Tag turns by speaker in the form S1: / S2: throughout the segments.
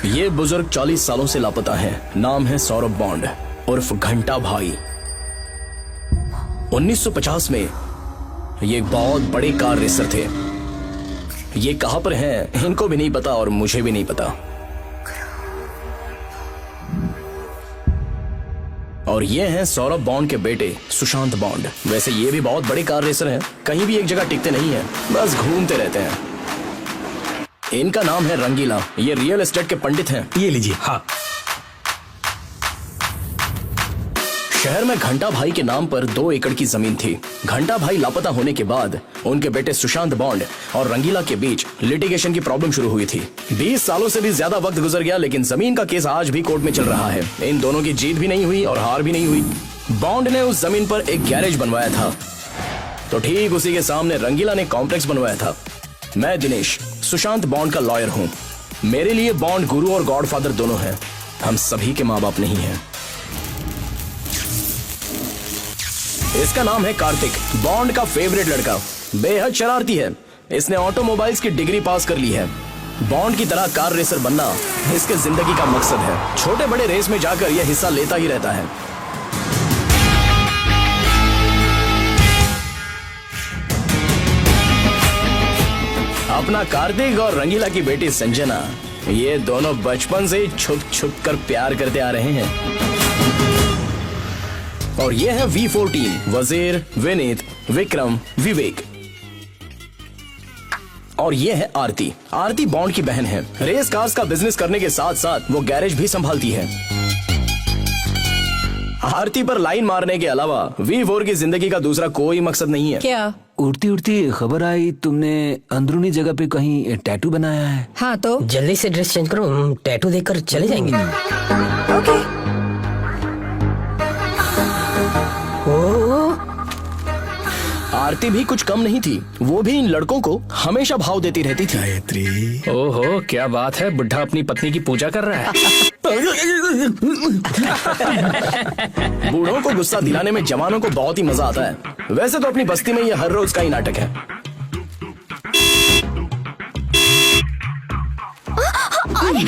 S1: ये बुजुर्ग 40 सालों से लापता है। नाम है सौरभ बॉन्ड उर्फ घंटा भाई। 1950 में ये एक बहुत बड़े कार रेसर थे। ये कहां पर हैं इनको भी नहीं पता और मुझे भी नहीं पता। और ये हैं सौरभ बॉन्ड के बेटे सुशांत बॉन्ड। वैसे ये भी बहुत बड़े कार रेसर हैं, कहीं भी एक जगह टिकते नहीं हैं, बस घूमते रहते हैं। इनका नाम है रंगीला। ये रियल एस्टेट के पंडित हैं।
S2: ये लीजिए। हाँ,
S1: शहर में घंटा भाई के नाम पर 2 एकड़ की जमीन थी। घंटा भाई लापता होने के बाद उनके बेटे सुशांत बॉन्ड और रंगीला के बीच लिटिगेशन की प्रॉब्लम शुरू हुई थी। 20 सालों से भी ज्यादा वक्त गुजर गया, लेकिन जमीन का केस आज भी कोर्ट में चल रहा है। इन दोनों की जीत भी नहीं हुई और हार भी नहीं हुई। बॉन्ड ने उस जमीन पर एक गैरेज बनवाया था, तो ठीक उसी के सामने रंगीला ने कॉम्प्लेक्स बनवाया था। मैं दिनेश, सुशांत बॉन्ड का लॉयर हूँ। मेरे लिए बॉन्ड गुरु और गॉडफादर दोनों हैं। हम सभी के माँ बाप नहीं हैं। इसका नाम है कार्तिक, बॉन्ड का फेवरेट लड़का। बेहद शरारती है। इसने ऑटोमोबाइल्स की डिग्री पास कर ली है। बॉन्ड की तरह कार रेसर बनना इसके जिंदगी का मकसद है। छोटे बड़े रेस में जाकर यह हिस्सा लेता ही रहता है। अपना कार्तिक और रंगीला की बेटी संजना, ये दोनों बचपन से छुप छुप कर प्यार करते आ रहे हैं। और ये है V14 वजीर, विनीत, विक्रम, विवेक। और ये है आरती। आरती बॉन्ड की बहन है। रेस कार्स का बिजनेस करने के साथ साथ वो गैरेज भी संभालती है। आरती पर लाइन मारने के अलावा V4 की जिंदगी का दूसरा कोई मकसद नहीं है।
S3: क्या?
S2: उड़ती उड़ती खबर आई तुमने अंदरूनी जगह पे कहीं टैटू बनाया है।
S3: हाँ तो
S4: जल्दी से ड्रेस चेंज करो, हम टैटू देखकर चले जाएंगे।
S3: ओके।
S1: आरती भी कुछ कम नहीं थी। वो भी इन लड़कों को हमेशा भाव देती रहती थी।
S2: गायत्री,
S5: ओहो, क्या बात है, बुढ़ा अपनी पत्नी की पूजा कर रहा है।
S1: बूढ़ों को गुस्सा दिलाने में जवानों को बहुत ही मजा आता है। वैसे तो अपनी बस्ती में ये हर रोज का ही नाटक है।
S6: अरे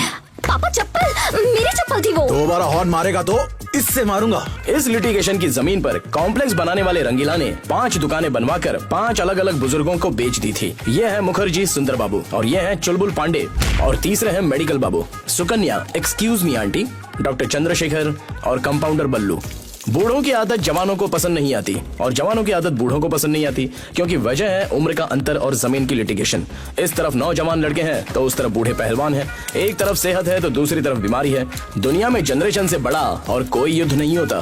S6: पापा, चप्पल, मेरी चप्पल थी वो।
S7: दोबारा हॉर्न मारेगा तो इससे मारूंगा।
S1: इस लिटिगेशन की जमीन पर कॉम्प्लेक्स बनाने वाले रंगीला ने 5 दुकानें बनवाकर 5 अलग अलग बुजुर्गों को बेच दी थी। ये है मुखर्जी सुंदर बाबू, और ये है चुलबुल पांडे, और तीसरे हैं medical Babu, Sukanya, excuse me aunty, doctor Chandrashekhar और कंपाउंडर बल्लू। बूढ़ों की आदत जवानों को पसंद नहीं आती और जवानों की आदत बूढ़ों को पसंद नहीं आती, क्योंकि वजह है उम्र का अंतर और जमीन की लिटिगेशन। इस तरफ नौजवान लड़के हैं तो उस तरफ बूढ़े पहलवान हैं। एक तरफ सेहत है तो दूसरी तरफ बीमारी है। दुनिया में जनरेशन से बड़ा और कोई युद्ध नहीं होता।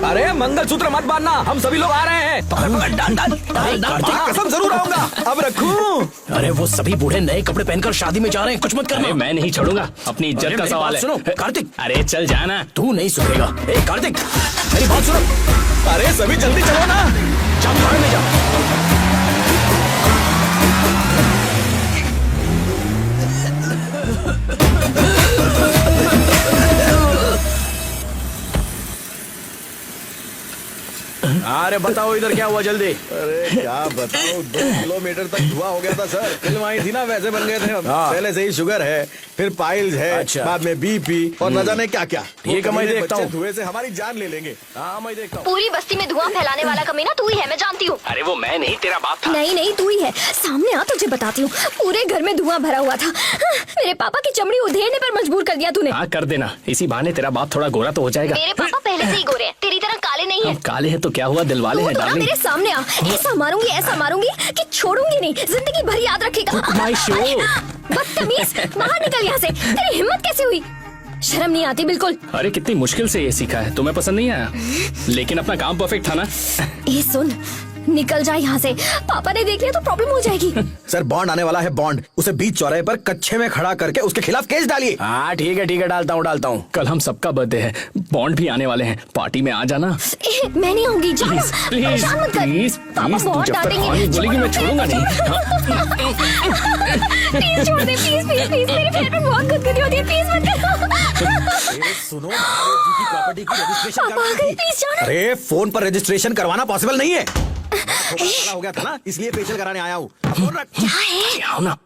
S7: अरे मंगलसूत्र मत बांधना, हम सभी लोग आ रहे हैं। कसम जरूर आऊंगा। अब रखूं?
S1: अरे वो सभी बूढ़े नए कपड़े पहनकर शादी में जा रहे हैं, कुछ मत करना।
S5: अरे मैं नहीं छोड़ूंगा, अपनी इज्जत का सवाल है।
S1: सुनो कार्तिक,
S5: अरे चल जाना।
S1: तू नहीं सुधरेगा। ए कार्तिक, मेरी बात सुनो।
S7: अरे सभी जल्दी चलो ना।
S1: जा भाड़ में जा। अरे बताओ इधर क्या हुआ जल्दी।
S7: अरे क्या बताओ, 2 किलोमीटर तक धुआं हो गया था सर। फिल्म आई थी ना, वैसे बन गए थे हम। पहले से ही शुगर है, फिर पाइल्स है,
S1: अच्छा।
S7: बाद में बीपी और न जाने क्या क्या।
S1: ठीक है, मैं देखता हूँ।
S7: धुएं से हमारी जान ले लेंगे।
S1: हाँ मैं देखता हूँ।
S6: पूरी बस्ती में धुआं फैलाने वाला कमीना तू ही है, मैं जानती हूँ।
S5: अरे वो मैं नहीं, तेरा बाप था।
S6: नहीं नहीं, तू ही है। सामने आ, तुझे बताती हूँ। पूरे घर में धुआं भरा हुआ था। मेरे पापा की चमड़ी उधेड़ने पर मजबूर कर दिया तूने।
S5: हाँ कर देना, इसी बहाने तेरा बाप थोड़ा गोरा तो हो जाएगा।
S6: मेरे पापा पहले से ही गोरे हैं, तेरी तरह काले नहीं है।
S5: हम काले हैं तो क्या हुआ, दिल वाले हैं
S6: तू तो ना
S5: डार्लिंग।
S6: मेरे सामने आ, ऐसा मारूंगी कि छोड़ूंगी नहीं, जिंदगी भर याद रखेगा।
S5: My show।
S6: बदतमीज, बाहर निकल यहाँ से। तेरी हिम्मत कैसे हुई? शर्म नहीं आती बिल्कुल।
S5: अरे कितनी मुश्किल से ये सीखा है, तुम्हें पसंद नहीं आया, लेकिन अपना काम परफेक्ट था ना।
S6: ए सुन, निकल जा यहाँ से, पापा ने देख लिया तो प्रॉब्लम हो जाएगी।
S7: सर बॉन्ड आने वाला है, बॉन्ड। उसे बीच चौराहे पर कच्चे में खड़ा करके उसके खिलाफ केस डालिए।
S1: हाँ ठीक है डालता हूँ।
S5: कल हम सबका बर्थडे है, बॉन्ड भी आने वाले हैं, पार्टी में आ जाना।
S6: मैं नहीं आऊंगी, जाना।
S5: प्लीज
S6: परेशान मत कर।
S5: प्लीज
S6: पापा
S5: प्लीज, तू
S6: बहुत
S5: जब तक
S6: डांटेंगे।
S5: हाँ नहीं बोलेगी मैं छोड़ूंगा नहीं।
S6: प्लीज छोड़ दे, प्लीज प्लीज प्लीज, मेरे पेट में बहुत गुदगुदी होती है, प्लीज मत करो।
S7: सुनो, प्रॉपर्टी की रजिस्ट्रेशन
S6: पापा आ गए, प्लीज जाना।
S7: अरे फोन पर रजिस्ट्रेशन करवाना पॉसिबल नहीं है। काला हो गया था ना, इसलिए फेशियल कराने आया हूँ। फोन रख।
S6: क्या है?
S5: आओ ना।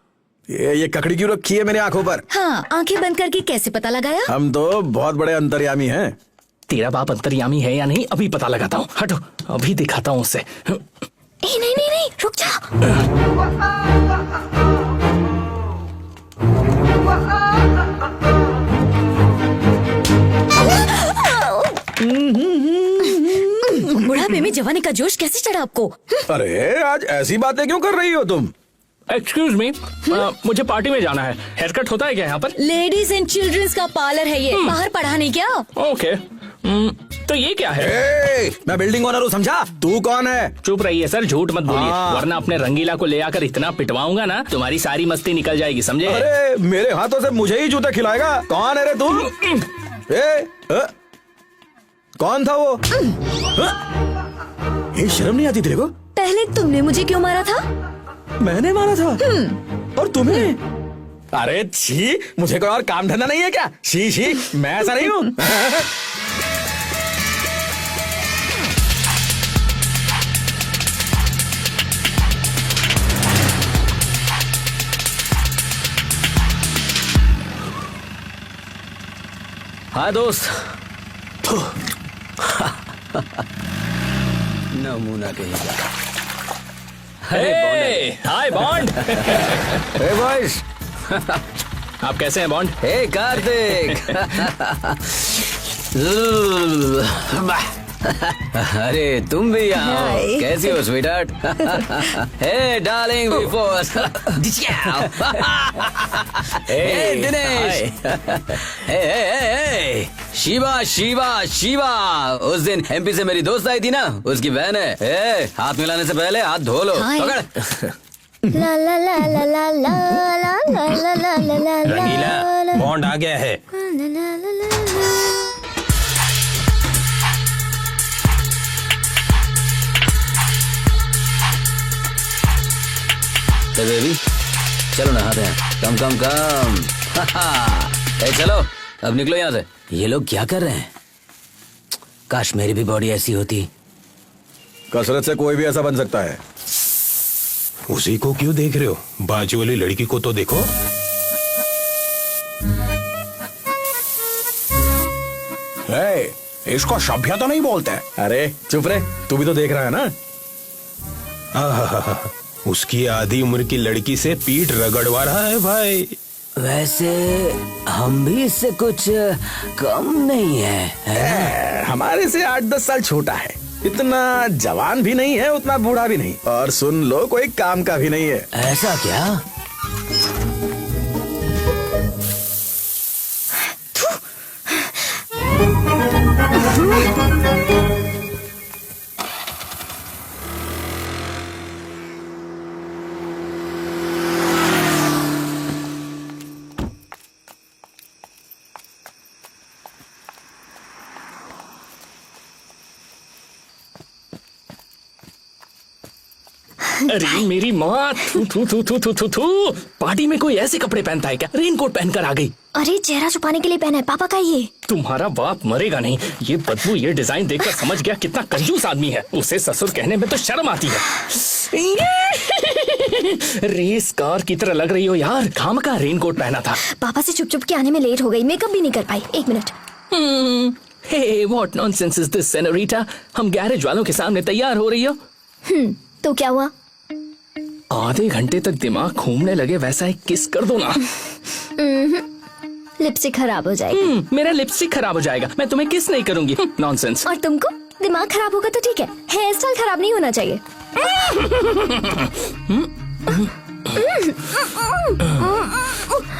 S7: ये ककड़ी क्यों रखी है मेरी आंखों पर?
S6: हाँ, आंखें बंद करके कैसे पता लगाया?
S7: हम तो बहुत बड़े अंतर्यामी हैं।
S5: तेरा बाप अंतर्यामी है या नहीं अभी पता लगाता हूँ। हटो, अभी दिखाता हूँ उसे।
S6: नहीं नहीं नहीं नहीं, रुक जा। बुढ़ापे में जवानी का जोश कैसे चढ़ा आपको?
S7: अरे आज ऐसी बातें क्यों कर रही हो तुम?
S5: एक्सक्यूज मी, मुझे पार्टी में जाना है। हेयर कट होता है क्या यहाँ पर?
S6: लेडीज एंड चिल्ड्रंस का पार्लर है ये, बाहर पढ़ा नहीं क्या?
S5: ओके, तो ये क्या है?
S7: मैं बिल्डिंग ओनर हूँ, समझा? तू कौन है?
S5: चुप रहिए सर, झूठ मत बोलिए,
S7: हाँ।
S5: वरना अपने रंगीला को ले आकर इतना पिटवाऊंगा ना, तुम्हारी सारी मस्ती निकल जाएगी, समझे?
S7: अरे मेरे हाथों से मुझे ही जूते खिलाएगा? कौन है रे तू? कौन था वो? ये शर्म नहीं आती तेरे को?
S6: पहले तुमने मुझे क्यों मारा था?
S7: मैंने मारा था? और तुम्हें? अरे छी, मुझे कोई और काम धंधा नहीं है क्या? शी शी, मैं ऐसा नहीं हूँ।
S2: हाँ दोस्त। नमूना कहीं का।
S5: हाय बॉन्ड।
S2: हे बॉयज,
S5: आप कैसे हैं बॉन्ड?
S2: हे कार्तिक। अरे तुम भी यहाँ हो,
S6: हाय।
S2: कैसी हो स्वीटहार्ट? हे डार्लिंग बिफोर। हे दिनेश। हे शिवा शिवा शिवा, उस दिन एमपी से मेरी दोस्त आई थी ना, उसकी बहन है। हे हाथ मिलाने से पहले हाथ धो लो।
S6: हाय।
S2: पकड़।
S6: ला ला ला ला ला ला ला ला ला ला ला ला।
S3: रंगीला, बॉन्ड आ गया है।
S2: बेबी चलो नहाते हैं। कम कम कम। ए चलो अब निकलो यहाँ से। ये लोग क्या कर रहे हैं? काश मेरी भी बॉडी ऐसी होती।
S7: कसरत से कोई भी ऐसा बन सकता है।
S3: उसी को क्यों देख रहे हो? बाजू वाली लड़की को तो देखो।
S1: इसको सभ्य तो नहीं बोलते।
S7: अरे चुप रे, तू भी तो देख रहा है ना।
S3: आहा, उसकी आधी उम्र की लड़की से पीठ रगड़वा रहा है भाई।
S2: वैसे हम भी इससे कुछ कम नहीं है?
S7: हमारे से 8-10 साल छोटा है। इतना जवान भी नहीं है, उतना बूढ़ा भी नहीं, और सुन लो कोई काम का भी नहीं है।
S2: ऐसा क्या?
S5: अरे मेरी माँ, थू थू थू थू थू थू थू। पार्टी में कोई ऐसे कपड़े पहनता है क्या? रेनकोट पहनकर आ गई।
S6: अरे चेहरा छुपाने के लिए पहना है, पापा का ये।
S5: तुम्हारा बाप मरेगा नहीं। ये बदबू, ये डिजाइन देखकर समझ गया कितना कंजूस आदमी है। उसे ससुर कहने में तो शर्म आती है। रेस कार की तरह लग रही हो यार। खामखा रेनकोट पहना था।
S6: पापा से चुप चुप के आने में लेट हो गई, मेकअप भी नहीं कर पाई। 1 minute.
S5: Hey what nonsense is this senorita? हम गैरेज वालों के सामने तैयार हो रही हो।
S6: तो क्या हुआ?
S5: आधे घंटे तक दिमाग घूमने लगे वैसा एक किस कर दो ना।
S6: लिपस्टिक खराब हो जाएगी।
S5: मेरा लिपस्टिक खराब हो जाएगा, मैं तुम्हें किस नहीं करूंगी। नॉनसेंस।
S6: और तुमको दिमाग खराब होगा तो ठीक है, हेयर स्टाइल खराब नहीं होना चाहिए।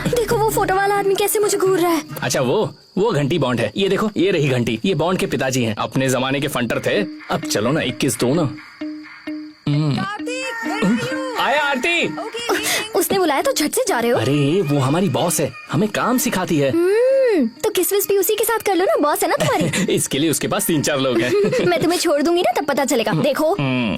S6: देखो वो फोटो वाला आदमी कैसे मुझे घूर रहा है।
S5: अच्छा वो घंटी बॉन्ड है। ये देखो, ये रही घंटी। ये बॉन्ड के पिताजी हैं, अपने जमाने के फंटर थे। अब चलो ना 21 दो ना। आया आरती।
S6: उसने बुलाया तो झट से जा रहे हो।
S5: अरे वो हमारी बॉस है, हमें काम सिखाती है।
S6: तो किस विस भी उसी के साथ कर लो ना, बॉस है ना तुम्हारी।
S5: इसके लिए उसके पास 3-4 लोग हैं।
S6: मैं तुम्हें छोड़ दूंगी ना, तब पता चलेगा। देखो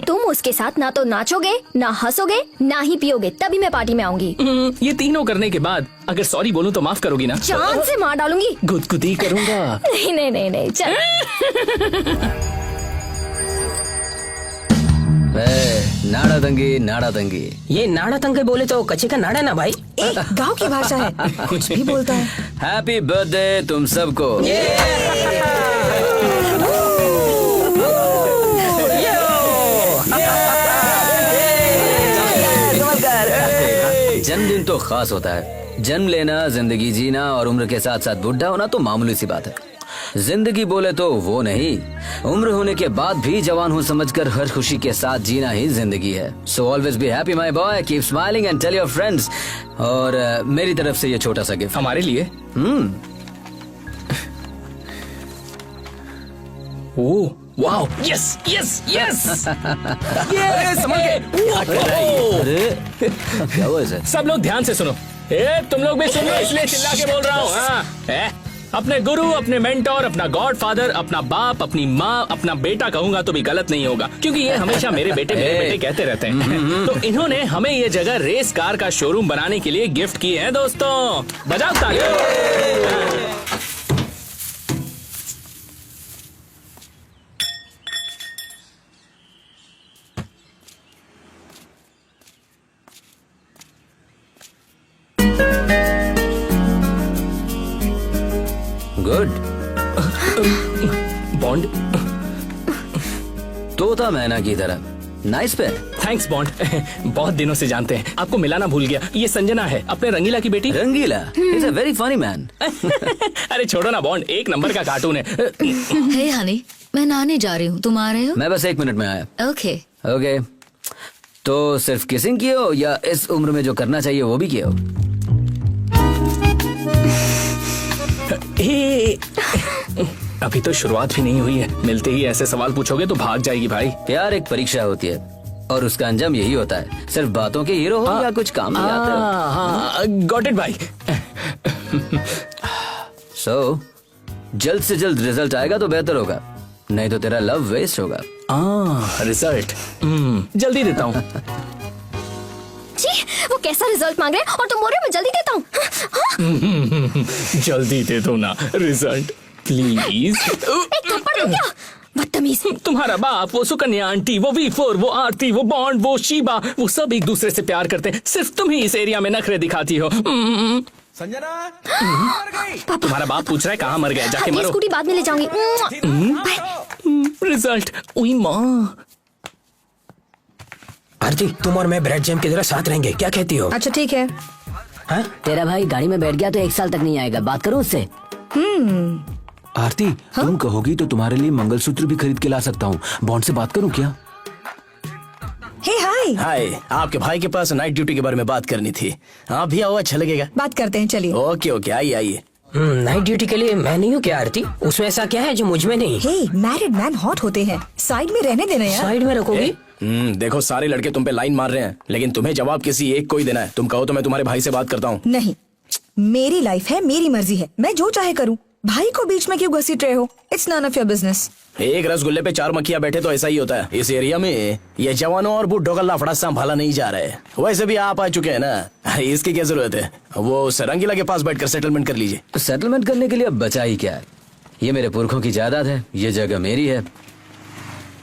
S6: तुम उसके साथ ना तो नाचोगे, ना हंसोगे, ना ही पियोगे, तभी मैं पार्टी में आऊंगी।
S5: ये तीनों करने के बाद अगर सॉरी बोलूं तो माफ करोगी ना?
S6: जान से मार डालूंगी।
S5: गुदगुदी करूंगा।
S6: नहीं नहीं नहीं नहीं, चल।
S2: नाड़ा दंगी नाड़ा दंगी।
S4: ये नाड़ा तंगे बोले तो कच्चे का नाड़ा ना भाई।
S8: गांव की भाषा है, कुछ भी बोलता है।
S2: हैप्पी बर्थडे तुम सबको। जन्मदिन तो खास होता है। जन्म लेना, जिंदगी जीना और उम्र के साथ साथ बुढ़ा होना तो मामूली सी बात है। जिंदगी बोले तो वो नहीं, उम्र होने के बाद भी जवान हूँ समझकर हर खुशी के साथ जीना ही जिंदगी है। So always be happy my boy, keep smiling and tell your friends. और मेरी तरफ से ये छोटा सा गिफ्ट
S5: हमारे लिए। Oh wow, yes yes yes. ये समझ गए।
S2: अरे क्या हुआ इसे?
S5: सब लोग ध्यान से सुनो। तुम लोग भी सुनो, इसलिए चिल्ला के बोल रहा हूँ। अपने गुरु, अपने मेंटोर, अपना गॉड फादर, अपना बाप, अपनी माँ, अपना बेटा कहूंगा तो भी गलत नहीं होगा, क्योंकि ये हमेशा मेरे बेटे कहते रहते हैं। तो इन्होंने हमें ये जगह रेस कार का शोरूम बनाने के लिए गिफ्ट की है। दोस्तों बजाओ तालियां।
S2: गुड।
S5: बॉन्ड
S2: तोता मैना की तरह नाइस पे।
S5: Thanks bond. बहुत दिनों से जानते हैं, आपको मिलाना भूल गया। ये संजना है, अपने रंगीला की बेटी।
S2: Rangeela is a very funny man.
S5: अरे छोड़ो ना बॉन्ड, एक नंबर का कार्टून है।
S9: हे हनी, मैं नहाने जा रही हूँ, तुम आ रहे हो?
S2: मैं बस 1 मिनट में आया।
S9: ओके।
S2: ओके, तो सिर्फ किसिंग किए हो या इस उम्र में जो करना चाहिए वो भी किए हो?
S5: अभी तो शुरुआत भी नहीं हुई है, मिलते ही ऐसे सवाल पूछोगे तो भाग जाएगी भाई।
S2: प्यार एक परीक्षा होती है और उसका अंजाम यही होता है। सिर्फ बातों के हीरो हो या कुछ काम नहीं आते।
S5: गॉट इट भाई।
S2: सो जल्द से जल्द रिजल्ट आएगा तो बेहतर होगा, नहीं तो तेरा लव वेस्ट होगा।
S5: रिजल्ट जल्दी देता हूँ।
S6: जी, वो कैसा रिजल्ट मांग रहे हैं और तुम बोल रहे हो मैं जल्दी देता हूँ।
S5: जल्दी दे दो ना रिजल्ट प्लीज।
S6: एक थप्पड़ दो क्या, बदतमीज।
S5: तुम्हारा बाप, वो सुकन्या आंटी, वो V4, वो आरती, वो बॉन्ड, वो शीबा, वो सब एक दूसरे से प्यार करते हैं। सिर्फ तुम ही इस एरिया में नखरे दिखाती हो।
S7: संजना मर गई।
S5: तुम्हारा बाप पूछ रहा है कहाँ मर गया, जाके
S6: ये
S5: मरो।
S6: स्कूटी बाद में ले जाऊंगी।
S5: रिजल्ट, उई माँ।
S4: आरती, तुम और मैं ब्रेड जैम की तरह साथ रहेंगे, क्या कहती हो?
S8: अच्छा ठीक है।
S4: हाँ?
S9: तेरा भाई गाड़ी में बैठ गया तो 1 साल तक नहीं आएगा, बात करो उससे।
S10: आरती, तुम कहोगी तो तुम्हारे लिए मंगलसूत्र भी खरीद के ला सकता हूँ। बॉन्ड से बात करूँ क्या?
S8: हे हाय,
S1: हाय, आपके भाई के पास नाइट ड्यूटी के बारे में बात करनी थी। आप भी आओ, अच्छा लगेगा।
S8: बात करते हैं, चलिए।
S1: ओके ओके, आइए आइए।
S4: नाइट ड्यूटी के लिए मैं नहीं हूँ क्या आरती? उसमें ऐसा क्या है जो मुझ में नहीं?
S8: हे, मैरिड मैन हॉट होते हैं, साइड में रहने देना यार।
S4: साइड में रखोगी?
S1: देखो सारे लड़के तुम पे लाइन मार रहे हैं, लेकिन तुम्हें जवाब किसी एक को ही देना है। तुम कहो तो मैं तुम्हारे भाई से बात करता हूँ।
S8: नहीं, मेरी लाइफ है, मेरी मर्जी है, मैं जो चाहे करूँ। भाई को बीच में क्यों घसीट रहे हो? It's none of your business.
S1: एक रसगुल्ले पे 4 मक्खियां बैठे तो ऐसा ही होता है। इस एरिया में ये जवानों और बुढ़ों का लफड़ा संभाला नहीं जा रहा है। वैसे भी आप आ चुके हैं ना, इसकी क्या जरूरत है? वो उस रंगीला के पास बैठकर सेटलमेंट कर लीजिए।
S2: तो सेटलमेंट करने के लिए अब बचा ही क्या है? ये मेरे पुरखों की जायदाद है, ये जगह मेरी है।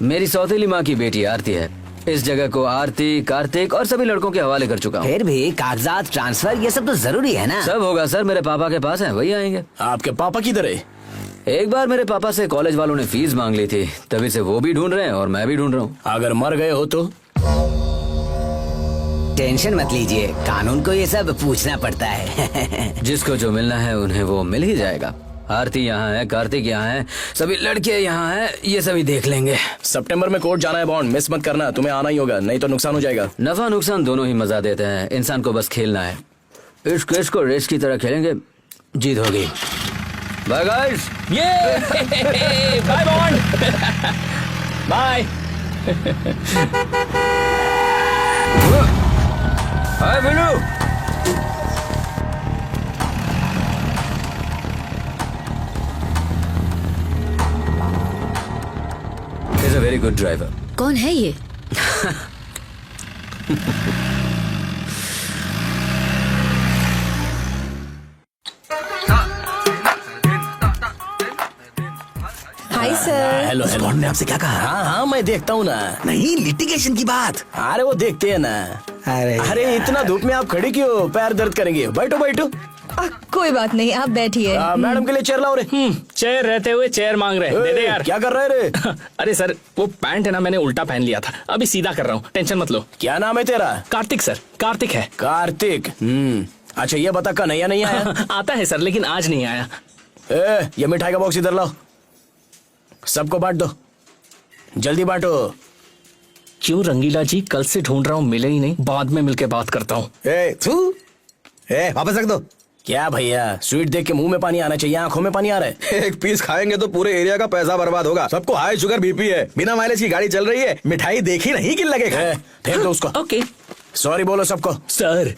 S2: मेरी सौतेली माँ की बेटी आरती है। इस जगह को आरती, कार्तिक और सभी लड़कों के हवाले कर चुका हूँ।
S9: फिर भी कागजात, ट्रांसफर, ये सब तो जरूरी है ना।
S2: सब होगा सर, मेरे पापा के पास है, वही आएंगे।
S1: आपके पापा किधर है?
S2: एक बार मेरे पापा से कॉलेज वालों ने फीस मांग ली थी, तभी से वो भी ढूंढ रहे हैं और मैं भी ढूंढ रहा हूँ।
S1: अगर मर गए हो तो?
S9: टेंशन मत लीजिए, कानून को ये सब पूछना पड़ता है।
S2: जिसको जो मिलना है उन्हें वो मिल ही जाएगा। आरती यहाँ है, कार्तिक यहाँ है, सभी लड़के यहाँ हैं, ये सभी देख लेंगे।
S1: सितंबर में कोर्ट जाना है बॉन्ड, मिस मत करना। तुम्हें आना ही होगा, नहीं तो नुकसान हो जाएगा।
S2: नफा नुकसान दोनों ही मजा देते हैं, इंसान को बस खेलना है। इस केस को रेस की तरह खेलेंगे, जीत होगी। Bye guys.
S5: ये bye Bond. Bye.
S2: Hi Billu. Is a very good driver.
S6: कौन है ये?
S8: Hi sir.
S1: Hello hello.
S7: ने आपसे क्या कहा?
S1: हाँ हाँ मैं देखता हूँ ना।
S7: नहीं, लिटिगेशन की बात।
S1: अरे वो देखते हैं ना। अरे इतना धूप में आप खड़ी क्यों? पैर दर्द करेंगे। बैठो बैठो।
S8: कोई बात नहीं, आप बैठिए।
S1: मैडम के लिए चेयर लाओ रे।
S5: चेयर रहते हुए चेयर मांग रहे हैं। दे दे यार।
S1: क्या कर रहे रे?
S5: अरे सर वो पैंट है ना, मैंने उल्टा पहन लिया था, अभी सीधा कर रहा हूँ, टेंशन मत लो।
S1: क्या नाम है तेरा?
S5: कार्तिक सर, कार्तिक है।
S1: कार्तिक। अच्छा ये बता कन्हैया नहीं आया?
S5: आता है सर लेकिन आज नहीं आया।
S1: ये मिठाई का बॉक्स इधर लाओ, सबको बांट दो, जल्दी बांटो।
S5: क्यों रंगीला जी, कल से ढूंढ रहा हूँ, मिले ही नहीं, बाद में मिलके बात करता हूँ।
S7: वापस रख दो।
S1: क्या भैया, स्वीट देख के मुंह में पानी आना चाहिए, आंखों में पानी आ रहा है।
S7: एक पीस खाएंगे तो पूरे एरिया का पैसा बर्बाद होगा। सबको हाई शुगर बीपी है, बिना माइलेज की गाड़ी चल रही है, मिठाई देखी नहीं किन लगेगा।
S1: फेंक दो उसको।
S5: ओके
S1: सॉरी बोलो सबको।
S5: सर।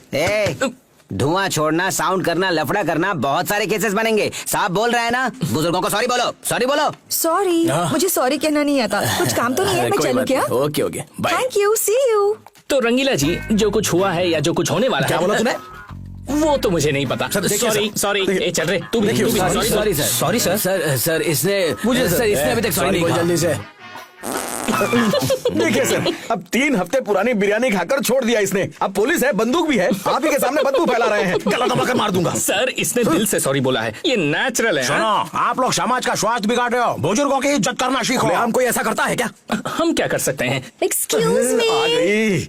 S9: धुआं छोड़ना, साउंड करना, लफड़ा करना, बहुत सारे केसेस बनेंगे। साहब बोल रहे हैं ना, बुजुर्गों को सॉरी बोलो, सॉरी बोलो।
S8: सॉरी, मुझे सॉरी कहना नहीं आता। कुछ काम तो नहीं है, मैं चलूं क्या?
S1: Okay okay bye.
S8: Thank you, see you.
S5: तो रंगीला जी, जो कुछ हुआ है या जो कुछ होने वाला
S7: क्या
S5: है,
S7: बोला तूने?
S5: वो तो मुझे नहीं पता। Sorry sorry. ए चल रहे, तू भी
S2: sorry sorry sir.
S5: Sorry sir.
S2: Sir sir इसने इसने अभी तक सॉरी नहीं कहा।
S1: जल्दी से।
S7: देखिए सर, अब 3 हफ्ते पुरानी बिरयानी खाकर छोड़ दिया इसने। अब पुलिस है, बंदूक भी है, आप ही के सामने बदबू फैला रहे हैं। गला दबाकर मार दूंगा।
S5: सर इसने दिल से सॉरी बोला है, ये नेचुरल है।
S1: सुनो, आप लोग समाज का स्वास्थ्य बिगाड़ रहे हो, बुजुर्गों की इज्जत करना सीखो।
S7: हम कोई ऐसा करता है क्या?
S5: हम क्या कर सकते हैं?
S6: Excuse me.
S7: आ गई।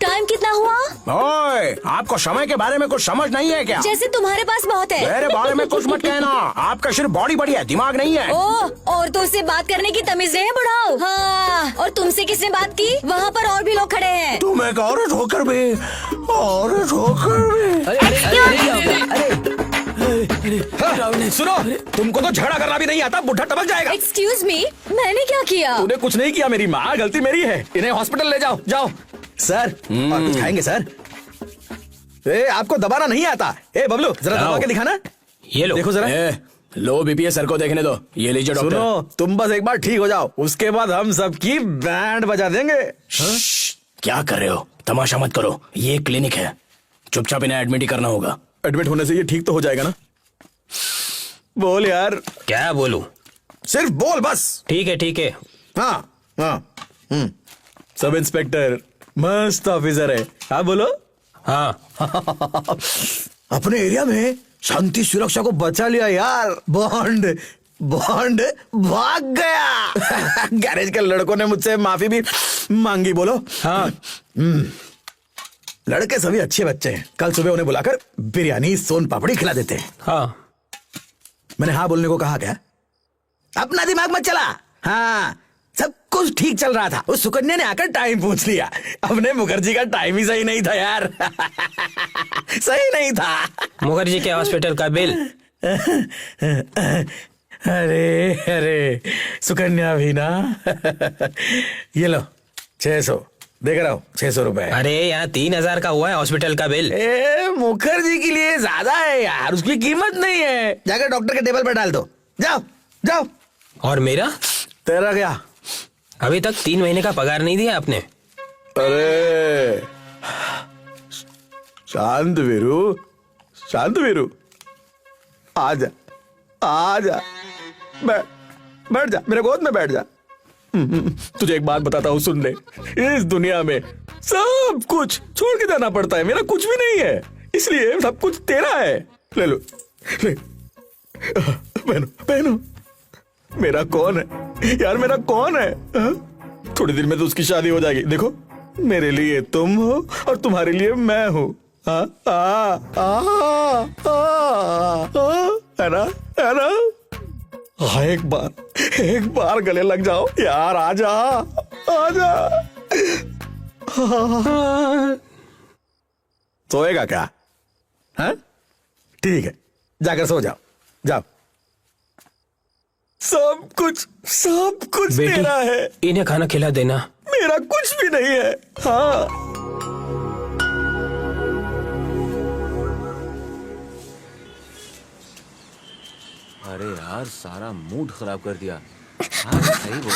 S6: टाइम कितना हुआ?
S1: ओए, आपको समय के बारे में कुछ समझ नहीं है क्या?
S6: जैसे तुम्हारे पास बहुत है।
S1: मेरे बारे में कुछ मत कहना, आपका सिर्फ बॉडी बड़ी है, दिमाग नहीं है।
S6: औरतों से बात करने की तमीज नहीं है बुढ़ाओ। हाँ, और तुमसे किसने बात की? वहाँ पर और भी लोग खड़े हैं।
S1: तुम एक औरत होकर भी, औरत होकर भी।
S7: सुनो, तुमको तो झगड़ा करना भी नहीं आता, बुढ़ा टपक जाएगा।
S6: एक्सक्यूज मी, मैंने क्या किया?
S7: तूने कुछ नहीं किया, मेरी माँ, गलती मेरी है। इन्हें हॉस्पिटल ले जाओ, जाओ। सर, और कुछ खाएंगे सर? आपको दबाना नहीं आता। बबलू, जरा दबा के दिखाना।
S5: ये लो,
S7: देखो जरा।
S1: लो बीपी सर को देखने दो, ये लीजिए डॉक्टर।
S7: सुनो, तुम बस एक बार ठीक हो जाओ, उसके बाद हम सबकी बैंड बजा देंगे।
S1: क्या कर रहे हो? तमाशा मत करो, ये क्लिनिक है, चुपचाप इन्हें एडमिट ही करना होगा।
S7: एडमिट होने से ये ठीक तो हो जाएगा ना? बोल यार।
S10: क्या बोलूं?
S7: सिर्फ बोल बस।
S10: ठीक है।
S7: हाँ हाँ। सब इंस्पेक्टर मस्त ऑफिसर है। हाँ बोलो।
S10: हाँ।
S7: अपने एरिया में शांति सुरक्षा को बचा लिया यार। बॉन्ड भाग गया। गैरेज के लड़कों ने मुझसे माफी भी मांगी। बोलो।
S10: हाँ।
S7: लड़के सभी अच्छे बच्चे हैं। कल सुबह उन्हें बुलाकर बिरयानी सोन पापड़ी खिला देते हैं।
S10: हाँ।
S7: मैंने हाँ बोलने को कहा क्या? अपना दिमाग मत चला। हाँ, सब कुछ ठीक चल रहा था, उस सुकन्या ने आकर टाइम पूछ लिया। अपने मुखर्जी का टाइम ही सही नहीं था यार। सही नहीं था।
S10: मुखर्जी के हॉस्पिटल का बिल।
S7: अरे सुकन्या भी ना। ये लो 600 देख रहा हूँ। 600 रुपए।
S10: अरे यहाँ 3000 का हुआ है हॉस्पिटल का बिल।
S7: मुखर्जी के लिए ज्यादा है यार, उसकी कीमत नहीं है। जाकर डॉक्टर के टेबल पर डाल दो। जाओ जाओ।
S10: और मेरा?
S7: तेरा क्या?
S10: अभी तक 3 महीने का पगार नहीं दिया आपने।
S7: अरे शांत वीरू, आजा बैठ जा, मेरे गोद में बैठ जा। तुझे एक बात बताता हूँ, सुन ले। इस दुनिया में सब कुछ छोड़ के जाना पड़ता है। मेरा कुछ भी नहीं है, इसलिए सब कुछ तेरा है। ले लो, ले पहनो। मेरा कौन है यार, मेरा कौन है? थोड़ी देर में तो उसकी शादी हो जाएगी। देखो, मेरे लिए तुम हो और तुम्हारे लिए मैं हूँ। है ना? एक बार गले लग जाओ यार। आजा। सोएगा क्या? हाँ ठीक है, जाकर सो जाओ। सब कुछ तेरा है।
S10: इन्हें खाना खिला देना।
S7: मेरा मेरा कुछ भी नहीं है। हाँ
S10: अरे यार सारा मूड खराब कर दिया। हाँ, सही बोल।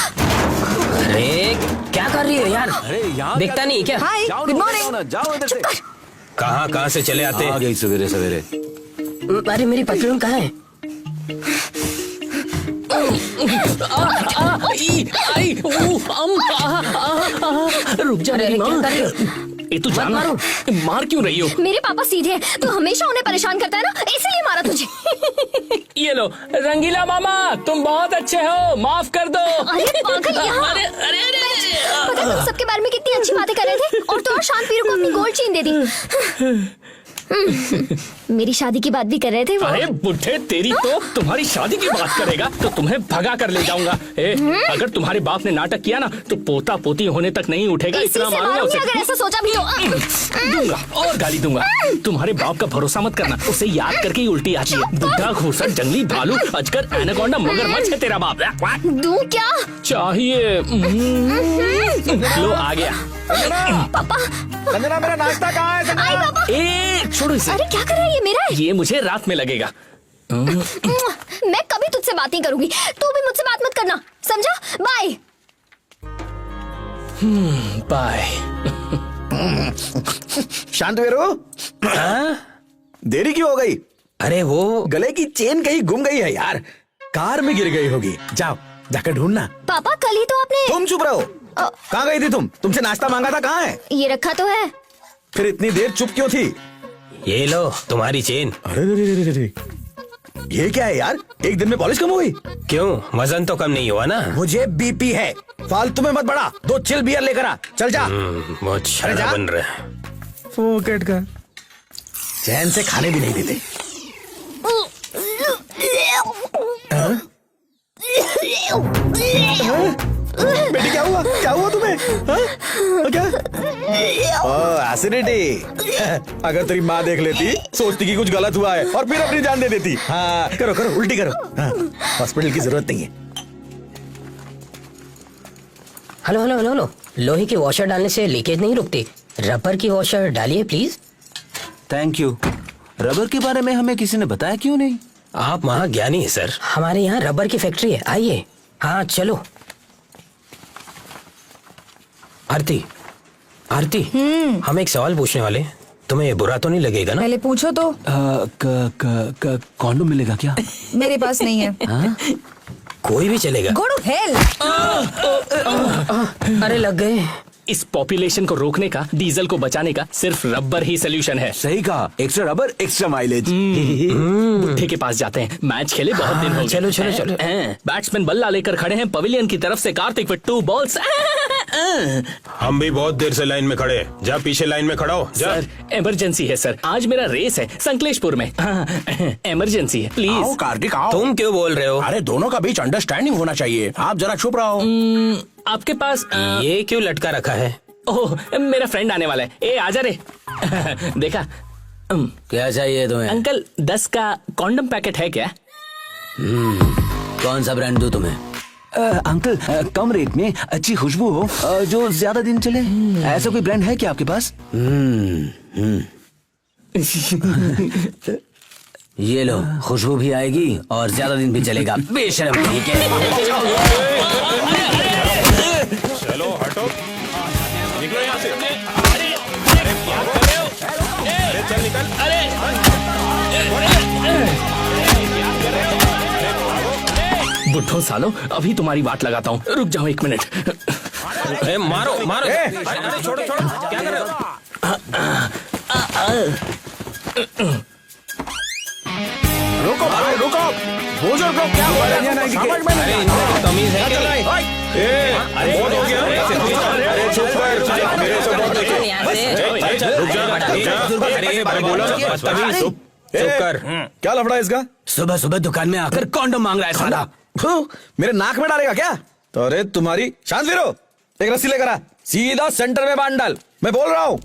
S4: अरे क्या कर रही हो यार?
S10: अरे यहाँ
S4: दिखता नहीं क्या?
S8: हाय,
S10: जाओ
S8: गुड
S10: ना,
S8: मॉर्निंग।
S10: जाओ ना, जाओ इधर से।
S3: कहाँ से चले आते?
S10: आ गई सवेरे सवेरे।
S4: अरे मेरी पतलून कहाँ है?
S5: रुक जा
S4: अरे
S5: मेरी
S4: क्या
S5: माँ।
S4: कर रही हो?
S5: ये तू जान
S4: मारो।
S5: मार क्यों रही हो?
S6: मेरे पापा सीधे हैं, तू हमेशा उन्हें परेशान करता है ना, इसीलिए मारा तुझे।
S5: ये लो रंगीला मामा, तुम बहुत अच्छे हो, माफ कर दो।
S6: अरे पागल, यहाँ
S5: अरे अरे अरे
S6: पता है तुम सबके बारे में कितनी अच्छी बातें कर रहे थे, और तो और शांत पीरू को अपनी गोल्ड चेन दे दी। मेरी शादी की बात भी कर रहे थे वो।
S5: अरे बुढ़े, तेरी तो तुम्हारी शादी की बात करेगा तो तुम्हें भगा कर ले जाऊंगा। अगर तुम्हारे बाप ने नाटक किया ना तो पोता पोती होने तक नहीं उठेगा।
S6: इसी
S5: इतना
S6: से
S5: मालूम है
S6: मारूंगी
S5: उसे।
S6: अगर ऐसा सोचा भी हो।
S5: दूंगा और गाली दूंगा। तुम्हारे बाप का भरोसा मत करना, उसे याद करके ही उल्टी आती है। बुढ़ा, घूसर, जंगली भालू, अजगर, एनाकोंडा, मगरमच्छ है तेरा बाप।
S6: दूं क्या?
S5: चाहिए। लो आ गया।
S6: पापा,
S7: संजना मेरा नाश्ता कहाँ है?
S6: आई पापा।
S5: ए छोड़ो इसे,
S6: अरे क्या कर रहा है, ये मेरा है।
S5: ये मुझे रात में लगेगा।
S6: मैं कभी तुझसे बात नहीं करूंगी, तू भी मुझसे बात मत करना, समझा? बाय।
S5: बाय।
S7: शांत वीरू, देरी क्यों हो गई? अरे वो गले की चेन कहीं गुम गई है यार, कार में गिर गई होगी। जाओ जाकर ढूंढना।
S6: पापा कल ही तो आपने
S7: तुम चुप रहो। कहाँ गई थी तुम? तुमसे नाश्ता मांगा था, कहाँ है?
S6: ये रखा तो है।
S7: फिर इतनी देर चुप क्यों थी?
S3: ये लो तुम्हारी चेन।
S7: अरे ये क्या है यार, एक दिन में पॉलिश कम हो गई?
S3: क्यों, वजन तो कम नहीं हुआ ना?
S7: मुझे बीपी है, फालतू में मत बढ़ा। 2 चिल बियर लेकर आ, चल जा।
S3: बहुत
S7: अरे जा।
S3: शराब बन रहा है।
S7: फोकेट का चैन से खाने भी नहीं देते। बेटी क्या हुआ, क्या हुआ तुम्हें? क्या? एसिडिटी। अगर तेरी माँ देख लेती, सोचती कि कुछ गलत हुआ है और फिर अपनी जान दे देती। हाँ करो करो, उल्टी करो। हाँ, हॉस्पिटल की जरूरत नहीं है।
S4: हेलो हेलो हेलो हेलो, लोहे की वॉशर डालने से लीकेज नहीं रुकती, रबर की वॉशर डालिए प्लीज।
S10: Thank you. रबर के बारे में हमें किसी ने बताया क्यों नहीं?
S3: आप वहाँ ज्ञानी है सर।
S4: हमारे यहाँ रबर की फैक्ट्री है, आइए। हाँ चलो।
S3: आरती, आरती, हम एक सवाल पूछने वाले, तुम्हें ये बुरा तो नहीं लगेगा ना?
S8: पहले पूछो तो।
S10: कॉन्डोम मिलेगा क्या?
S8: मेरे पास नहीं है।
S3: कोई भी चलेगा।
S8: Go to hell.
S4: अरे लग गए।
S5: इस पॉपुलेशन को रोकने का, डीजल को बचाने का सिर्फ रबर ही सोल्यूशन है।
S10: सही कहा, एक्स्ट्रा रबर एक्स्ट्रा माइलेज।
S5: बुढ़े के पास जाते हैं, मैच खेले बहुत दिन हो गए।
S4: चलो चलो चलो।
S5: बैट्समैन बल्ला लेकर खड़े हैं पवेलियन की तरफ से कार्तिक विद 2 बॉल्स।
S3: हम भी बहुत देर से लाइन में खड़े हैं। जा पीछे लाइन में खड़ा हो। जा।
S5: सर इमरजेंसी है सर, आज मेरा रेस है संकलेशपुर में। इमरजेंसी है, प्लीज।
S1: कार्तिक आओ।
S3: तुम क्यों बोल रहे हो?
S1: अरे दोनों का बीच अंडरस्टैंडिंग होना चाहिए, आप जरा चुप रहो।
S5: आपके पास
S3: ये क्यों लटका रखा है?
S5: ओह मेरा फ्रेंड आने वाला है। ए आजा रे। देखा
S2: क्या चाहिए तुम्हें?
S5: अंकल 10 का कॉन्डम पैकेट है क्या?
S2: कौन सा ब्रांड दूं तुम्हें?
S10: अंकल कम रेट में अच्छी खुशबू हो, जो ज्यादा दिन चले, ऐसा कोई ब्रांड है क्या आपके पास?
S2: ये लो, खुशबू भी आएगी और ज्यादा दिन भी चलेगा। बेशर्म। ठीक है,
S3: चलो हटो, निकलो यहाँ से। अरे चल निकल।
S5: बुढ़ो सालो, अभी तुम्हारी बात लगाता हूँ, रुक जाओ 1 मिनट।
S3: मारो मारो। अरे छोड़ो छोड़ो, क्या कर रहे हो?
S7: रुको भाई रुको, बुजुर्ग लोग क्या बोल रहे हैं समझ में नहीं आ रहा।
S3: तमीज है कि नहीं? अरे बहुत हो गया। अरे चुप कर, मेरे से बहुत देखे। रुक जा। अरे बोलो ना, बदतमीज। चुप कर।
S7: क्या लफड़ा है इसका?
S2: सुबह सुबह दुकान में आकर कॉन्डम मांग रहा है साला।
S7: मेरे नाक में डालेगा क्या? तो अरे तुम्हारी शांत वीरो, एक रस्सी लेकर आ, सीधा सेंटर में बांध डाल। मैं बोल रहा हूँ,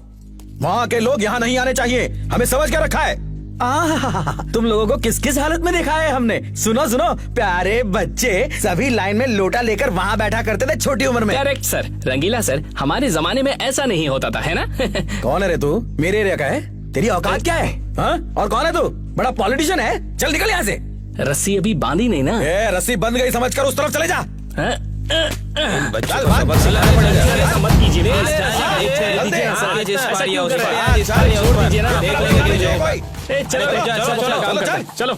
S7: वहाँ के लोग यहाँ नहीं आने चाहिए, हमें समझ के रखा है। तुम लोगों को किस किस हालत में देखा है हमने। सुनो सुनो, प्यारे बच्चे सभी लाइन में लोटा लेकर वहाँ बैठा करते थे छोटी उम्र में।
S5: Correct sir. रंगीला सर, हमारे जमाने में ऐसा नहीं होता था, है ना?
S7: कौन है रे तू? मेरे एरिया का है? तेरी औकात क्या है? हाँ? और कौन है तू? बड़ा पॉलिटिशियन है? चल निकल यहाँ से।
S5: रस्सी अभी बांधी नहीं ना।
S7: रस्सी बंद गई समझकर उस तरफ चले जा।
S5: मत कीजिए। चलो।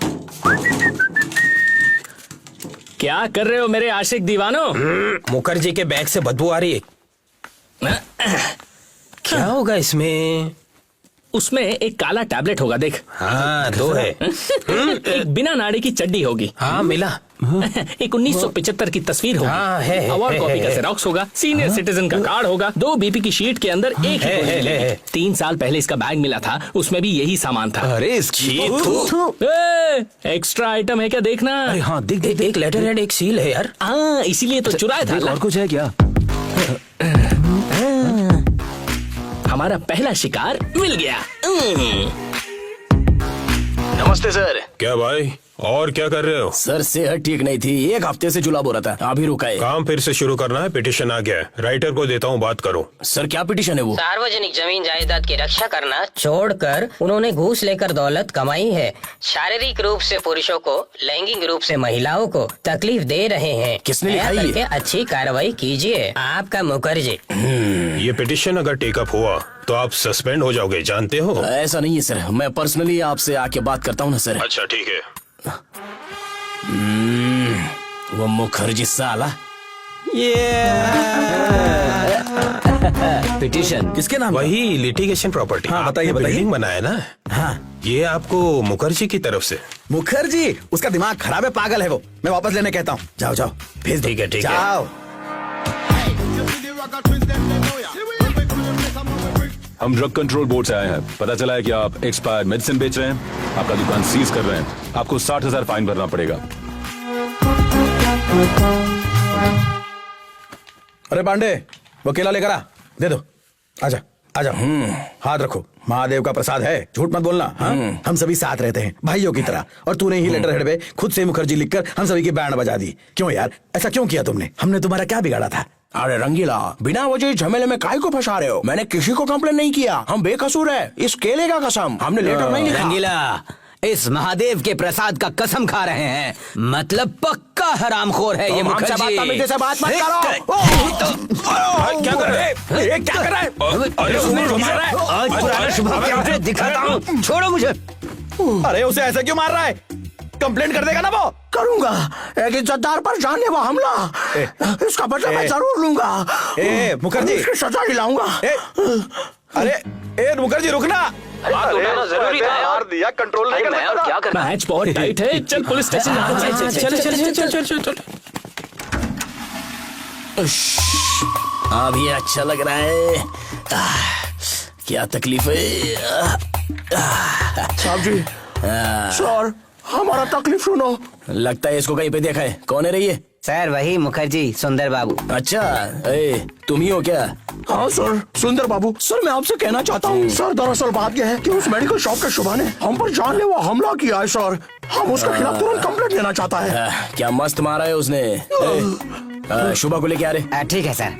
S5: क्या कर रहे हो मेरे आशिक दीवानों?
S3: मुखर्जी के बैग से बदबू आ रही है। क्या होगा इसमें?
S5: उसमें एक काला टैबलेट होगा, देख।
S3: हाँ, दो है।
S5: एक बिना नाड़ी की चड्डी होगी।
S3: हाँ, मिला।
S5: एक 1975 की तस्वीर होगी।
S3: हाँ, है।
S5: अवार्ड कॉपी का जेरॉक्स होगा। सीनियर सिटीजन का कार्ड होगा। 2 बीपी की शीट के अंदर एक ही गोली मिलेगी। 3 साल पहले इसका बैग मिला था, उसमें भी यही सामान था।
S10: अरे इसकी
S5: एक्स्ट्रा आइटम है क्या, देखना।
S10: अरे हाँ, देख देख
S3: एक लेटर हेड, एक सील है यार।
S5: हाँ, इसीलिए तो चुराया
S10: देख,
S5: था।
S10: और कुछ है क्या?
S5: हमारा पहला शिकार मिल गया।
S1: नमस्ते सर।
S11: क्या भाई, और क्या कर रहे हो?
S1: सर सेहत ठीक नहीं थी, 1 हफ्ते से जुलाब हो रहा था, अभी रुका है।
S11: काम फिर से शुरू करना है, पिटिशन आ गया है, राइटर को देता हूँ, बात करो।
S1: सर क्या पिटीशन है वो?
S4: सार्वजनिक जमीन जायदाद की रक्षा करना छोड़कर उन्होंने घूस लेकर दौलत कमाई है। शारीरिक रूप से पुरुषों को, लैंगिक रूप से महिलाओं को तकलीफ दे रहे हैं।
S1: किसने लिखा
S4: दया
S1: ये?
S4: करके अच्छी कार्रवाई कीजिए। आपका मुखर्जी।
S11: ये पिटिशन अगर टेकअप हुआ तो आप सस्पेंड हो जाओगे, जानते हो?
S1: ऐसा नहीं है सर, मैं पर्सनली आपसे आके बात करता हूँ ना सर।
S11: अच्छा ठीक है।
S1: वो मुखर्जी साला।
S2: पिटीशन
S7: किसके नाम?
S11: वही लिटिगेशन प्रॉपर्टी।
S7: हाँ, बताइए, बताइए।
S11: बिल्डिंग बनाया ना?
S7: हाँ,
S11: ये आपको मुखर्जी की तरफ से।
S7: मुखर्जी उसका दिमाग खराब है, पागल है वो। मैं वापस लेने कहता हूँ। जाओ जाओ, भेज दो।
S11: ठीक है, ठीक है।
S7: जाओ।
S10: हम ड्रग कंट्रोल बोर्ड से आए हैं। पता चला है कि आप एक्सपायर्ड मेडिसिन बेच रहे हैं। आपका दुकान सीज कर रहे हैं। आपको 60,000 फाइन भरना पड़ेगा।
S7: अरे पांडे, वो केला लेकर आ, दे दो। आजा आजा। हाथ रखो, महादेव का प्रसाद है, झूठ मत बोलना। हाँ? हम सभी साथ रहते हैं भाइयों की तरह। और तूने ही लेटर हेड पे खुद से मुखर्जी लिखकर हम सभी की बैंड बजा दी। क्यों यार, ऐसा क्यों किया तुमने? हमने तुम्हारा क्या बिगाड़ा था?
S1: अरे रंगीला, बिना वजह झमेले में काहे को फंसा रहे हो? मैंने किसी को कंप्लेन नहीं किया, हम बेकसूर है। इस केले का कसम, हमने लेटर नहीं लिखा।
S2: रंगीला, इस महादेव के प्रसाद का कसम खा रहे हैं, मतलब पक्का हरामखोर है ये
S1: हमसे
S2: मुखर्जी।
S1: बदतमीजी से बात मत करो।
S11: क्या कर रहे हैं?
S7: ये क्या कर रहा है?
S2: आज पुराना शुभ दिखाता हूँ, छोड़ो मुझे।
S7: अरे उसे ऐसा क्यों मार रहा है? कंप्लेंट कर देगा ना वो?
S1: करूंगा, एक इज्जतदार पर जानलेवा हमला, इसका बदला मैं जरूर लूंगा।
S7: मुखर्जी,
S1: इसकी सजा दिलाऊंगा।
S7: अरे मुखर्जी रुकना।
S2: जरूरी था यार,
S7: दिया कंट्रोल नहीं कर सकता।
S2: क्या करना?
S5: मैच बहुत टाइट है, चल पुलिस स्टेशन। चल।
S1: अभी अच्छा लग रहा है। क्या तकलीफ है? साहब जी, सर हमारा तकलीफ सुनो। लगता है इसको कहीं पे देखा है। कौन है रे ये?
S9: सर वही मुखर्जी, सुंदर बाबू।
S1: अच्छा, तुम ही हो क्या? हाँ सर, सुंदर बाबू। सर मैं आपसे कहना चाहता हूँ सर, दरअसल बात यह है कि उस मेडिकल शॉप के शुभा ने हम पर जानलेवा हमला किया है सर। हम उसके खिलाफ तुरंत कंप्लेंट देना चाहता है। क्या मस्त मारा है उसने। शुभा को लेके आ रहे।
S9: ठीक है सर।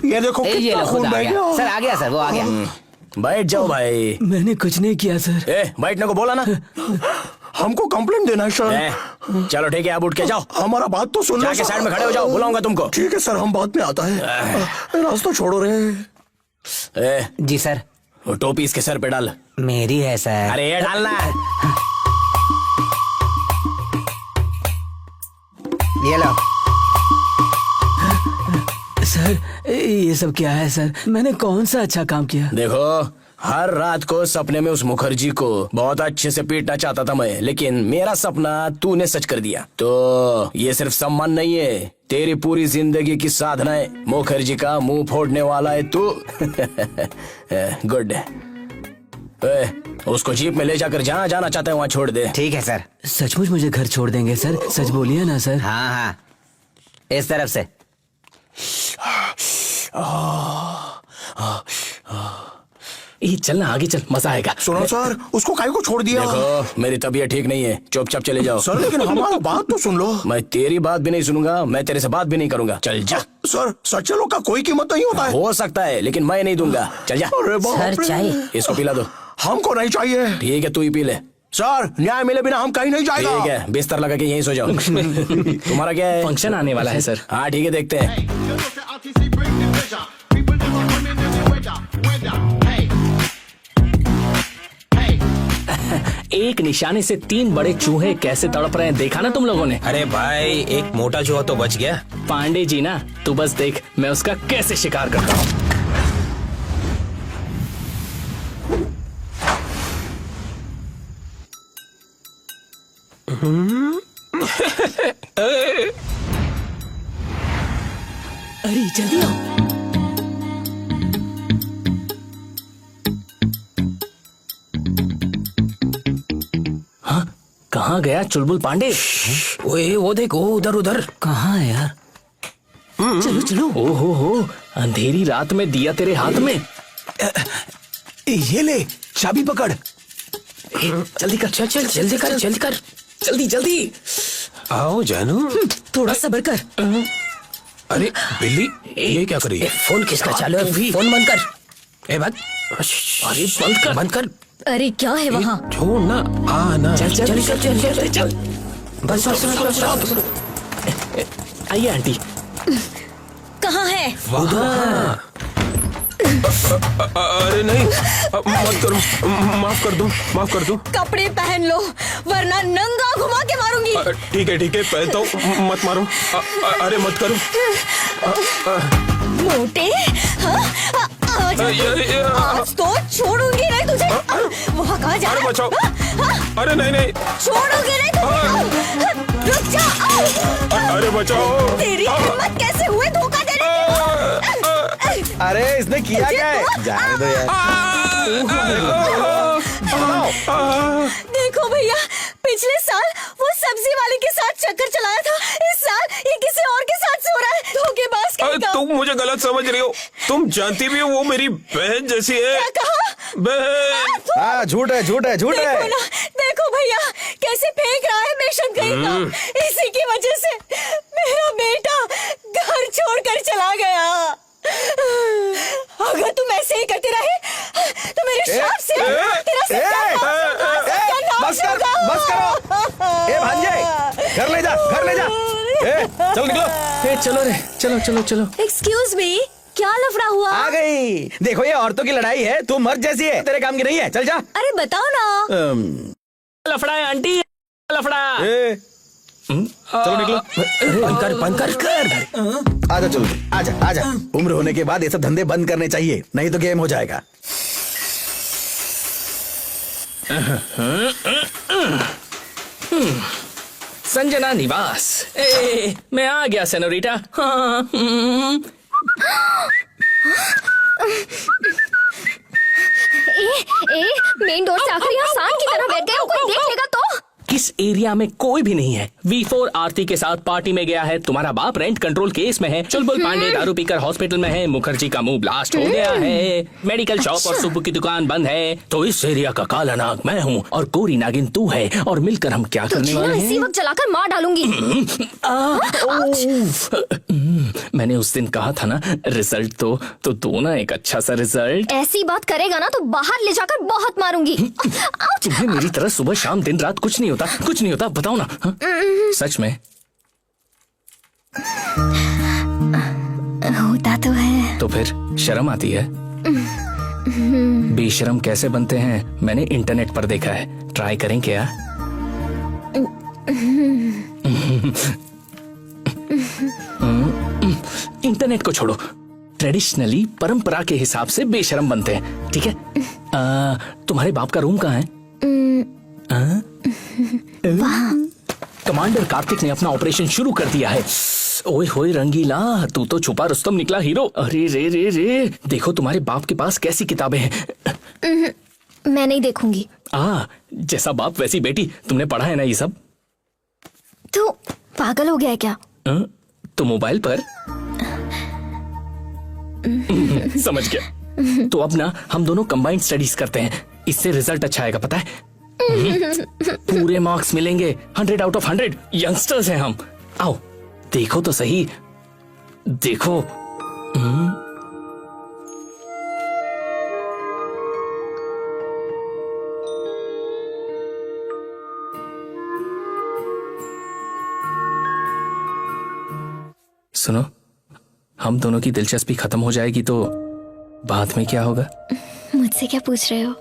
S1: ये देखो
S9: ये
S1: कितना
S9: लो, खुद
S1: खून
S9: आ
S1: बह
S9: गया।
S1: गया।
S9: सर आ गया सर, वो आ गया।
S1: बैठ जाओ भाई।
S10: मैंने कुछ नहीं किया सर।
S1: बैठने को बोला ना। हमको कंप्लेंट देना है सर। चलो ठीक है, आप उठ के जाओ। हमारा बात तो सुन लो। जाके साइड में खड़े हो जाओ, बुलाऊंगा तुमको। ठीक है सर, हम बात में आता है। रास्ता छोड़ो रे।
S9: जी सर।
S1: वो टोपी इसके सर पे डाल।
S9: मेरी है सर।
S1: अरे ये डालना।
S9: ये लो।
S10: सर ये सब क्या है सर? मैंने कौन सा अच्छा काम किया?
S1: देखो, हर रात को सपने में उस मुखर्जी को बहुत अच्छे से पीटना चाहता था मैं, लेकिन मेरा सपना तूने सच कर दिया। तो ये सिर्फ सम्मान नहीं है, तेरी पूरी जिंदगी की साधना है। मुखर्जी का मुंह फोड़ने वाला है तू। गुड। उसको जीप में ले जाकर जहाँ जाना चाहता है वहाँ छोड़ दे।
S9: ठीक है सर।
S10: सचमुच मुझे घर छोड़ देंगे सर? सच बोलिए ना सर।
S9: हाँ हाँ, इस तरफ से।
S5: ये चलना आगे चल, मजा आएगा।
S3: सुनो सर, उसको काहे को छोड़ दिया?
S1: देखो मेरी तबीयत ठीक नहीं है, चुपचाप चले जाओ।
S3: सर लेकिन हमारा बात तो सुन लो।
S1: मैं तेरी बात भी नहीं सुनूंगा, मैं तेरे से बात भी नहीं करूंगा, चल जा।
S3: सर सच्चे लोग का कोई कीमत नहीं होता है।
S1: हो सकता है लेकिन मैं नहीं दूंगा, चल जा।
S3: अरे बाप
S4: सर
S3: रे।
S4: चाय।
S1: इसको पिला दो।
S3: हमको नहीं चाहिए।
S1: ठीक है तू ही पी ले।
S3: सर न्याय मिले बिना हम कहीं नहीं जाएगा।
S1: ठीक है बिस्तर लगा के यहीं सो जाओ। तुम्हारा क्या है?
S5: फंक्शन आने वाला है सर।
S1: हाँ ठीक है देखते हैं।
S5: एक निशाने से 3 बड़े चूहे कैसे तड़प रहे हैं, देखा ना तुम लोगों ने?
S12: अरे भाई एक मोटा चूहा तो बच गया।
S5: पांडे जी ना, तू बस देख मैं उसका कैसे शिकार करता हूँ। अरे जल्दी आओ। हाँ कहाँ गया चुलबुल पांडे?
S12: ओए वो देखो उधर उधर।
S2: कहाँ है यार?
S5: चलो चलो। ओ हो, अंधेरी रात में दिया तेरे हाथ में।
S3: ये ले चाबी पकड़।
S5: जल्दी कर, चल चल जल्दी कर, जल्दी कर, जल्दी जल्दी।
S12: आओ जानू।
S8: थोड़ा सब्र कर।
S12: अरे बिल्ली ये क्या करी?
S4: फोन किसका चालू है? फोन बंद कर।
S12: ए बात।
S5: अरे बंद कर,
S12: बंद कर।
S8: अरे क्या है वहाँ?
S12: छोड़ ना। आ ना।
S5: चल चल चल चल चल चल।
S12: बस बस बस बस।
S5: आइए आंटी।
S8: कहाँ है?
S12: अरे नहीं मत करो, माफ कर दो।
S8: कपड़े पहन लो वरना नंगा घुमा के मारूंगी।
S12: ठीक है पहनता हूँ, मत मारो। अरे मत करो।
S8: मोटे हाँ? आज तो छोड़ूंगी नहीं तुझे। वहाँ कहाँ जा
S12: अरे
S8: रहा है?
S12: बचाओ।
S8: हाँ?
S12: अरे नहीं
S8: छोड़ूंगी नहीं तुझे। रुक जा।
S12: अरे बचाओ।
S8: तेरी हिम्मत कैसे हुई धोखा देने की?
S7: अरे इसने किया क्या है? जाने दो यार।
S8: देखो भैया, पिछले साल वो सब्जी वाले के साथ चक्कर चलाया था, इस साल ये किसी और के साथ सो रहा है। धोखेबाज कहीं का।
S12: तुम मुझे गलत समझ रही हो। तुम जानती भी हो वो मेरी बहन जैसी है।
S8: क्या कहा?
S12: बहन।
S7: हाँ झूठ है।
S8: देखो ना, देखो भैया कैसे फेंक रहा है बेशक कहीं का। इसी की वजह से मेरा बेटा घर छोड़कर चला गया। अगर तुम ऐसे ही करते रहे तो मेरे श्राप से तेरा
S7: बस करो। ए भांजे घर ले जा। चल निकलो।
S5: चलो।
S6: एक्सक्यूज मी, क्या लफड़ा हुआ?
S7: आ गई। देखो ये औरतों की लड़ाई है, तू मर्द जैसी है, तेरे काम की नहीं है। चल जा।
S6: अरे बताओ ना।
S5: लफड़ा है आंटी, लफड़ा।
S7: चलो निकलो।
S12: बंद कर।
S7: आजा चलो, आजा। उम्र होने के बाद ये सब धंधे बंद करने चाहिए, नहीं तो गेम हो जाएगा।
S5: संजना निवास। मैं आ गया सेनोरिटा।
S6: मेन डोर से आखिरी यहाँ सांड की तरह बैठ गए हो, कोई देख लेगा तो?
S5: किस एरिया में कोई भी नहीं है। V4 आरती के साथ पार्टी में गया है। तुम्हारा बाप रेंट कंट्रोल केस में है। चुलबुल पांडे दारू पीकर हॉस्पिटल में है। मुखर्जी का मुंह ब्लास्ट हो गया है। मेडिकल शॉप और सुब्बू की दुकान बंद है। तो इस एरिया का काला नाग मैं हूँ और गोरी नागिन तू है, और मिलकर हम क्या करने वाले
S6: इसी
S5: हैं?
S6: वक्त जलाकर मार डालूंगी।
S5: मैंने उस दिन कहा था ना, रिजल्ट तो दो ना एक अच्छा सा रिजल्ट।
S6: ऐसी बात करेगा ना तो बाहर ले जाकर बहुत मारूंगी।
S5: तुम्हें मेरी तरह सुबह शाम दिन रात कुछ नहीं होता, बताओ ना। हाँ? सच में
S6: होता तो है।
S5: तो फिर शर्म आती है? बेशरम कैसे बनते हैं मैंने इंटरनेट पर देखा है, ट्राई करें क्या? इंटरनेट को छोड़ो, ट्रेडिशनली परंपरा के हिसाब से बेशरम बनते हैं, ठीक है? तुम्हारे बाप का रूम कहाँ है? कमांडर कार्तिक ने अपना ऑपरेशन शुरू कर दिया है। ओए होए रंगीला, तू तो छुपा रुस्तम निकला हीरो। अरे रे रे रे, देखो तुम्हारे बाप के पास कैसी किताबें हैं।
S6: मैं नहीं देखूंगी।
S5: जैसा बाप वैसी बेटी, तुमने पढ़ा है ना ये सब?
S6: तू पागल हो गया है क्या?
S5: तो मोबाइल पर समझ गया। तो अब ना हम दोनों कंबाइंड स्टडीज करते हैं, इससे रिजल्ट अच्छा आएगा, पता है? पूरे मार्क्स मिलेंगे, 100 आउट ऑफ 100। यंगस्टर्स हैं हम। आओ देखो तो सही, देखो। सुनो, हम दोनों की दिलचस्पी खत्म हो जाएगी तो बाद में क्या होगा?
S6: मुझसे क्या पूछ रहे हो?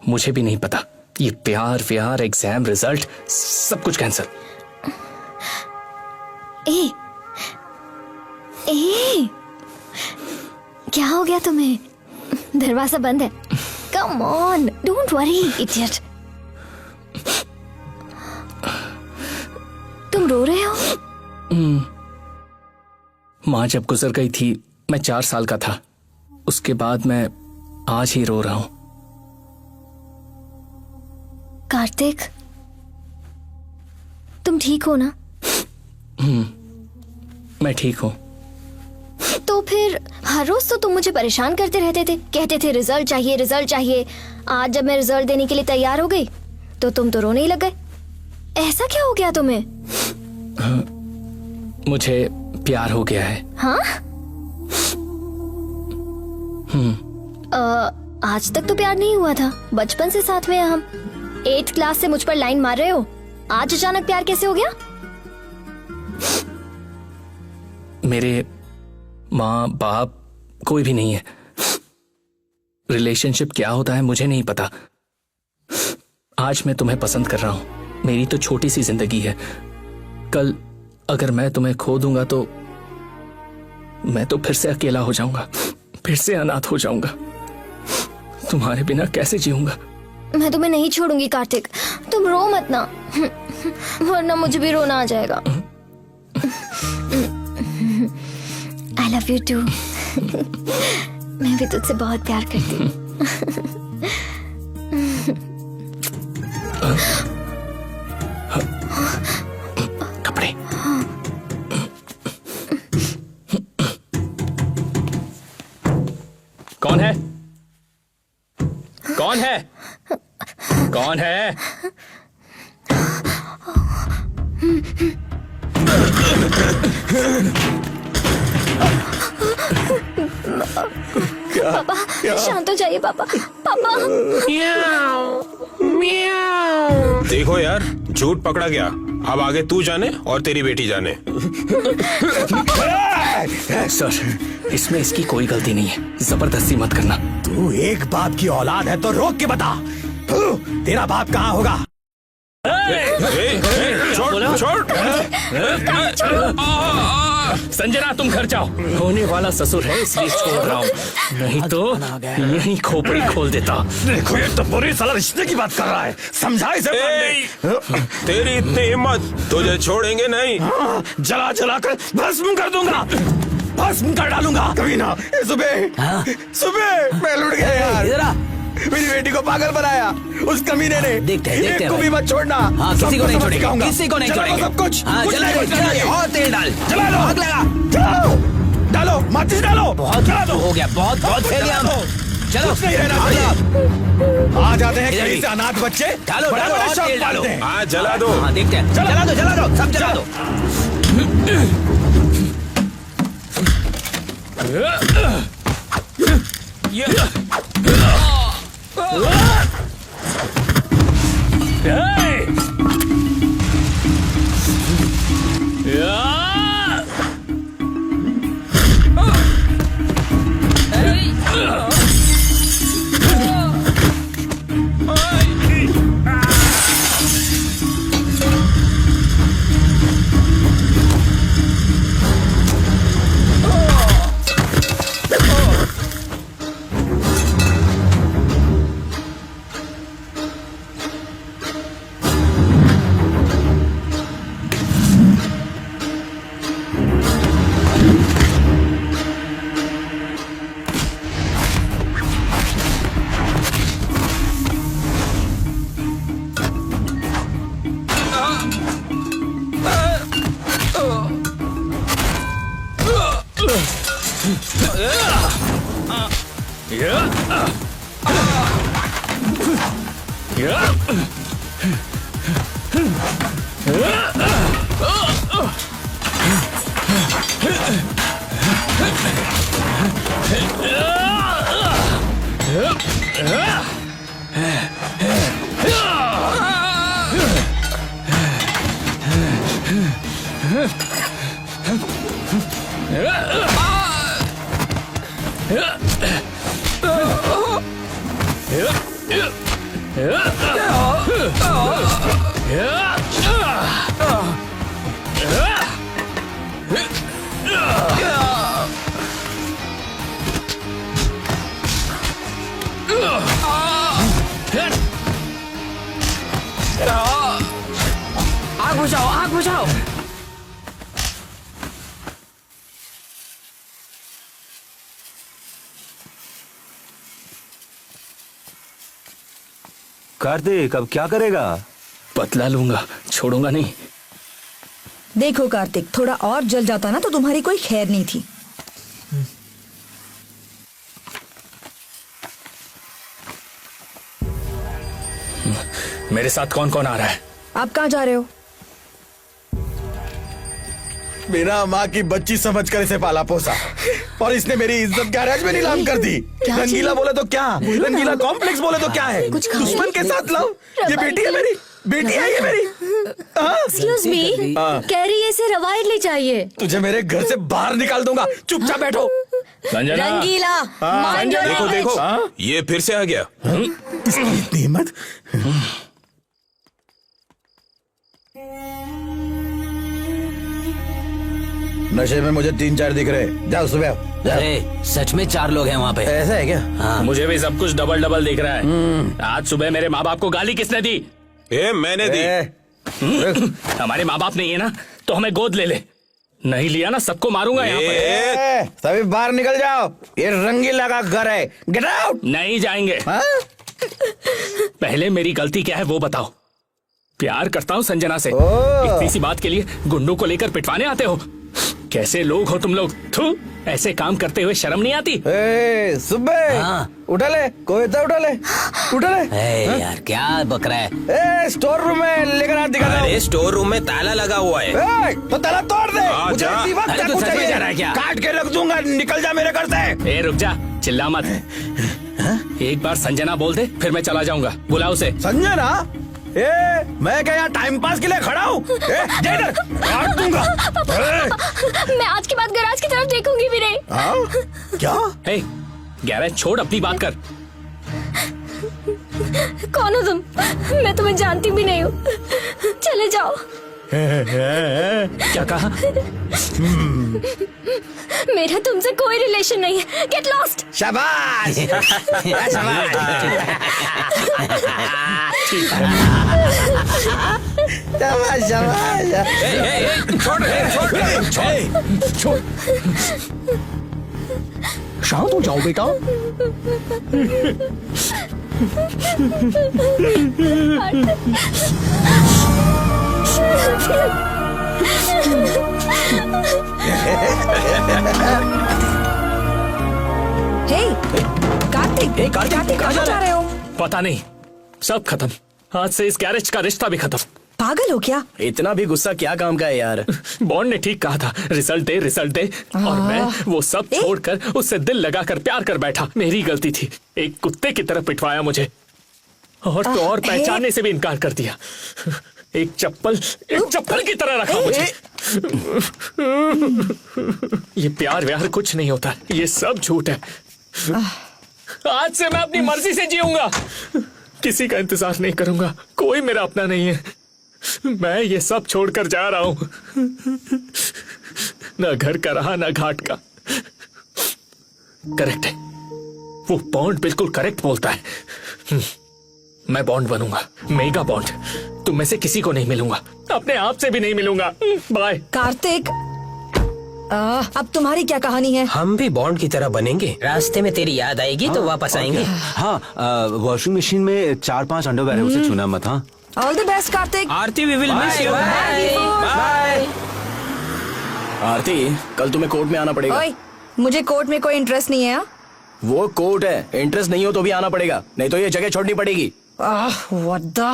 S5: मुझे भी नहीं पता, ये प्यार व्यार, एग्जाम रिजल्ट, सब कुछ कैंसिल।
S6: ए, क्या हो गया तुम्हें? दरवाजा बंद है। Come on, don't worry idiot. तुम रो रहे हो?
S5: माँ जब गुजर गई थी मैं 4 साल का था, उसके बाद मैं आज ही रो रहा हूं।
S6: कार्तिक, तुम ठीक हो ना?
S5: मैं ठीक हूं।
S6: तो फिर हर रोज तो तुम मुझे परेशान करते रहते थे, कहते थे रिजल्ट चाहिए, रिजल्ट चाहिए। आज जब मैं रिजल्ट देने के लिए तैयार हो गई तो तुम तो रोने ही लग गए। ऐसा क्या हो गया तुम्हें?
S5: मुझे प्यार हो गया है।
S6: हाँ? आज तक तो प्यार नहीं हुआ था, बचपन से साथ में हैं हम। 8th क्लास से मुझ पर लाइन मार रहे हो, आज अचानक प्यार कैसे हो गया?
S5: मेरे माँ बाप कोई भी नहीं है। रिलेशनशिप क्या होता है मुझे नहीं पता। आज मैं तुम्हें पसंद कर रहा हूं, मेरी तो छोटी सी जिंदगी है। कल अगर मैं तुम्हें खो दूंगा तो मैं तो फिर से अकेला हो जाऊंगा, फिर से अनाथ हो जाऊंगा। तुम्हारे बिना कैसे जीऊंगा?
S6: मैं तुम्हें नहीं छोड़ूंगी कार्तिक, तुम रो मत ना, वरना मुझे भी रोना आ जाएगा। I love you too। मैं भी तुझसे बहुत प्यार करती हूँ।
S5: कपड़े। कौन है? कौन है? कौन है?
S6: पापा शांत हो जाइए पापा। पापा
S12: देखो यार, झूठ पकड़ा गया। अब आगे तू जाने और तेरी बेटी जाने।
S5: सर, इसमें इसकी कोई गलती नहीं है, जबरदस्ती मत करना।
S7: तू एक बाप की औलाद है तो रोक के बता, तेरा बाप कहाँ होगा?
S5: संजना तुम घर जाओ, होने वाला ससुर है इसलिए छोड़ रहा हूँ, नहीं तो यहीं खोपड़ी खोल देता।
S7: देखो ये तो बुरी साला रिश्ते की बात कर रहा है, समझा इसे?
S12: तेरी इतनी हिम्मत, तुझे छोड़ेंगे नहीं।
S7: जला जला कर भस्म कर दूंगा, भस्म कर डालूंगा। कभी ना। सुबह सुबह मैं लुट गया यार, मेरी बेटी को पागल बनाया उस कमीने ने।
S9: देखते
S7: को भी मत छोड़ना।
S9: हाँ, किसी को नहीं छोड़ेगा, किसी को नहीं छोड़ेगा।
S7: सब कुछ
S9: और तेल डाल,
S7: जला लो,
S9: आग लगा,
S7: डालो माचिस डालो।
S9: बहुत हो गया, बहुत फेल गया हम। चलो
S7: आ जाते हैं कहीं से अनाथ बच्चे,
S9: डालो और तेल डालो।
S12: हाँ जला दो।
S9: हाँ देखते हैं, जला दो सब जला दो।
S2: आग बुझाओ, आग बुझाओ।
S10: कार्तिक अब क्या करेगा?
S5: बदला लूंगा, छोड़ूंगा नहीं।
S8: देखो कार्तिक, थोड़ा और जल जाता ना तो तुम्हारी कोई खैर नहीं थी।
S5: मेरे साथ कौन कौन आ रहा है?
S8: आप कहाँ जा रहे हो?
S7: बिना माँ की बच्ची समझकर इसे पाला पोसा और इसने मेरी इज्जत गैरेज में नीलाम कर दी। रंगीला बोले तो क्या, रंगीला कॉम्प्लेक्स बोले तो क्या है, दुश्मन के साथ लव। ये बेटी है मेरी, बेटी है ये मेरी।
S6: एक्सक्यूज मी, कैरी ऐसे रवायतली चाहिए।
S7: तुझे मेरे घर से बाहर निकाल दूंगा, चुपचाप बैठो।
S5: संजना,
S8: रंगीला, mind your
S12: देखो
S8: language।
S12: देखो, ये फिर से आ गया।
S7: इसकी इतनी हिम्मत। नशे में मुझे 3-4 दिख रहे। जाओ सुबह जाओ।
S2: अरे सच में 4 लोग हैं वहाँ पे।
S7: ऐसा है क्या?
S2: हाँ।
S5: मुझे भी सब कुछ डबल डबल दिख रहा है। आज सुबह मेरे माँ बाप को गाली किसने दी?
S12: मैंने दी।
S5: हमारे माँ बाप नहीं है ना, तो हमें गोद ले ले। नहीं लिया ना, सबको मारूंगा यहाँ पर।
S7: सभी बाहर निकल जाओ, ये रंगीला का घर है। Get out.
S5: नहीं जाएंगे। पहले मेरी गलती क्या है वो बताओ। प्यार करता हूँ संजना से, इतनी सी बात के लिए गुंडों को लेकर पिटवाने आते हो। कैसे लोग हो तुम लोग? थू, ऐसे काम करते हुए शर्म नहीं आती?
S7: सुबह उठा ले, कोई तो उठा ले, उठा ले।
S2: यार क्या बक रहा है?
S7: स्टोर रूम में लेकर आ, दिखा दो।
S12: अरे स्टोर रूम में ताला लगा हुआ है।
S7: तो ताला तोड़ दे। मुझे
S12: जा।
S7: इसी वक्त
S2: अरे
S7: चाकू
S2: तू सच में
S7: चाहिए।
S2: जा रहा है क्या?
S7: काट के रख दूंगा, निकल जा मेरे घर से।
S5: रुक जा, चिल्ला मत। एक बार संजना बोल दे, फिर मैं चला जाऊंगा। बुला उसे।
S7: संजना, मैं क्या यहाँ टाइम पास के लिए खड़ा हूँ? काट दूंगा।
S6: मैं आज के बाद गैराज की तरफ देखूंगी भी नहीं।
S7: क्या?
S5: गैरेज छोड़, अपनी बात कर।
S6: कौन हो तुम? मैं तुम्हें जानती भी नहीं हूँ। चले जाओ।
S5: क्या कहा?
S6: मेरा तुमसे कोई रिलेशन नहीं है। Get lost.
S7: शाबाश। शाबाश। शाबाश, शाबाश।
S5: छोड़। शांत हो जाओ बेटा।
S8: कार्तिक कहाँ जा रहे हो?
S5: पता नहीं, सब खत्म। आज से इस गैरेज का रिश्ता भी खत्म।
S8: पागल हो क्या?
S1: इतना भी गुस्सा क्या काम का है यार?
S5: बॉन्ड ने ठीक कहा था, रिजल्ट दे। और मैं वो सब छोड़कर उससे दिल लगाकर प्यार कर बैठा। मेरी गलती थी। एक कुत्ते की तरह पिटवाया मुझे, और तो और पहचानने से भी इनकार कर दिया। एक चप्पल की तरह रखा मुझे। ये प्यार व्यार कुछ नहीं होता, ये सब झूठ है। आज से मैं अपनी मर्जी से जीऊंगा, किसी का इंतजार नहीं करूंगा। कोई मेरा अपना नहीं है। मैं ये सब छोड़कर जा रहा हूं। ना घर का रहा, ना घाट का। करेक्ट है, वो बॉन्ड बिल्कुल करेक्ट बोलता है। मैं बॉन्ड बनूंगा, मेगा बॉन्ड। तुम में से किसी को नहीं मिलूंगा, अपने आप से भी नहीं मिलूंगा। बाय।
S8: कार्तिक, अब तुम्हारी क्या कहानी है?
S12: हम भी बॉन्ड की तरह बनेंगे।
S4: रास्ते में तेरी याद आएगी तो वापस आएंगे।
S10: हाँ, वॉशिंग मशीन में 4-5 अंडरवेयर है, उसे छूना मत। हाँ,
S8: all the best Kartik.
S12: Aarti, we will miss you.
S1: Aarti, कल तुम्हें कोर्ट में आना पड़ेगा।
S8: ओए, मुझे कोर्ट में कोई इंटरेस्ट नहीं है।
S1: वो कोर्ट है, इंटरेस्ट नहीं हो तो भी आना पड़ेगा, नहीं तो ये जगह छोड़नी पड़ेगी।
S3: What the?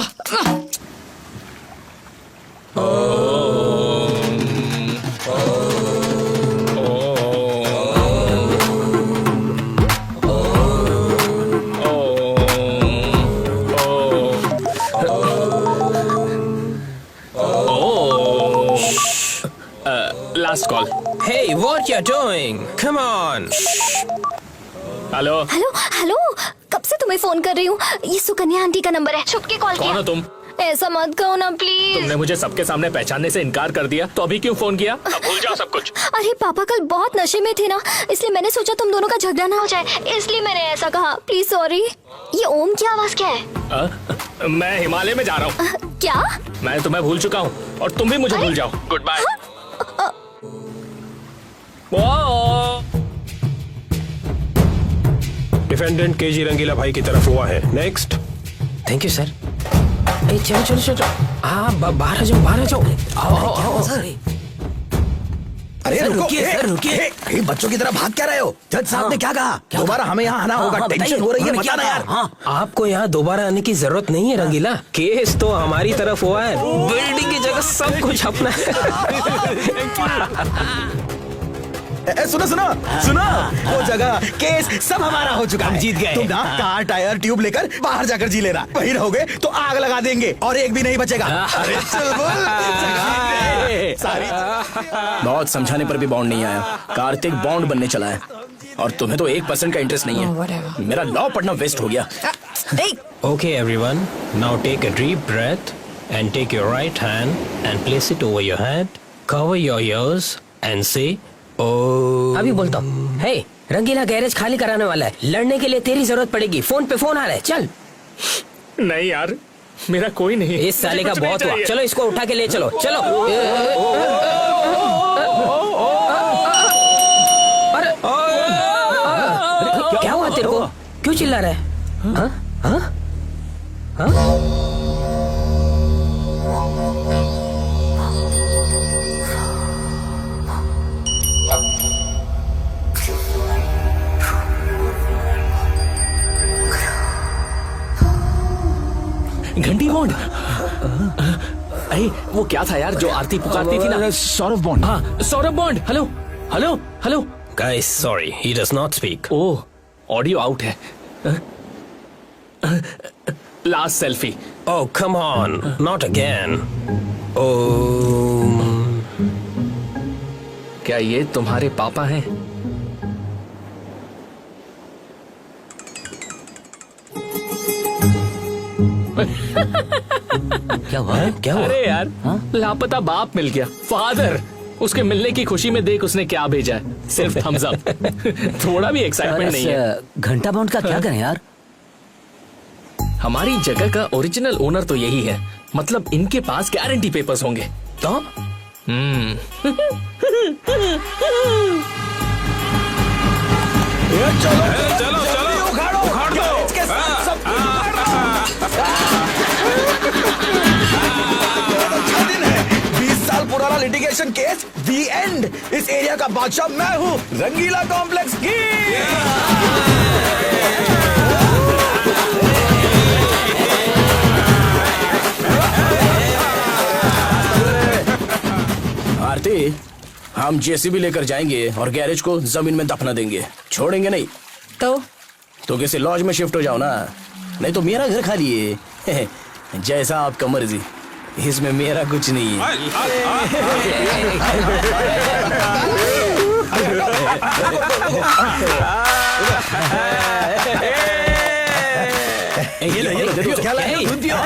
S5: Last call.
S3: Hey, what you doing? Come on.
S5: Hello,
S6: hello hello, कब से तुम्हें फोन कर रही हूँ। ये सुकन्या आंटी का नंबर है, छुप के कॉल
S5: कौन
S6: किया।
S5: हो तुम?
S6: ऐसा मत कहो ना प्लीज।
S5: तुमने मुझे सबके सामने पहचानने से इनकार कर दिया, तो अभी क्यों फोन किया? अब भूल जाओ सब कुछ।
S6: अरे पापा कल बहुत नशे में थे ना, इसलिए मैंने सोचा तुम दोनों का झगड़ा ना हो जाए, इसलिए मैंने ऐसा कहा। Please sorry. ये ओम की आवाज क्या है?
S5: मैं हिमालय में जा रहा हूँ।
S6: क्या?
S5: मैं तुम्हें भूल चुका हूँ और तुम भी मुझे भूल जाओ। Goodbye.
S12: Defendant KG Rangeela भाई की तरफ हुआ है। Next.
S3: Thank you, sir. Hey, चलो। हाँ, बाहर आ जाओ। आओ।
S7: अरे
S3: सर,
S7: रुको,
S3: रुकिए, सर, रुकिए।
S7: बच्चों की तरह भाग क्या रहे हो? जज साहब ने क्या कहा? दोबारा हमें यहाँ आना होगा। टेंशन हो रही है, बताना यार।
S3: आपको यहाँ दोबारा आने की जरूरत नहीं है रंगीला। केस तो हमारी तरफ हुआ है। बिल्डिंग की जगह सब कुछ अपना
S7: सुनो वो जगह केस सब हमारा हो चुका है।
S3: जीत गए।
S7: तुम ना कार टायर ट्यूब लेकर बाहर जाकर जी लेना। वहीं रहोगे तो आग लगा देंगे और एक भी नहीं बचेगा। अरे चुलबुल, सारी
S1: बहुत समझाने पर भी बॉन्ड नहीं आया। कार्तिक बॉन्ड बनने चला है और तुम्हें तो 1% का इंटरेस्ट नहीं है। मेरा लॉ पढ़ना वेस्ट हो गया।
S3: Okay, everyone. Now take a deep breath and take your right hand and place it over your head. Cover your ears and say, "Oh." अभी बोलता हूँ। Hey, रंगीला गैरेज खाली कराने वाला है। लड़ने के लिए तेरी जरूरत पड़ेगी। फोन पे फोन आ रहा है। चल।
S5: नहीं यार, मेरा कोई नहीं।
S3: इस साले का बहुत हुआ। चलो इसको उठा के ले चलो। चलो। अरे क्या हुआ तेरे को? क्यों चिल्ला रहा है? हाँ?
S5: घंटी बॉन्ड। अरे वो क्या था यार जो आरती पुकारती थी ना?
S10: सौरभ बॉन्ड।
S5: हाँ, Saurabh Bond. Hello.
S3: Guys, sorry, he does not speak.
S5: Oh, audio out है। Last selfie.
S3: Oh, come on, not again. Oh.
S5: क्या ये तुम्हारे पापा हैं?
S2: क्या हुआ?
S5: अरे यार, लापता बाप मिल गया। फादर। उसके मिलने की खुशी में देख उसने क्या भेजा है। सिर्फ थम्स अप। थोड़ा भी एक्साइटमेंट नहीं है।
S2: घंटा बॉन्ड का क्या करें यार?
S5: हमारी जगह का ओरिजिनल ओनर तो यही है, मतलब इनके पास गारंटी पेपर्स होंगे तो।
S12: चलो उखाड़ दो।
S7: इसके साथ सब कुछ अच्छा दिन है। 20 साल पुराना लिटिगेशन केस दी एंड। इस एरिया का बादशाह मैं हूँ, रंगीला कॉम्प्लेक्स की।
S1: आरती, हम जेसीबी लेकर जाएंगे और गैरेज को जमीन में दफना देंगे, छोड़ेंगे नहीं। तो किसी लॉज में शिफ्ट हो जाओ ना, नहीं तो मेरा घर खाली है। जैसा आपका मर्जी, इसमें मेरा कुछ नहीं है। ये लो, क्या लगा? दूध पियो।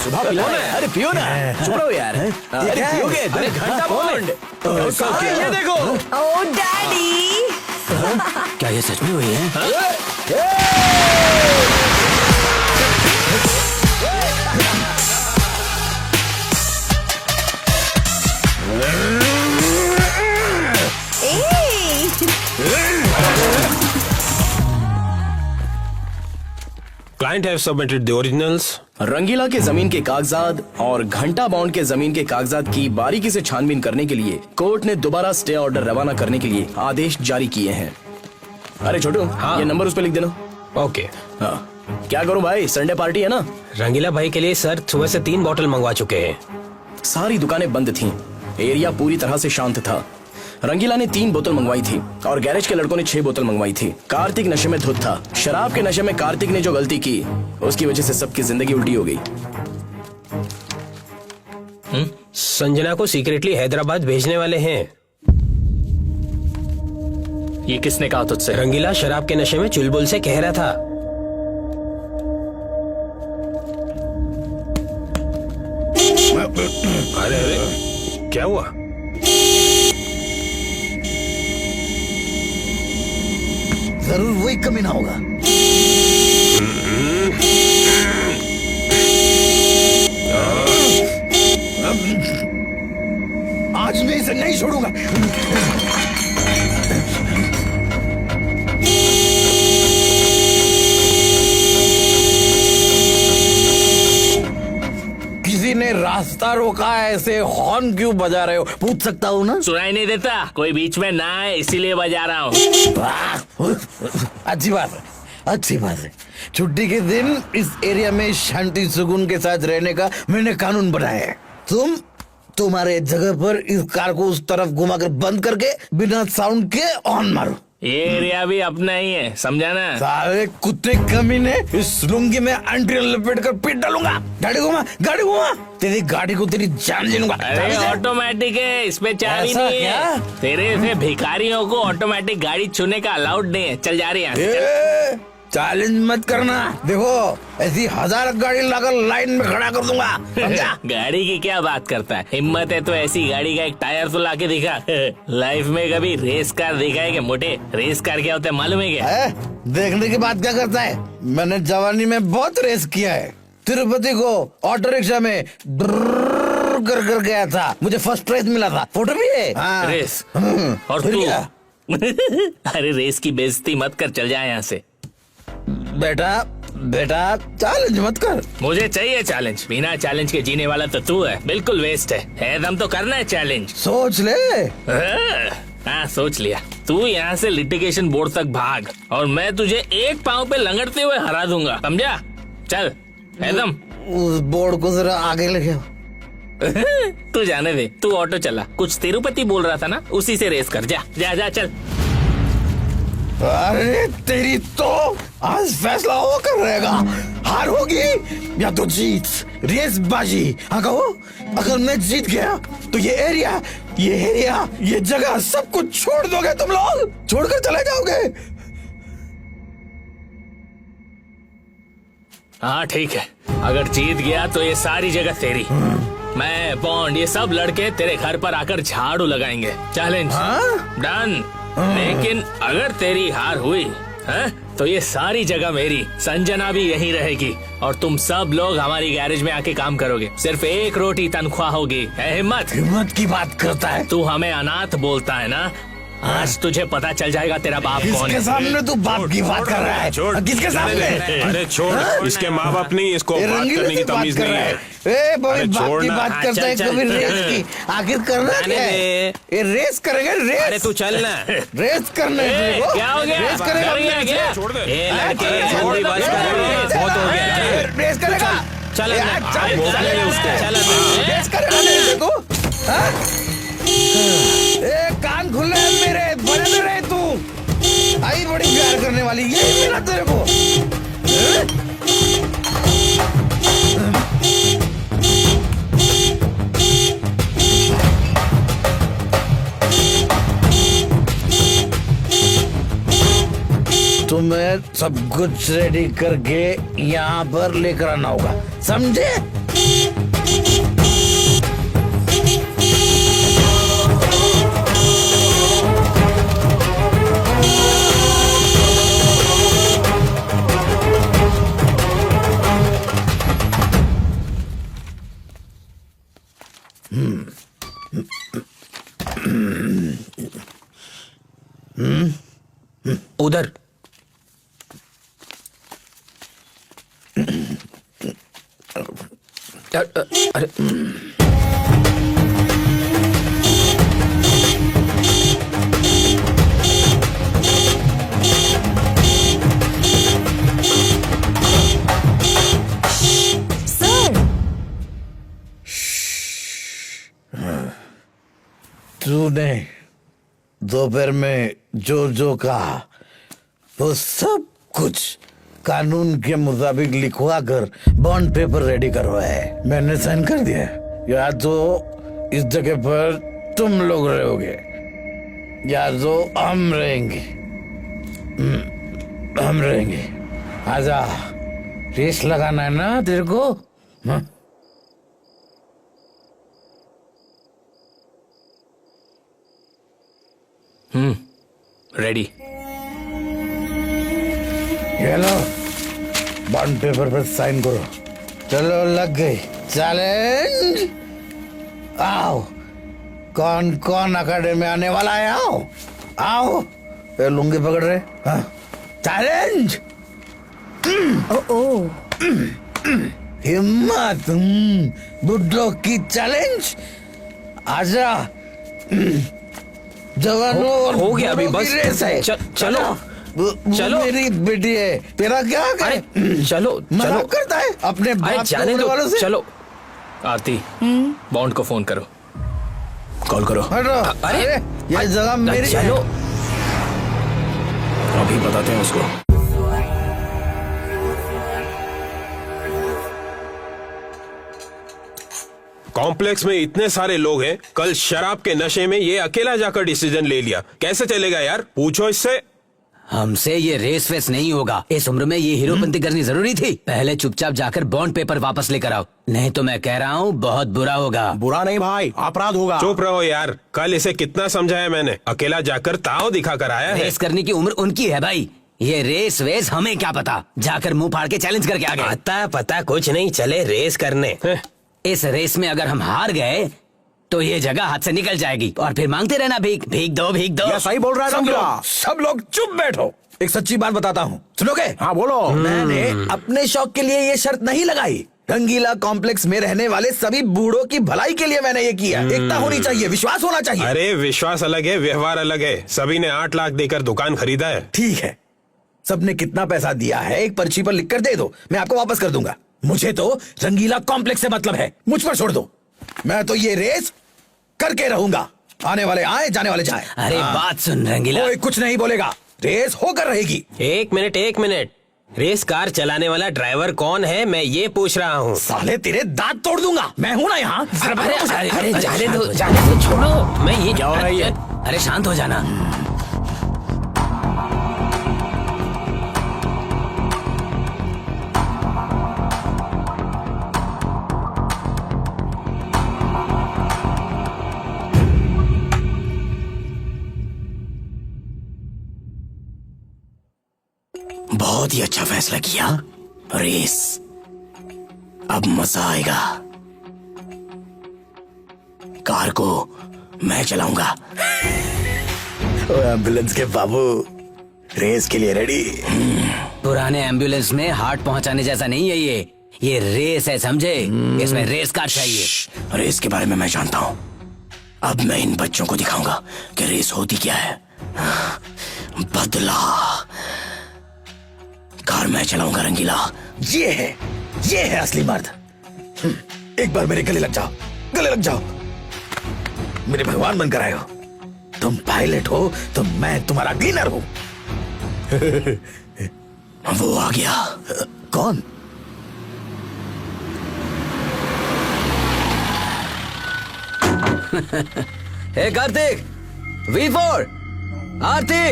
S1: सुबह पिलाना है। अरे पियो ना, चुप रहो यार। अरे पियोगे? घंटा बॉन्ड।
S7: ये देखो।
S8: ओ डैडी।
S2: क्या ये सच में हुई है?
S12: Client have submitted the originals.
S1: रंगीला के जमीन के कागजात और घंटा बॉन्ड के जमीन के कागजात की बारीकी से छानबीन करने के लिए कोर्ट ने दोबारा स्टे ऑर्डर रवाना करने के लिए आदेश जारी किए हैं। अरे छोटू, ये नंबर उस पर लिख देना।
S3: Okay.
S1: हाँ। क्या करूं भाई, संडे पार्टी है ना।
S3: रंगीला भाई के लिए सर सुबह से 3 बॉटल मंगवा चुके हैं।
S1: सारी दुकानें बंद थीं, एरिया पूरी तरह से शांत था। रंगीला ने 3 बोतल मंगवाई थी और गैरेज के लड़कों ने 6 बोतल मंगवाई थी। कार्तिक नशे में धुत था। शराब के नशे में कार्तिक ने जो गलती की उसकी वजह से सबकी जिंदगी उल्टी हो गई।
S3: संजना को सीक्रेटली हैदराबाद भेजने वाले हैं।
S5: ये किसने कहा तुझसे?
S3: रंगीला शराब के नशे में चुलबुल से कह रहा था।
S12: अरे अरे क्या हुआ?
S7: जरूर वही कमीना होगा। आज मैं इसे नहीं छोड़ूंगा। किसी ने रास्ता रोका है, ऐसे हॉर्न क्यों बजा रहे हो, पूछ सकता हूँ ना?
S5: सुनाई नहीं देता? कोई बीच में ना है इसीलिए बजा रहा हूँ।
S7: अच्छी बात है, अच्छी बात है। छुट्टी के दिन इस एरिया में शांति सुकून के साथ रहने का मैंने कानून बनाया है। तुम्हारे जगह पर इस कार को उस तरफ घुमाकर बंद करके बिना साउंड के ऑन मारो।
S5: ये एरिया भी अपना ही है, समझा ना?
S7: सारे कुत्ते कमीने, इस लुंगी में अंडरवियर लपेट कर पीट डालूंगा। गाड़ी घुमा, गाड़ी घुमा। तेरी गाड़ी को तेरी जान ले लूंगा।
S5: अरे ऑटोमेटिक है, इसमें चाबी
S7: ऐसा
S5: नहीं
S7: क्या?
S5: है। तेरे से भिखारियों को ऑटोमेटिक गाड़ी छूने का अलाउड नहीं है। चल जा रही है।
S7: चैलेंज मत करना। देखो ऐसी 1000 गाड़ी लाकर लाइन में खड़ा कर दूंगा, समझा?
S5: गाड़ी की क्या बात करता है? हिम्मत है तो ऐसी गाड़ी का एक टायर तो लाके दिखा। लाइफ में कभी रेस कार देखा है क्या मोटे? रेस कार क्या होता है मालूम है क्या?
S7: देखने की बात क्या करता है? मैंने जवानी में बहुत रेस किया है। तिरुपति को ऑटो रिक्शा में कर गया था, मुझे फर्स्ट प्राइज मिला था। फोटो भी है। हाँ।
S5: रेस और
S7: फिर
S5: तू?
S7: क्या?
S5: अरे रेस की बेइज्जती मत कर, चल जाए यहाँ से।
S7: बेटा चैलेंज मत कर।
S5: मुझे चाहिए चैलेंज। बिना चैलेंज के जीने वाला तो तू है, बिल्कुल वेस्ट है दम तो करना है चैलेंज।
S7: सोच ले।
S5: हाँ सोच लिया। तू यहाँ से लिटिगेशन बोर्ड तक भाग और मैं तुझे एक पाँव पे लंगड़ते हुए हरा दूंगा, समझा? चल एकदम।
S7: उस बोर्ड को जरा आगे लेके आओ।
S5: तू जाने दे, तू ऑटो चला। कुछ तिरुपति बोल रहा था ना, उसी से रेस कर। जा जा जा चल।
S7: अरे तेरी तो आज फैसला होकर रहेगा, हार होगी या तो जीत। रेस बाजी। हाँ कहो, अगर मैं जीत गया तो ये एरिया ये जगह सब कुछ छोड़ दोगे तुम लोग, छोड़कर चले जाओगे।
S5: हाँ ठीक है, अगर जीत गया तो ये सारी जगह तेरी। मैं बॉन्ड ये सब लड़के तेरे घर पर आकर झाड़ू लगाएंगे। Challenge done. लेकिन अगर तेरी हार हुई तो ये सारी जगह मेरी। संजना भी यहीं रहेगी और तुम सब लोग हमारी गैरेज में आके काम करोगे। सिर्फ 1 रोटी तनख्वाह होगी।
S7: हिम्मत की बात करता है
S5: तू। हमें अनाथ बोलता है ना, आज तुझे पता चल जाएगा तेरा बाप कौन है।
S7: किसके सामने तू बाप की बात कर रहा है? किसके सामने?
S12: अरे छोड़, इसके माँ बाप नहीं, इसको बात करने की तमीज नहीं है।
S7: बाप की बात करता है, कभी रेस की। आखिर करना क्या है? ये रेस करेंगे, रेस।
S3: अरे तू चल ना।
S7: रेस करने
S5: क्या हो गया?
S7: रेस करेगा
S5: क्या?
S12: छोड़ दे।
S3: ए लड़के जल्दीबाजी कर रहे हैं, बहुत हो गया।
S7: रेस करेगा।
S3: चल
S7: रेस करेगा कान खुले हैं मेरे, बने में रहे तू। आई बड़ी प्यार करने वाली, यही मिला तेरे को। तुम्हें सब कुछ रेडी करके यहाँ पर लेकर आना होगा, समझे?
S3: उधर। अरे
S7: तूने दोपहर में जो जो कहा वो सब कुछ कानून के मुताबिक लिखवा कर बॉन्ड पेपर रेडी करवाया है। मैंने साइन कर दिया है। या तो इस जगह पर तुम लोग रहोगे या तो हम रहेंगे। हम रहेंगे। आजा, रेस लगाना है ना तेरे को? हाँ?
S5: रेडी।
S7: ये लो, बॉन्ड पेपर पर साइन करो। चलो, लग गई। चैलेंज। आओ, कौन कौन अकेडमी आने वाला है? आओ आओ। ये लुंगी पकड़ रहे? हाँ, चैलेंज। हिम्मत। बुड्ढों की चैलेंज। आजा। जवानों और
S3: हो गया अभी,
S7: बूढ़ों की
S3: बस।
S7: रेस है।
S3: चलो चलो।
S7: मेरी बेटी है, तेरा क्या है?
S3: अरे चलो
S7: मजाक करता है अपने बाप
S3: जाने
S7: के वालों
S3: दो।
S7: से?
S5: चलो आरती, बॉन्ड को फोन करो।
S1: कॉल करो।
S7: हटो।
S3: अरे,
S7: ये जगह मेरी है।
S3: चलो।
S1: अभी बताते हैं उसको।
S12: कॉम्प्लेक्स में इतने सारे लोग हैं, कल शराब के नशे में ये अकेला जाकर डिसीजन ले लिया। कैसे चलेगा यार? पूछो इससे।
S2: हमसे ये रेस वेस नहीं होगा। इस उम्र में ये हीरोपंती करनी जरूरी थी? पहले चुपचाप जाकर बॉन्ड पेपर वापस लेकर आओ, नहीं तो मैं कह रहा हूँ बहुत बुरा होगा।
S1: बुरा नहीं भाई, अपराध होगा।
S12: चुप रहो यार, कल इसे कितना समझाया मैंने। अकेला जाकर ताव दिखा कर आया है।
S2: रेस करने की उम्र उनकी है भाई, ये रेस वेस हमें क्या पता। जाकर मुंह फाड़ के चैलेंज करके आ गए।
S3: पता पता कुछ नहीं, चले रेस करने।
S2: इस रेस में अगर हम हार गए तो ये जगह हाथ से निकल जाएगी और फिर मांगते रहना भीख, भीख दो भीख दो।
S1: ये सही बोल रहा है रंगीला।
S7: सब लोग चुप बैठो। एक सच्ची बात बताता हूँ, सुनोगे?
S1: हाँ बोलो।
S7: मैंने अपने शौक के लिए ये शर्त नहीं लगाई। रंगीला कॉम्प्लेक्स में रहने वाले सभी बूढ़ों की भलाई के लिए मैंने ये किया। एकता होनी चाहिए, विश्वास होना चाहिए।
S12: अरे विश्वास अलग है, व्यवहार अलग है। सभी ने 8 लाख देकर दुकान खरीदा है।
S7: ठीक है, सबने कितना पैसा दिया है एक पर्ची पर लिख कर दे दो, मैं आपको वापस कर दूंगा। मुझे तो रंगीला कॉम्प्लेक्स से मतलब है, मुझ पर छोड़ दो। मैं तो ये रेस करके रहूंगा, आने वाले आए जाने वाले जाए।
S2: अरे बात सुन रंगीला,
S7: कोई कुछ नहीं बोलेगा, रेस होकर रहेगी।
S3: एक मिनट। रेस कार चलाने वाला ड्राइवर कौन है, मैं ये पूछ रहा हूँ।
S7: साले तेरे दांत तोड़ दूंगा, मैं हूं ना यहाँ।
S3: अरे जाने दो, छोड़ो। मैं ये
S1: क्या हो रहा है ये?
S2: अरे शांत हो जाना।
S1: बहुत ही अच्छा फैसला किया। रेस, अब मजा आएगा। कार को मैं चलाऊंगा। एम्बुलेंस के बाबू, रेस के लिए रेडी?
S2: पुराने एम्बुलेंस में हार्ट पहुंचाने जैसा नहीं है ये रेस है, समझे? इसमें रेस कार चाहिए।
S1: रेस के बारे में मैं जानता हूँ। अब मैं इन बच्चों को दिखाऊंगा कि रेस होती क्या है। बदला। कार मैं चलाऊंगा रंगीला।
S7: ये है असली मर्द। एक बार मेरे गले लग जाओ। मेरे भगवान बनकर आए हो। तुम पायलट हो तो मैं तुम्हारा क्लीनर हूं।
S1: वो आ गया।
S7: कौन?
S2: Hey Kartik, V4, Aarti.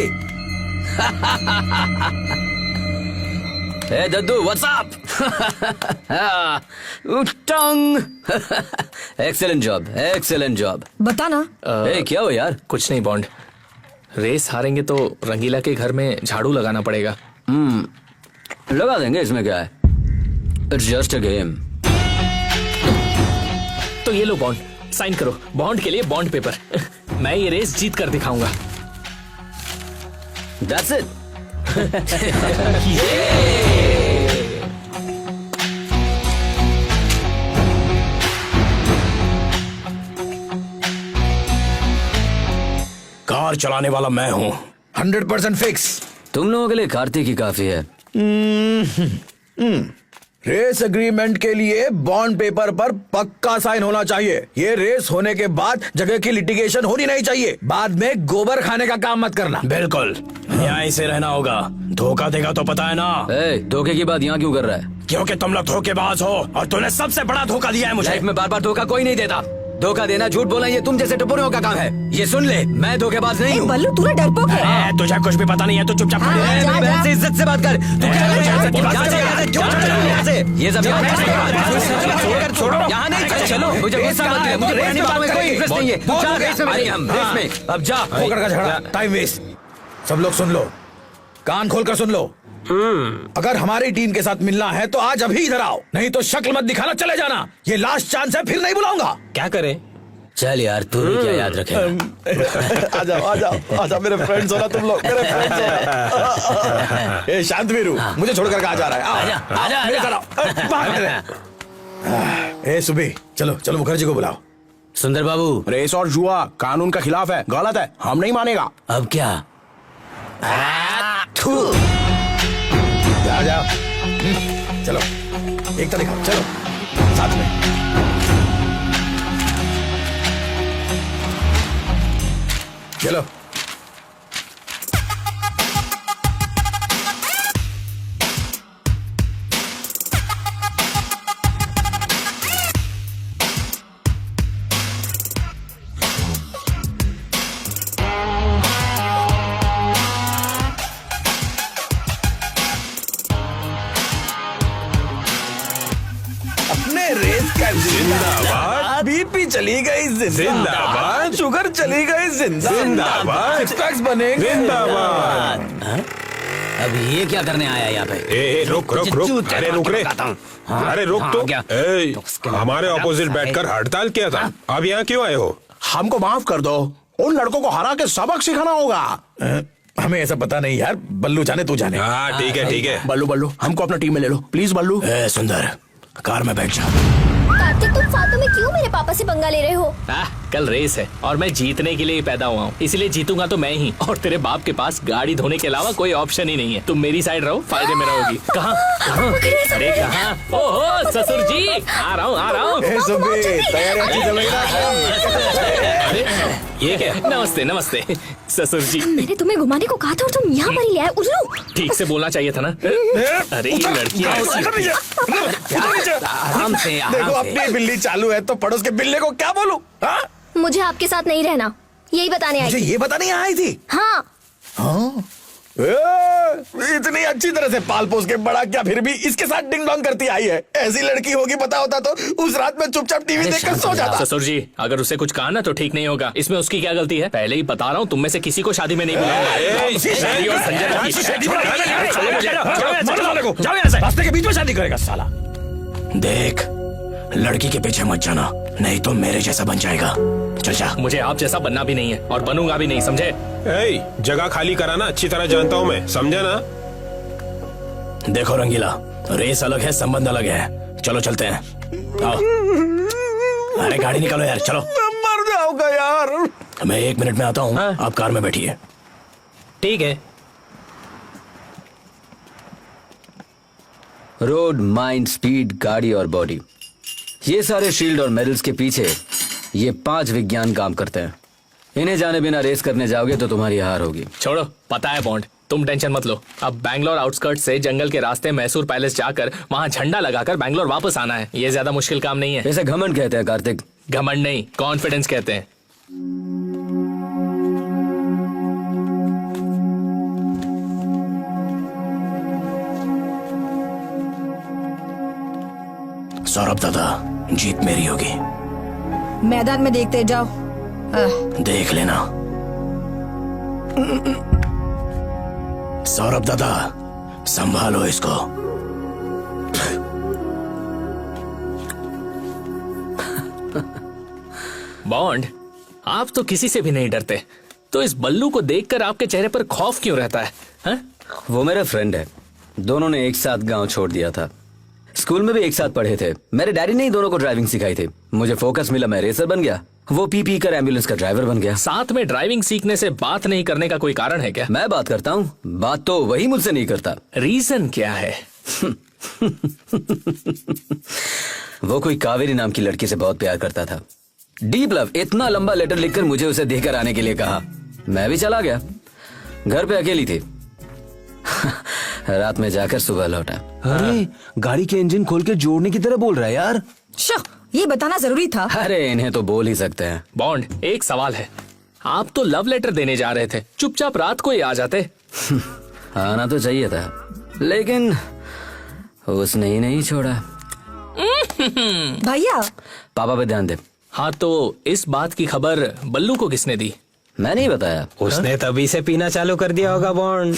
S2: Hey Daddu, what's up? टंग। Excellent job.
S8: बताना।
S2: ए, क्या हो यार?
S5: कुछ नहीं बॉन्ड, रेस हारेंगे तो रंगीला के घर में झाड़ू लगाना पड़ेगा।
S2: लगा देंगे, इसमें क्या है? It's just a game.
S5: तो ये लो बॉन्ड, साइन करो। बॉन्ड के लिए बॉन्ड पेपर। मैं ये रेस जीत कर दिखाऊंगा।
S2: That's it.
S1: कार चलाने वाला मैं हूँ।
S7: 100% फिक्स।
S2: तुम लोगों के लिए कार्तिक ही काफी है।
S7: रेस एग्रीमेंट के लिए बॉन्ड पेपर पर पक्का साइन होना चाहिए। ये रेस होने के बाद जगह की लिटिगेशन होनी नहीं चाहिए। बाद में गोबर खाने का काम मत करना।
S1: बिल्कुल न्याय से रहना होगा। धोखा देगा तो पता है ना।
S2: धोखे की बात यहाँ क्यों कर रहा है?
S1: क्योंकि तुम लोग धोखेबाज हो और तूने सबसे बड़ा धोखा दिया है मुझे।
S2: लाइफ में बार बार धोखा कोई नहीं देता। धोखा देना, झूठ बोलना ये तुम जैसे टुपरियों का काम है। ये सुन ले, मैं धोखेबाज नहीं हूँ।
S8: बल्लू तू ना डरपोक है।
S1: तुझे कुछ भी पता नहीं है, तू चुपचाप खड़े रह।
S2: मेरी बहन से इज्जत से बात कर। तू क्या ये सब छोड़ो, यहाँ नहीं। चलो, मुझे गुस्सा मत दिला। मुझे रहने वालों में कोई इंटरेस्ट नहीं है। तू चल रेस में, हम रेस में। अब जा।
S7: पोकर का झगड़ा, टाइम वेस्ट। सब लोग सुन लो, कान खोलकर सुन लो। अगर हमारी टीम के साथ मिलना है तो आज अभी इधर आओ, नहीं तो शक्ल मत दिखाना, चले जाना। ये लास्ट चांस है, फिर नहीं बुलाऊंगा।
S3: क्या करें?
S2: चल यार, तू भी क्या याद रखे।
S7: आ जाओ आ जाओ आ जाओ, मेरे फ्रेंड्स हो ना तुम लोग, मेरे फ्रेंड्स हो। ए शांत वीरू, मुझे छोड़कर कहाँ जा रहा है? ए सुबी, चलो चलो मुखर्जी को बुलाओ।
S2: सुंदर बाबू,
S1: रेस और जुआ कानून का खिलाफ है, गलत है, हम नहीं मानेगा।
S2: अब क्या?
S7: जाओ जाओ, चलो एक तो दिखाओ, चलो साथ में। चलो अपने रेस का
S12: जिंदाबाद।
S7: बीपी चली गई
S12: जिंदाबाद।
S7: शुगर चली गई
S12: जिंदाबाद।
S7: सिक्स पैक्स बनेंगे
S12: जिंदाबाद।
S2: अब ये क्या करने आया यहाँ पे?
S12: ए रुक रुक रुक, अरे रुक रे, अरे रुक तो। ए, हमारे ऑपोजिट बैठकर हड़ताल किया था, अब यहाँ क्यों आए हो?
S1: हमको माफ कर दो, उन लड़कों को हरा के सबक सिखाना होगा।
S7: हमें ऐसा पता नहीं यार, बल्लू जाने तू जाने।
S12: हाँ ठीक है ठीक है।
S1: बल्लू बल्लू हमको अपना टीम में ले लो प्लीज। बल्लू सुंदर, कार में बैठ जा।
S6: कार्तिक, तुम फालतू में क्यों मेरे पापा से पंगा ले रहे हो?
S5: कल रेस है और मैं जीतने के लिए ही पैदा हुआ हूँ, इसलिए जीतूंगा तो मैं ही। और तेरे बाप के पास गाड़ी धोने के अलावा कोई ऑप्शन ही नहीं है। तुम मेरी साइड रहो, फायदे में रहोगी। कहाँ? अरे कहाँ? ओहो ससुर जी, आ रहा हूँ। ये क्या? नमस्ते नमस्ते ससुर जी।
S6: मैंने तुम्हें घुमाने को कहा था और तुम यहाँ पर ही ले आए, उल्लू।
S5: ठीक से बोलना चाहिए था ना। अरे ये लड़की
S2: आराम से,
S7: देखो अपनी बिल्ली चालू है तो पड़ोस के बिल्ले को क्या बोलूं? हाँ?
S6: मुझे आपके साथ नहीं रहना, यही बताने आई
S7: मुझे
S6: थी।
S7: ये बताने यहाँ आई थी।
S6: हाँ,
S7: इतनी अच्छी तरह से पाल पोस के बड़ा क्या फिर भी इसके साथ डिंग डोंग करती आई है। ऐसी लड़की होगी पता होता तो उस रात में चुपचाप टीवी देखकर सो जाता।
S5: ससुर जी, अगर उसे कुछ कहा ना तो ठीक नहीं होगा। इसमें उसकी क्या गलती है? पहले ही बता रहा हूँ, तुम में से किसी को शादी में नहीं बुलाऊंगा।
S7: रास्ते के बीच में शादी करेगा साला।
S1: देख, लड़की के पीछे मत जाना, नहीं तो मेरे जैसा बन जाएगा। चल जा।
S5: मुझे आप जैसा बनना भी नहीं है और बनूंगा भी नहीं, समझे?
S12: जगह खाली कराना अच्छी तरह जानता हूँ मैं, समझा ना?
S1: देखो रंगीला, रेस अलग है, संबंध अलग है। चलो चलते हैं, आओ। अरे गाड़ी निकालो यार, चलो।
S7: मर जाऊंगा यार।
S1: मैं 1 मिनट में आता हूँ, आप कार में बैठिए।
S3: ठीक है।
S2: रोड, माइंड, स्पीड, गाड़ी और बॉडी, ये सारे शील्ड और मेडल्स के पीछे ये 5 विज्ञान काम करते हैं। इन्हें जाने बिना रेस करने जाओगे तो तुम्हारी हार होगी।
S5: छोड़ो, पता है बॉन्ड, तुम टेंशन मत लो। अब बैंगलोर आउटस्कर्ट से जंगल के रास्ते मैसूर पैलेस जाकर वहाँ झंडा लगाकर बैंगलोर वापस आना है। ये ज्यादा मुश्किल काम नहीं है।
S2: इसे घमंड कहते हैं कार्तिक।
S5: घमंड नहीं, कॉन्फिडेंस कहते हैं।
S1: सौरभ दादा, जीत मेरी होगी।
S8: मैदान में देखते जाओ।
S1: देख लेना। सौरभ दादा, संभालो इसको।
S5: बॉन्ड, आप तो किसी से भी नहीं डरते, तो इस बल्लू को देखकर आपके चेहरे पर खौफ क्यों रहता है? हा?
S2: वो मेरा फ्रेंड है, दोनों ने एक साथ गांव छोड़ दिया था। स्कूल में भी एक साथ पढ़े थे। मेरे डैडी ने ही दोनों को ड्राइविंग सिखाई थी। मुझे फोकस मिला, मैं रेसर बन गया। वो पी कर एम्बुलेंस का ड्राइवर बन गया।
S5: साथ में ड्राइविंग सीखने से बात नहीं करने का कोई कारण है क्या?
S2: मैं बात करता हूँ, बात तो वही मुझसे नहीं करता।
S5: रीजन क्या है?
S2: वो कोई कावेरी नाम की लड़की से बहुत प्यार करता था। Deep love. इतना लंबा लेटर लिखकर मुझे उसे देकर आने के लिए कहा। मैं भी चला गया। घर पे अकेली थी। रात में जाकर सुबह लौटा।
S1: अरे गाड़ी के इंजन खोल के जोड़ने की तरह बोल रहा है यार।
S8: ये बताना जरूरी था।
S2: अरे इन्हें तो बोल ही सकते हैं।
S5: बॉन्ड, एक सवाल है, आप तो लव लेटर देने जा रहे थे, चुपचाप रात को ही आ जाते।
S2: आना तो चाहिए था, लेकिन उसने ही नहीं छोड़ा।
S8: भैया
S2: पापा पे ध्यान दे।
S5: हाँ, तो इस बात की खबर बल्लू को किसने दी?
S2: मैं नहीं बताया।
S3: उसने तभी से पीना चालू कर दिया होगा बॉन्ड।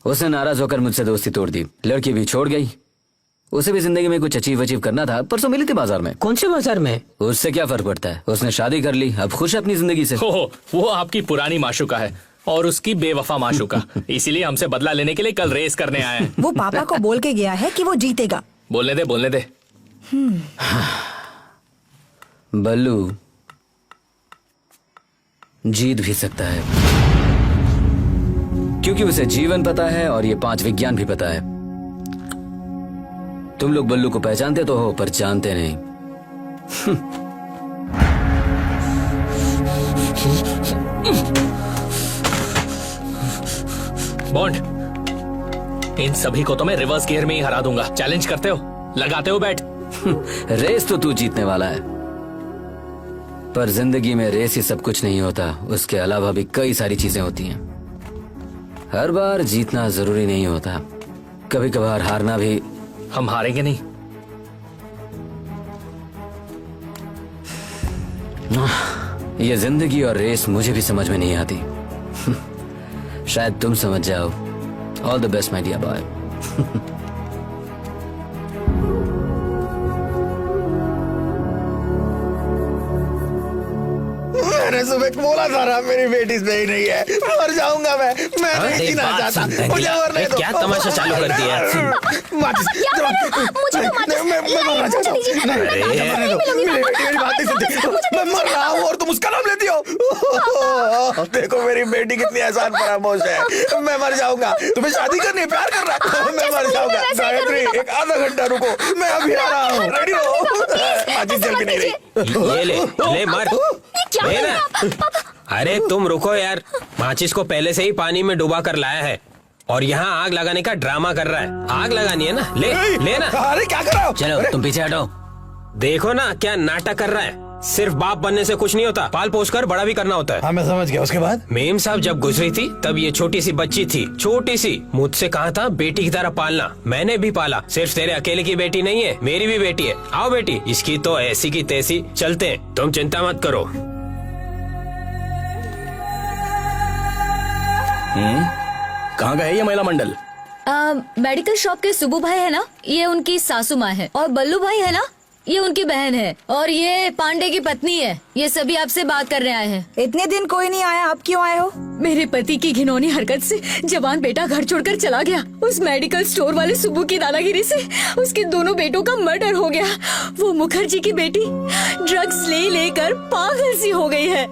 S2: उसने नाराज होकर मुझसे दोस्ती तोड़ दी। लड़की भी छोड़ गई। उसे भी जिंदगी में कुछ अचीव करना था। परसों मिली थी बाजार में।
S3: कौन से बाजार में?
S2: उससे क्या फर्क पड़ता है, उसने शादी कर ली, अब खुश है अपनी जिंदगी से।
S5: वो आपकी पुरानी माशुका है और उसकी बेवफा माशुका। इसीलिए हमसे बदला लेने के लिए कल रेस करने आए हैं।
S8: वो पापा को बोल के गया है कि वो जीतेगा।
S5: बोलने दे।
S2: बल्लू जीत भी सकता है, क्योंकि उसे जीवन पता है और ये 5 विज्ञान भी पता है। तुम लोग बल्लू को पहचानते तो हो, पर जानते नहीं।
S5: बॉन्ड, इन सभी को तो मैं रिवर्स गियर में ही हरा दूंगा। चैलेंज करते हो? लगाते हो बैट?
S2: रेस तो तू जीतने वाला है, पर जिंदगी में रेस ही सब कुछ नहीं होता। उसके अलावा भी कई सारी चीजें होती हैं। हर बार जीतना जरूरी नहीं होता, कभी कभार हारना भी।
S5: हम हारेंगे नहीं।
S2: ये जिंदगी और रेस मुझे भी समझ में नहीं आती। शायद तुम समझ जाओ। All the best my dear boy.
S7: मैंने सुबह बोला था ना, मेरी बेटी सही नहीं है, मर जाऊंगा मैं नहीं जीना चाहता। मुझे और नहीं दो।
S3: क्या तमाशा चालू कर दिया?
S7: मेरी बात नहीं सुनती। मैं मर रहा हूँ और तुम उसका नाम लेती हो। देखो मेरी बेटी कितनी आसान फरामोश है। मैं मर जाऊंगा। तुम्हें शादी करनी है, प्यार कर रहा है। मैं मर जाऊंगा। गायत्री, एक आधा घंटा रुको, मैं अभी आ रहा हूँ। रेडी रहो। माचिस जल भी नहीं रही।
S3: ये ले मर। लेना। अरे तुम रुको यार, माचिस को पहले से ही पानी में डुबा कर लाया है और यहाँ आग लगाने का ड्रामा कर रहा है। आग लगानी है ना, लेना।
S7: अरे क्या कर रहा हो?
S2: चलो तुम पीछे हटो।
S3: देखो ना क्या नाटक कर रहा है। सिर्फ बाप बनने से कुछ नहीं होता, पाल पोस कर बड़ा भी करना होता है।
S7: हाँ मैं समझ गया। उसके बाद
S3: मेम साहब जब गुजरी थी तब ये छोटी सी बच्ची थी, छोटी सी। मुझसे कहा था बेटी की तरह पालना, मैंने भी पाला। सिर्फ तेरे अकेले की बेटी नहीं है, मेरी भी बेटी है। आओ बेटी, इसकी तो ऐसी की तैसी। चलते हैं, तुम चिंता मत करो।
S1: कहाँ का है ये महिला मंडल?
S8: मेडिकल शॉप के सुबू भाई है ना, ये उनकी सासू माँ है। और बल्लू भाई है ना, ये उनकी बहन है। और ये पांडे की पत्नी है। ये सभी आपसे बात करने आए हैं। इतने दिन कोई नहीं आया, आप क्यों आए हो? मेरे पति की घिनौनी हरकत से जवान बेटा घर छोड़कर चला गया। उस मेडिकल स्टोर वाले सुब्बू की दादागिरी से उसके दोनों बेटों का मर्डर हो गया। वो मुखर्जी की बेटी ड्रग्स ले लेकर पागल सी हो गई है।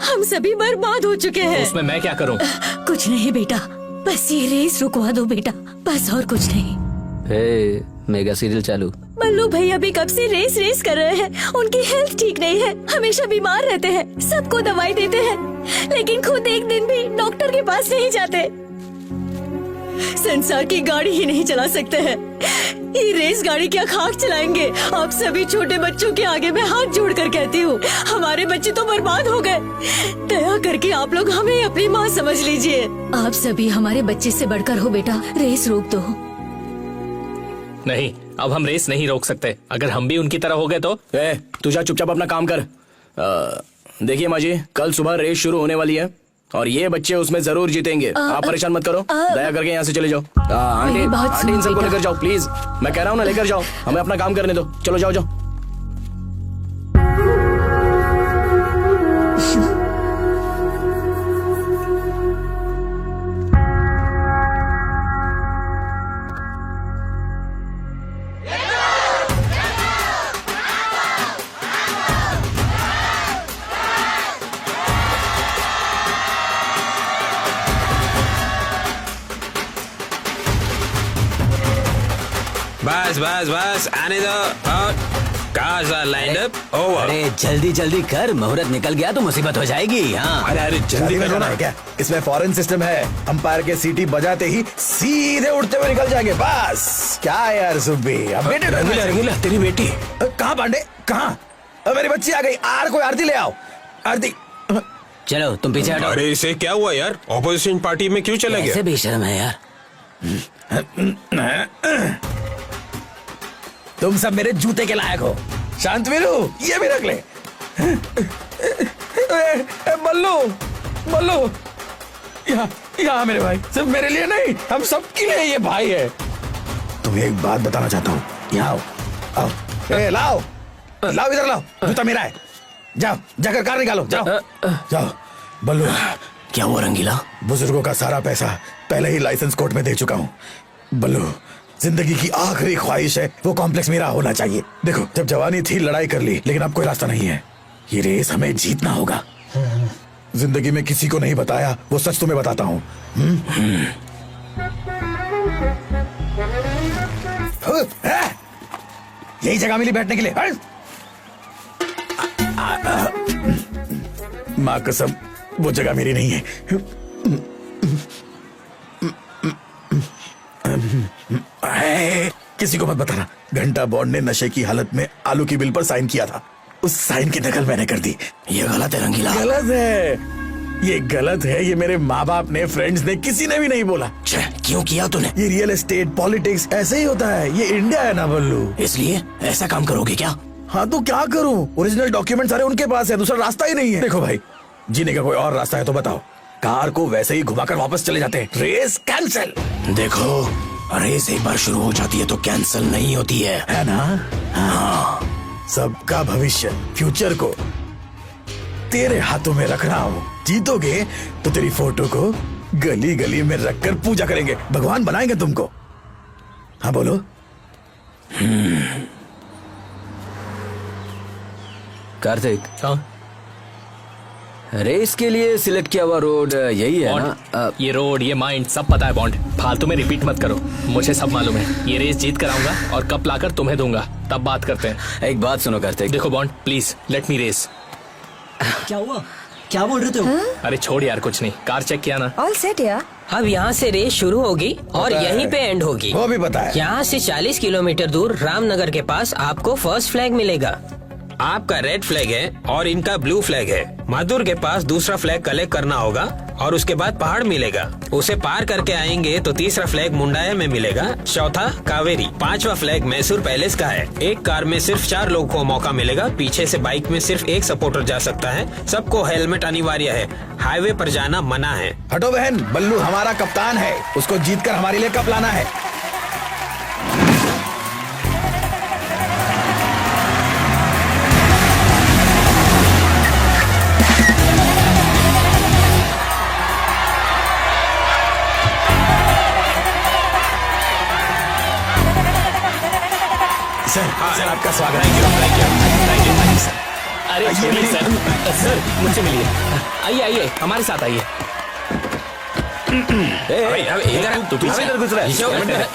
S8: हम सभी बर्बाद हो चुके हैं।
S5: उसमें मैं क्या करूं?
S8: कुछ नहीं बेटा, बस ये रेस रुकवा दो बेटा, बस और कुछ नहीं।
S2: मेगा सीरियल चालू।
S8: बल्लू भैया भी कब से रेस कर रहे हैं। उनकी हेल्थ ठीक नहीं है, हमेशा बीमार रहते हैं, सबको दवाई देते हैं, लेकिन खुद एक दिन भी डॉक्टर के पास नहीं जाते। संसार की गाड़ी ही नहीं चला सकते हैं, ये रेस गाड़ी क्या खाक चलाएंगे। आप सभी छोटे बच्चों के आगे मैं हाथ जोड़कर कहती हूँ, हमारे बच्चे तो बर्बाद हो गए। दया करके आप लोग हमें अपनी माँ समझ लीजिए। आप सभी हमारे बच्चे से बढ़कर हो बेटा, रेस रोक दो।
S5: नहीं, अब हम रेस नहीं रोक सकते। अगर हम भी उनकी तरह हो गए तो।
S1: तू जा चुपचाप अपना काम कर। देखिए माँ जी, कल सुबह रेस शुरू होने वाली है और ये बच्चे उसमें जरूर जीतेंगे। आप परेशान मत करो, दया करके यहाँ से चले जाओ। आंटी इन सबको लेकर जाओ प्लीज। मैं कह रहा हूँ ना, लेकर जाओ, हमें अपना काम करने दो। चलो जाओ जाओ।
S12: बस बस बस आने दो। और cars are lined up over.
S2: अरे जल्दी जल्दी कर, मुहूर्त निकल गया तो मुसीबत हो जाएगी। हाँ
S12: अरे अरे जल्दी करो ना।
S7: है क्या? इसमें फॉरेन सिस्टम है, अंपायर के सीटी बजाते ही सीधे उड़ते हुए निकल जाएंगे बस। क्या यार सुब्बी, अब बेटे
S3: रंगीला तेरी बेटी।
S7: कहाँ पांडे, कहाँ? मेरी बच्ची आ गई। कोई आरती ले आओ, आरती।
S2: चलो तुम पीछे हटो।
S12: अरे इसे क्या हुआ यार, ऑपोजिशन पार्टी में क्यों चला गया?
S2: ऐसे बेशर्म है यार।
S7: तुम सब मेरे जूते के लायक हो। शांतवीरू, ये भी रख ले। बल्लू, बल्लू, यहाँ मेरे भाई, सिर्फ मेरे लिए नहीं, हम सबके लिए ये भाई है। तुम्हें एक बात बताना चाहता हूँ, यहाँ आओ, लाओ, इधर लाओ, जूता मेरा है। जाओ, जाकर कार निकालो, जाओ, जाओ। बल्लू,
S1: क्या हुआ रंगीला?
S7: बुजुर्गों का सारा पैसा पहले ही लाइसेंस कोर्ट में दे चुका हूँ। बल्लू, जिंदगी की आखिरी ख्वाहिश है वो कॉम्प्लेक्स मेरा होना चाहिए। देखो, जब जवानी थी लड़ाई कर ली, लेकिन अब कोई रास्ता नहीं है। ये रेस हमें जीतना होगा। जिंदगी में किसी को नहीं बताया वो सच तुम्हें बताता हूँ। यही जगह मिली बैठने के लिए। माँ कसम, वो जगह मेरी नहीं है। किसी को मत बताना। घंटा बॉन्ड ने नशे की हालत में आलू की बिल पर साइन किया था। उस साइन की नकल मैंने कर दी।
S1: ये गलत है रंगीला।
S7: गलत है, ये गलत है। ये मेरे माँ बाप ने, फ्रेंड्स ने, किसी ने भी नहीं बोला।
S1: क्यों किया तूने?
S7: ये रियल एस्टेट, पॉलिटिक्स ऐसे ही होता है। ये इंडिया है ना बल्लू,
S1: इसलिए ऐसा काम करोगे क्या?
S7: हाँ तो क्या करूं? ओरिजिनल डॉक्यूमेंट सारे उनके पास है, दूसरा रास्ता ही नहीं है। देखो भाई, जीने का कोई और रास्ता है तो बताओ। कार को वैसे ही घुमाकर वापस चले जाते हैं। Race cancel.
S1: देखो, रेस एक बार शुरू हो जाती है तो कैंसिल नहीं होती है
S7: ना?
S1: हाँ।
S7: सबका भविष्य, फ्यूचर को तेरे हाथों में रख रहा हूँ। जीतोगे तो तेरी फोटो को गली गली में रखकर पूजा करेंगे, भगवान बनाएंगे तुमको। हाँ बोलो।
S2: कार्तिक,
S5: हाँ?
S2: रेस के लिए सिलेक्ट किया हुआ रोड यही है ना?
S5: ये रोड, ये माइंड सब पता है बॉन्ड। फालतू में रिपीट मत करो, मुझे सब मालूम है। ये रेस जीत कर आऊंगा और कप लाकर तुम्हें दूंगा, तब बात करते हैं।
S2: एक बात सुनो कार्तिक।
S5: देखो Bond, please let me race.
S9: क्या हुआ, क्या बोल रहे थे?
S5: अरे छोड़ यार, कुछ नहीं। कार चेक किया ना?
S8: ऑल सेट यार।
S4: अब यहाँ से रेस शुरू होगी और यहीं पे एंड होगी।
S7: वो भी पता है।
S4: यहाँ से 40 किलोमीटर दूर रामनगर के पास आपको फर्स्ट फ्लैग मिलेगा।
S12: आपका रेड फ्लैग है और इनका ब्लू फ्लैग है। माधुर के पास दूसरा फ्लैग कलेक्ट करना होगा और उसके बाद पहाड़ मिलेगा। उसे पार करके आएंगे तो तीसरा फ्लैग मुंडाया में मिलेगा, चौथा कावेरी, पांचवा फ्लैग मैसूर पैलेस का है। एक कार में सिर्फ 4 लोगों को मौका मिलेगा। पीछे से बाइक में सिर्फ एक सपोर्टर जा सकता है। सबको हेलमेट अनिवार्य है। हाईवे पर जाना मना है।
S7: हटो बहन, बल्लू हमारा कप्तान है, उसको जीतकर हमारे लिए कप लाना है। सर, आपका स्वागत है।
S5: Thank you. अरे छोड़िए सर, मुझसे मिलिए। आइए, हमारे साथ आइए।
S7: तू पीछे घुस रहा है।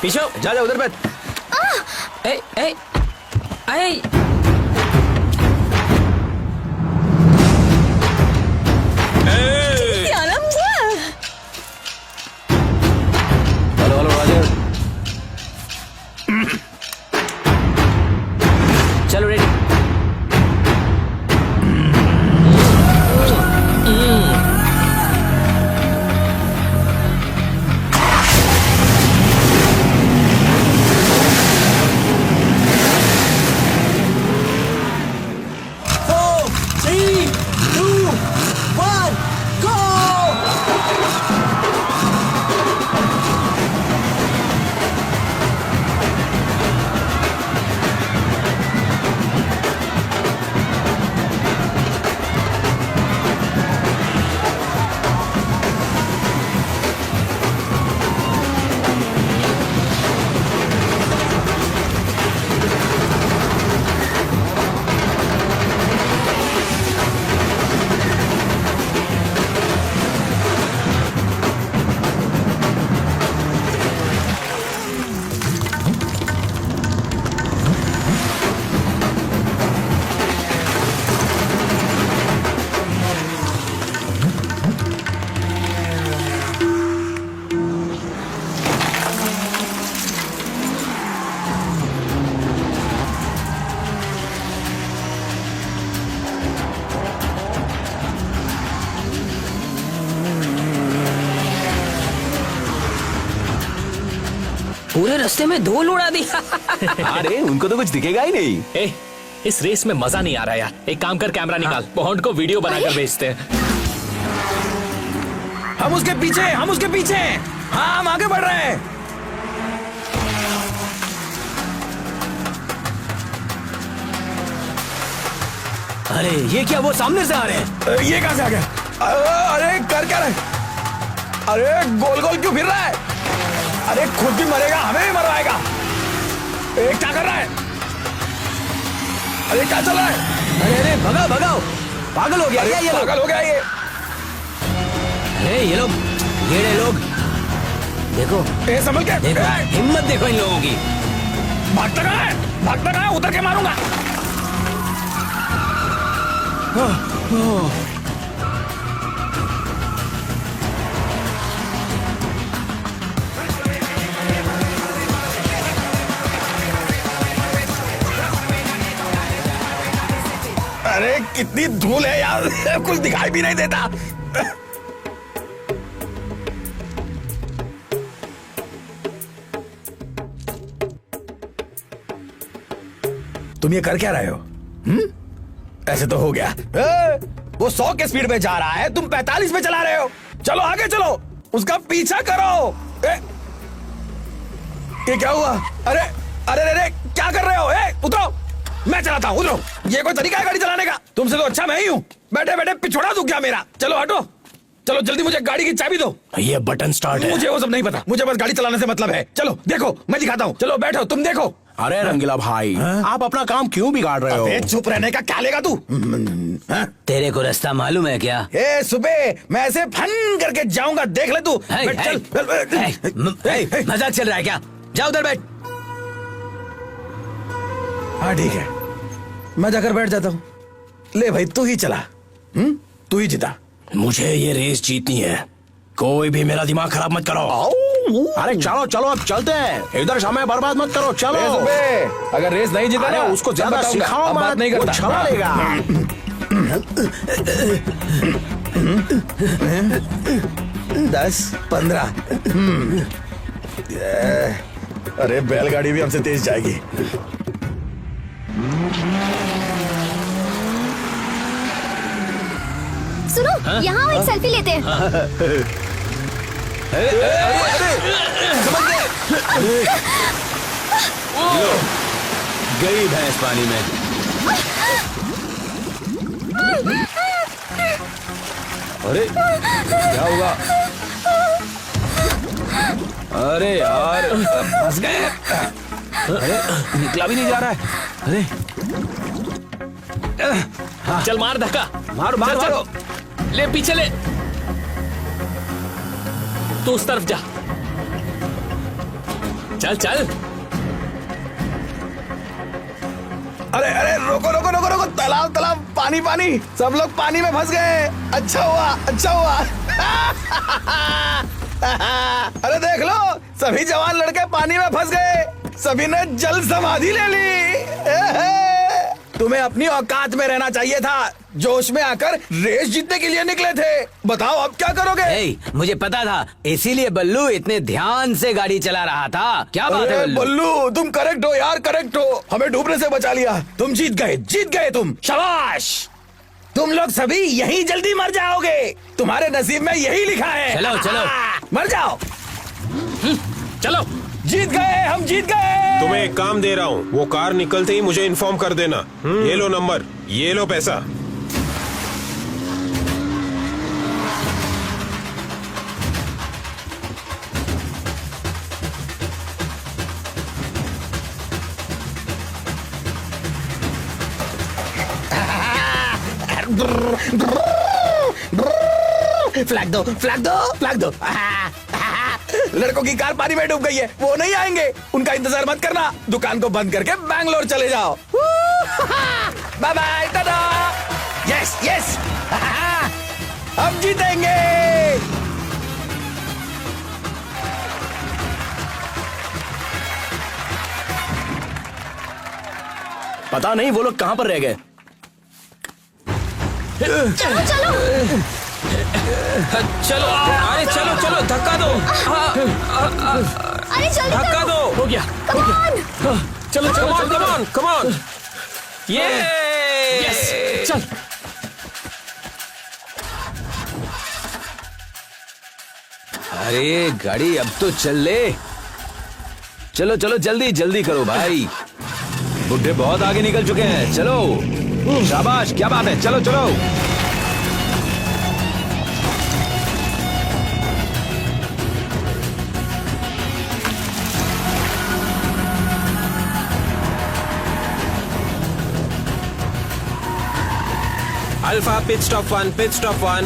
S5: पीछे
S7: जा उधर बैठ।
S2: हेलो राजर, चलो रेडी।
S4: रास्ते में धूल उड़ा दी।
S10: अरे उनको तो कुछ दिखेगा ही नहीं।
S5: ए, इस रेस में मजा नहीं आ रहा यार। एक काम कर, कैमरा निकाल, पॉन्ड को वीडियो बनाकर भेजते हैं।
S7: हम उसके पीछे हैं। हाँ, हम आगे बढ़ रहे हैं।
S1: अरे ये क्या, वो सामने से आ रहे हैं।
S7: ये कहां से आ गया? अरे कर क्या रहे? अरे गोल गोल क्यों फिर रहा है? अरे खुद भी मरेगा, हमें भी मरवाएगा। क्या कर रहा है? अरे क्या चल रहा है?
S1: अरे भगाओ भगाओ, पागल हो गया क्या ये लोग?
S7: पागल हो गया ये।
S1: अरे ये लोग, ये लोग देखो,
S7: संभल के
S1: देखो, हिम्मत देखो इन लोगों की।
S7: भागता कहाँ है? उतर के मारूंगा। अरे कितनी धूल है यार, कुछ दिखाई भी नहीं देता। तुम ये कर क्या रहे हो? ऐसे तो हो गया। वो 100 के स्पीड में जा रहा है, तुम 45 में चला रहे हो। चलो आगे चलो, उसका पीछा करो। ये क्या हुआ? अरे अरे अरे क्या कर रहे हो? उतरो, मैं चलाता हूँ, उतरो। ये कोई तरीका है गाड़ी चलाने का? तुमसे तो अच्छा मैं ही हूँ। बैठे बैठे पिछोड़ा दूं क्या मेरा? चलो हटो, चलो जल्दी मुझे गाड़ी की चाबी दो।
S1: ये बटन स्टार्ट है।
S7: मुझे वो सब नहीं पता, मुझे बस गाड़ी चलाने से मतलब है। चलो देखो, मैं दिखाता हूँ। चलो बैठो, तुम देखो।
S1: अरे रंगीला भाई, आप अपना काम क्यों बिगाड़ रहे हो?
S7: चुप रहने का क्या लेगा तू?
S2: तेरे को रास्ता मालूम है क्या?
S7: सुबह मैं ऐसे फन करके जाऊंगा, देख ले तू।
S2: मजाक चल रहा है क्या? जाओ उधर बैठ।
S7: हाँ ठीक है, मैं जाकर बैठ जाता हूँ। ले भाई, तू ही चला। तू ही जीता।
S1: मुझे ये रेस जीतनी है, कोई भी मेरा दिमाग खराब मत करो। अरे चलो चलो, अब चलते हैं। इधर समय बर्बाद मत करो, चलो।
S7: अगर रेस नहीं जीता ना,
S1: उसको ज्यादा सिखाओ,
S7: बात नहीं करता।
S1: चला लेगा।
S7: 10, 15। अरे बैलगाड़ी भी हमसे तेज जाएगी।
S6: सुनो, यहाँ एक सेल्फी लेते हैं।
S10: गई भैंस पानी में। अरे क्या हुआ? अरे यार, फंस गए। अरे निकला भी नहीं जा रहा है। अरे
S5: चल मार धक्का,
S10: मारो मारो
S5: चल,
S10: मारो।
S5: ले पीछे ले, तू उस तरफ जा। चल चल।
S7: अरे अरे रोको रोको रोको रोको, तालाब तालाब, पानी पानी, सब लोग पानी में फंस गए। अच्छा हुआ, अच्छा हुआ। अरे देख लो, सभी जवान लड़के पानी में फंस गए, सभी ने जल समाधि ले ली। तुम्हें अपनी औकात में रहना चाहिए था, जोश में आकर रेस जीतने के लिए निकले थे। बताओ अब क्या करोगे?
S2: मुझे पता था, इसीलिए बल्लू इतने ध्यान से गाड़ी चला रहा था। क्या बात है
S7: बल्लू, तुम करेक्ट हो यार, करेक्ट हो। हमें डूबने से बचा लिया। तुम जीत गए तुम। शाबाश। तुम लोग सभी यहीं जल्दी मर जाओगे, तुम्हारे नसीब में यही लिखा है।
S2: चलो चलो,
S7: मर जाओ।
S5: चलो,
S7: जीत गए, हम जीत गए।
S11: तुम्हें एक काम दे रहा हूँ, वो कार निकलते ही मुझे इन्फॉर्म कर देना। ये लो नंबर, ये लो पैसा।
S7: फ्लैग दो, फ्लैग दो, फ्लैग दो। लड़कों की कार पानी में डूब गई है, वो नहीं आएंगे, उनका इंतजार मत करना। दुकान को बंद करके बैंगलोर चले जाओ। Bye bye, tata. Yes yes, हम जीतेंगे।
S1: पता नहीं वो लोग कहाँ पर रह गए।
S6: चलो चलो
S12: चलो, अरे चलो चलो, धक्का दो।
S6: अरे जल्दी
S12: धक्का
S6: करो।
S12: दो।
S5: हो गया
S6: Come on!
S5: चलो चलो
S12: कम ऑन कम ऑन ये
S5: यस चल
S2: अरे गाड़ी अब तो चल ले। चलो चलो जल्दी जल्दी करो भाई, बुड्ढे बहुत आगे निकल चुके हैं। चलो शाबाश, क्या बात है, चलो चलो।
S12: Alpha pit stop 1 pit stop 1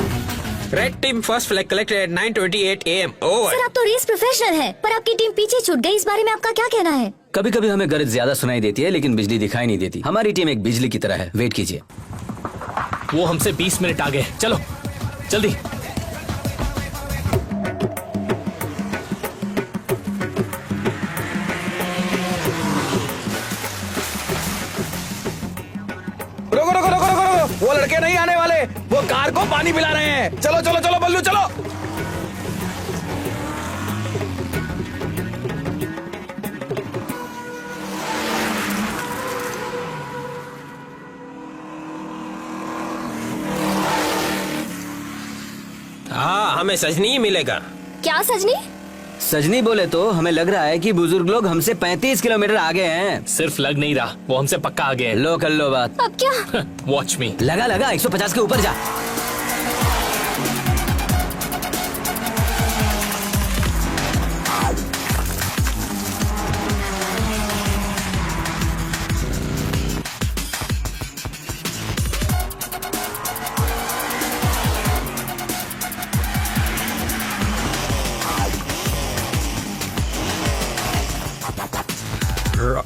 S12: red team first flag collected at 9:28 AM over.
S6: Sir आप तो रेस प्रोफेशनल हैं, पर आपकी टीम पीछे छूट गई। इस बारे में आपका क्या कहना है?
S2: कभी कभी हमें गरज ज्यादा सुनाई देती है लेकिन बिजली दिखाई नहीं देती। हमारी टीम एक बिजली की तरह है। वेट कीजिए।
S5: वो हमसे 20 मिनट आगे, चलो जल्दी।
S7: रुको रुको रुको रुको रुको, वो लड़के नहीं आने वाले, वो कार को पानी पिला रहे हैं। चलो चलो चलो बल्लू चलो।
S12: हाँ हमें सजनी ही मिलेगा।
S6: क्या सजनी?
S2: सजनी बोले तो हमें लग रहा है कि बुजुर्ग लोग हमसे 35 किलोमीटर आगे हैं।
S5: सिर्फ लग नहीं रहा, वो हमसे पक्का आगे हैं।
S2: लो कर लो बात।
S6: अब क्या?
S5: वॉच मी।
S2: लगा लगा 150 के ऊपर जा।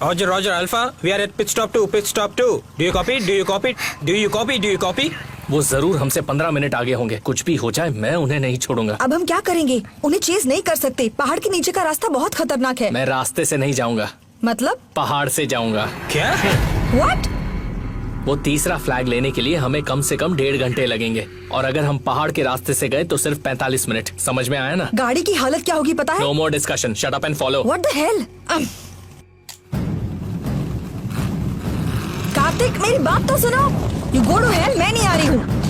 S12: Roger, Roger, Alpha. We are at pit stop 2. Pit stop 2. Do you copy? Do you copy? Do you copy? Do you copy?
S5: वो जरूर हमसे 15 मिनट आगे होंगे। कुछ भी हो जाए मैं उन्हें नहीं छोड़ूंगा।
S8: अब हम क्या करेंगे? उन्हें चेज नहीं कर सकते। पहाड़ के नीचे का रास्ता बहुत खतरनाक है।
S5: मैं रास्ते से नहीं जाऊंगा,
S8: मतलब?
S5: पहाड़ से जाऊंगा।
S12: क्या?
S8: What?
S5: वो तीसरा फ्लैग लेने के लिए हमें कम से कम 1.5 घंटे लगेंगे, और अगर हम पहाड़ के रास्ते से गए तो सिर्फ 45 मिनट। समझ में आया ना?
S8: गाड़ी की हालत क्या होगी पता है?
S5: No more discussion, shut up and follow.
S8: What the hell? Kartik मेरी बात तो सुनो। You go to hell, मैं नहीं आ रही हूँ।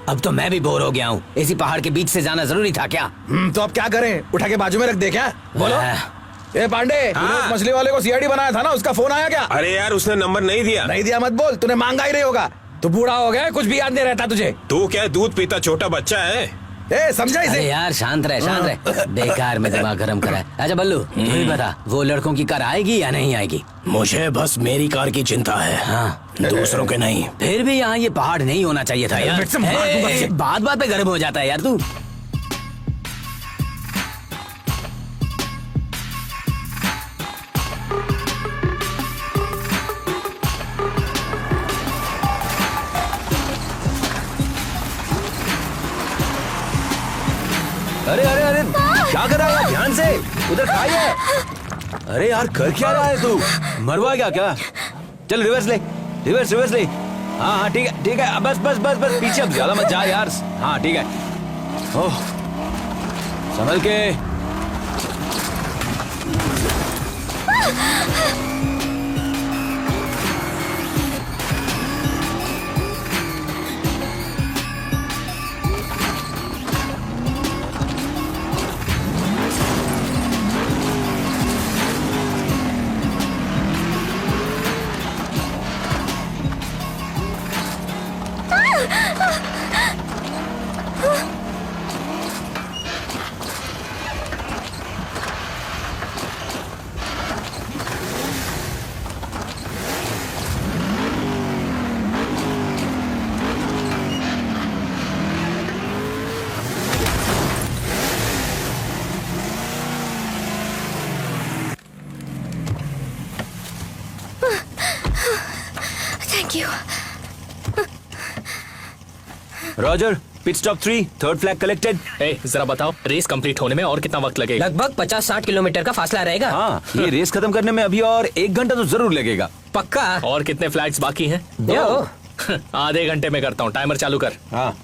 S2: अब तो मैं भी बोर हो गया हूँ। इसी पहाड़ के बीच से जाना जरूरी था क्या?
S7: तो अब क्या करें? उठा के बाजू में रख दे क्या? बोलो। ए पांडे, तूने उस मछली वाले को सीआईडी बनाया था ना, उसका फोन आया क्या?
S12: अरे यार उसने नंबर नहीं दिया।
S7: नहीं दिया मत बोल, तूने मांगा ही नहीं होगा। तू बूढ़ा हो गया, कुछ भी याद नहीं रहता तुझे।
S12: तू क्या दूध पीता छोटा बच्चा है?
S7: ए समझा इसे?
S2: अरे यार शांत रहे। बेकार में दिमाग गरम करा है। अच्छा बल्लू तू ही बता, वो लड़कों की कार आएगी या नहीं आएगी?
S1: मुझे बस मेरी कार की चिंता है,
S2: हाँ
S1: दूसरों के नहीं।
S2: फिर भी यहाँ ये पहाड़ नहीं होना चाहिए था यार। बात बात पे गर्म हो जाता है यार तू। अरे अरे अरे क्या कर रहा है? ध्यान से उधर खाइए। अरे यार कर क्या रहा है तू? मरवा क्या? चल रिवर्स ले, रिवर्स ले। हाँ हाँ ठीक है। बस पीछे अब ज्यादा मत जा यार। हाँ ठीक है। ओह संभल के।
S10: Roger, pit stop 3, third flag collected.
S5: जरा बताओ रेस कंप्लीट होने में और कितना वक्त लगेगा?
S4: लगभग 50-60 किलोमीटर का फासला रहेगा।
S10: हाँ, ये रेस खत्म करने में अभी और 1 घंटा तो जरूर लगेगा।
S4: पक्का?
S5: और कितने फ्लैग्स बाकी हैं?
S4: 2।
S5: आधे घंटे में करता हूँ, टाइमर चालू कर।
S10: हाँ।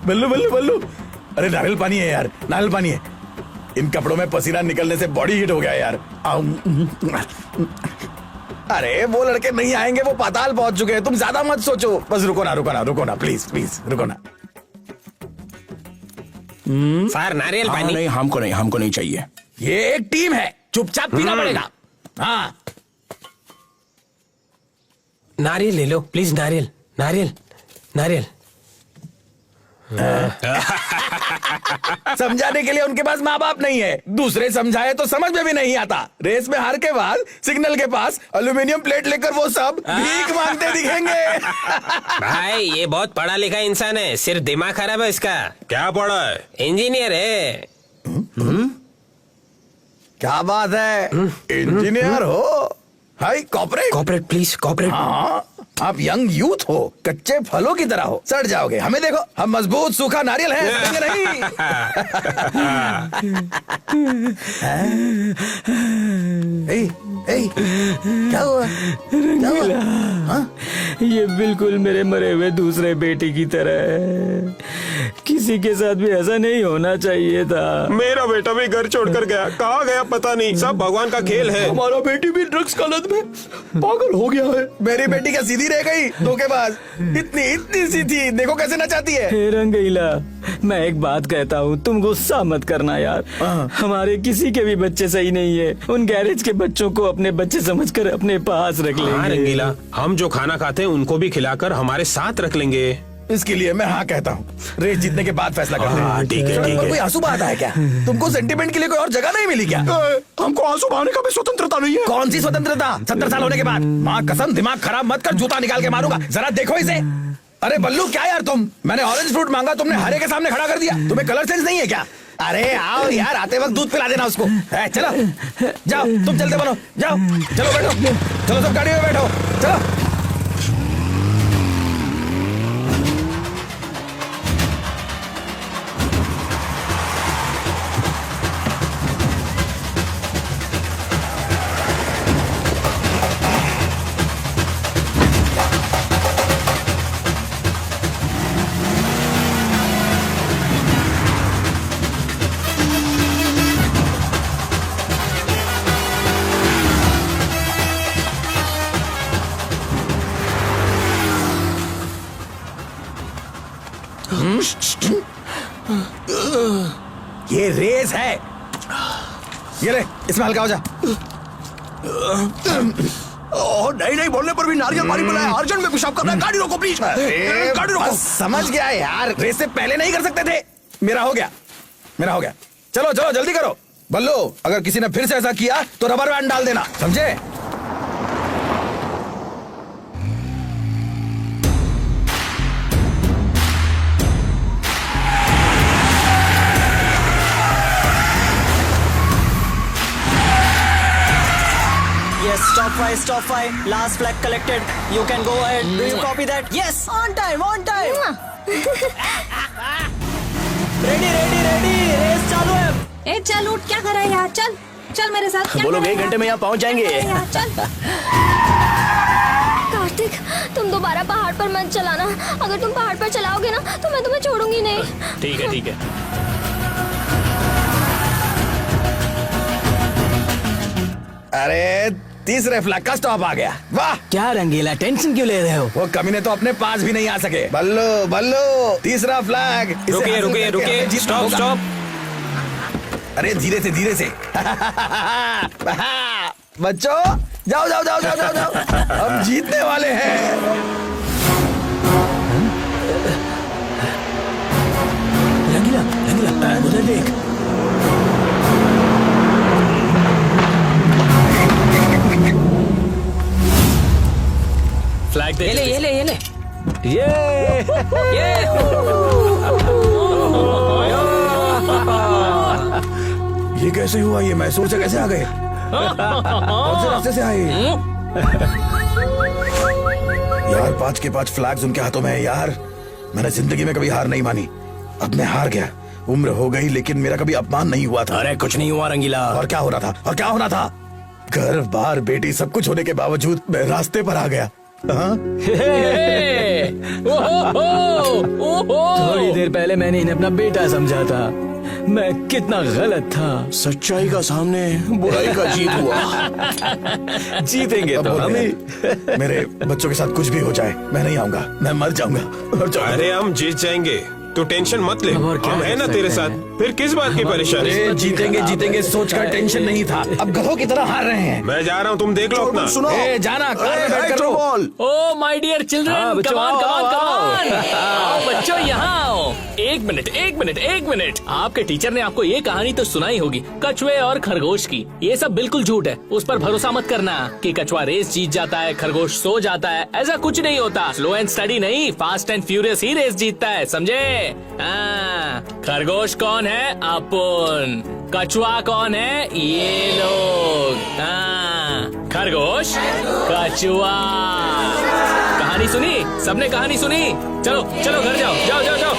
S7: बल्लू बल्लू बल्लू, अरे नारियल पानी है यार, नारियल पानी है। इन कपड़ों में पसीना निकलने से बॉडी हीट हो गया यार। अरे वो लड़के नहीं आएंगे, वो पाताल पहुंच चुके हैं। तुम ज्यादा मत सोचो, बस रुको ना रुको ना रुको ना, प्लीज प्लीज रुको ना।
S12: सर नारियल
S1: हाँ,
S12: पानी।
S1: नहीं हमको नहीं चाहिए।
S7: ये एक टीम है, चुपचाप पीना पड़ेगा। हाँ
S12: नारियल ले लो प्लीज, नारियल नारियल नारियल।
S7: समझाने के लिए उनके पास माँ बाप नहीं है, दूसरे समझाए तो समझ में भी नहीं आता। रेस में हार के बाद सिग्नल के पास एल्यूमिनियम प्लेट लेकर वो सब भीख मांगते दिखेंगे।
S12: भाई ये बहुत पढ़ा लिखा इंसान है, सिर्फ दिमाग खराब है इसका।
S11: क्या पढ़ा है?
S12: इंजीनियर है।
S7: क्या बात है, इंजीनियर हो? High corporate.
S12: Corporate please, corporate.
S7: हाँ, आप यंग यूथ हो, कच्चे फलों की तरह हो, सड़ जाओगे। हमें देखो, हम मजबूत सूखा नारियल हैं, सड़ेंगे नहीं। क्या हुआ? क्या हुआ? हाँ?
S3: ये बिल्कुल मेरे मरे हुए दूसरे बेटे की तरह है। किसी के साथ भी ऐसा नहीं होना चाहिए था।
S11: मेरा बेटा भी घर छोड़कर गया, कहाँ गया पता नहीं। सब भगवान का खेल है।
S7: हमारा बेटी भी ड्रग्स की लत में पागल हो गया है। मेरी बेटी क्या सीधी रह गई? धोखेबाज, इतनी सी थी, देखो कैसे नचाती है।
S3: हे रंगीला, मैं एक बात कहता हूँ, तुम गुस्सा मत करना यार। हमारे किसी के भी बच्चे सही नहीं है। उन गैरेज के बच्चों को अपने बच्चे समझकर अपने पास रख लेंगे।
S11: हाँ रंगीला, हम जो खाना खाते हैं उनको भी खिलाकर हमारे साथ रख लेंगे।
S7: इसके लिए मैं हाँ कहता हूँ। रेस जीतने के बाद फैसला करते हैं।
S11: ठीक है, ठीक है।
S7: कोई आंसू बहाता है क्या? तुमको सेंटिमेंट के लिए कोई और जगह नहीं मिली क्या?
S1: हमको आंसू बहाने का भी स्वतंत्रता नहीं है।
S7: कौन सी स्वतंत्रता? 70 साल होने के बाद? माँ कसम, दिमाग खराब मत कर, जूता निकाल के मारूंगा। जरा देखो इसे। अरे बल्लू, क्या यार तुम? मैंने ऑरेंज फ्रूट मांगा, तुमने हरे के सामने खड़ा कर दिया। तुम्हें कलर सेंस नहीं है क्या? अरे आओ यार, आते वक्त दूध पिला देना उसको। चलो जाओ, तुम चलते बनो, जाओ। चलो बैठो, चलो सब गाड़ी में बैठो, चलो। ये रेस है। ये ले, इसमें हल्का हो जा।
S1: नहीं नहीं बोलने पर भी नारियल पानी बुलाया। अर्जेंट में पेशाब करना है, गाड़ी रोको प्लीज। गाड़ी रोको।
S7: बस समझ गया यार, रेस से पहले नहीं कर सकते थे। मेरा हो गया, मेरा हो गया। चलो चलो जल्दी करो। बल्लू, अगर किसी ने फिर से ऐसा किया तो रबर बैंड डाल देना, समझे?
S9: Stop 5. Last flag collected. You can go ahead. Do you copy that? Yes. On time. Ready. Race चालू है।
S8: ए चल उठ, क्या कर रहा है यार? चल चल मेरे साथ। क्या
S1: वो लोग
S8: कर रहा
S1: 1
S8: है
S1: घंटे में यहाँ पहुँच जाएंगे।
S8: यार? चल।
S6: कार्तिक, तुम दोबारा पहाड़ पर मत चलाना। अगर तुम पहाड़ पर चलाओगे ना तो मैं तुम्हें छोड़ूंगी नहीं।
S5: ठीक है, ठीक है।
S7: अरे तीसरे फ्लैग का स्टॉप आ गया। वाह,
S9: क्या रंगीला, टेंशन क्यों ले रहे हो?
S7: वो कमीने तो अपने पास भी नहीं आ सके। बल्लू, तीसरा फ्लैग।
S12: रुकिए, स्टॉप।
S7: अरे धीरे से। बच्चों, जाओ। हम जीतने वाले हैं।
S9: रंगीला, उधर देख।
S5: फ्लैग दे।
S4: ये ले।
S7: ये कैसे हुआ? ये मैसूर से कैसे आ गए? कौन से रास्ते से आए? यार 5 के 5 फ्लैग्स उनके हाथों में है यार। मैंने जिंदगी में कभी हार नहीं मानी, अब मैं हार गया। उम्र हो गई लेकिन मेरा कभी अपमान नहीं हुआ था।
S1: अरे कुछ नहीं हुआ रंगीला।
S7: और क्या हो रहा था? और क्या होना था? घर बार बेटी सब कुछ होने के बावजूद मैं रास्ते पर आ गया। हाँ?
S1: थोड़ी देर पहले मैंने इन्हें अपना बेटा समझा था। मैं कितना गलत था। सच्चाई का सामने बुराई का जीत हुआ।
S10: जीतेंगे
S7: अब
S10: तो
S7: बोल
S10: हम ही।
S7: रहे, मेरे बच्चों के साथ कुछ भी हो जाए मैं नहीं आऊंगा, मैं मर जाऊंगा।
S11: अरे हम जीत जाएंगे, तू टेंशन मत ले,
S1: और क्या
S11: हम है ना
S1: कर
S11: तेरे
S1: सकते
S11: साथ।
S1: हैं?
S11: फिर किस बात की परेशानी?
S7: अरे जीतेंगे जीतेंगे सोचकर टेंशन नहीं था, अब गधों की तरह हार रहे हैं।
S11: मैं जा रहा हूँ, तुम देख लो अपना।
S7: सुनो, जाना कार में बैठकर रो।
S5: Oh my dear children, come on come on come on, आओ बच्चों यहाँ आओ। एक मिनट। आपके टीचर ने आपको ये कहानी तो सुनाई होगी, कछुए और खरगोश की। ये सब बिल्कुल झूठ है, उस पर भरोसा मत करना कि कछुआ रेस जीत जाता है, खरगोश सो जाता है। ऐसा कुछ नहीं होता। स्लो एंड स्टडी नहीं, फास्ट एंड फ्यूरियस ही रेस जीतता है, समझे? खरगोश कौन है? अपन। कछुआ कौन है? ये लोग। खरगोश, कछुआ। कहानी सुनी? सबने कहानी सुनी? चलो चलो घर जाओ, जाओ जाओ जाओ।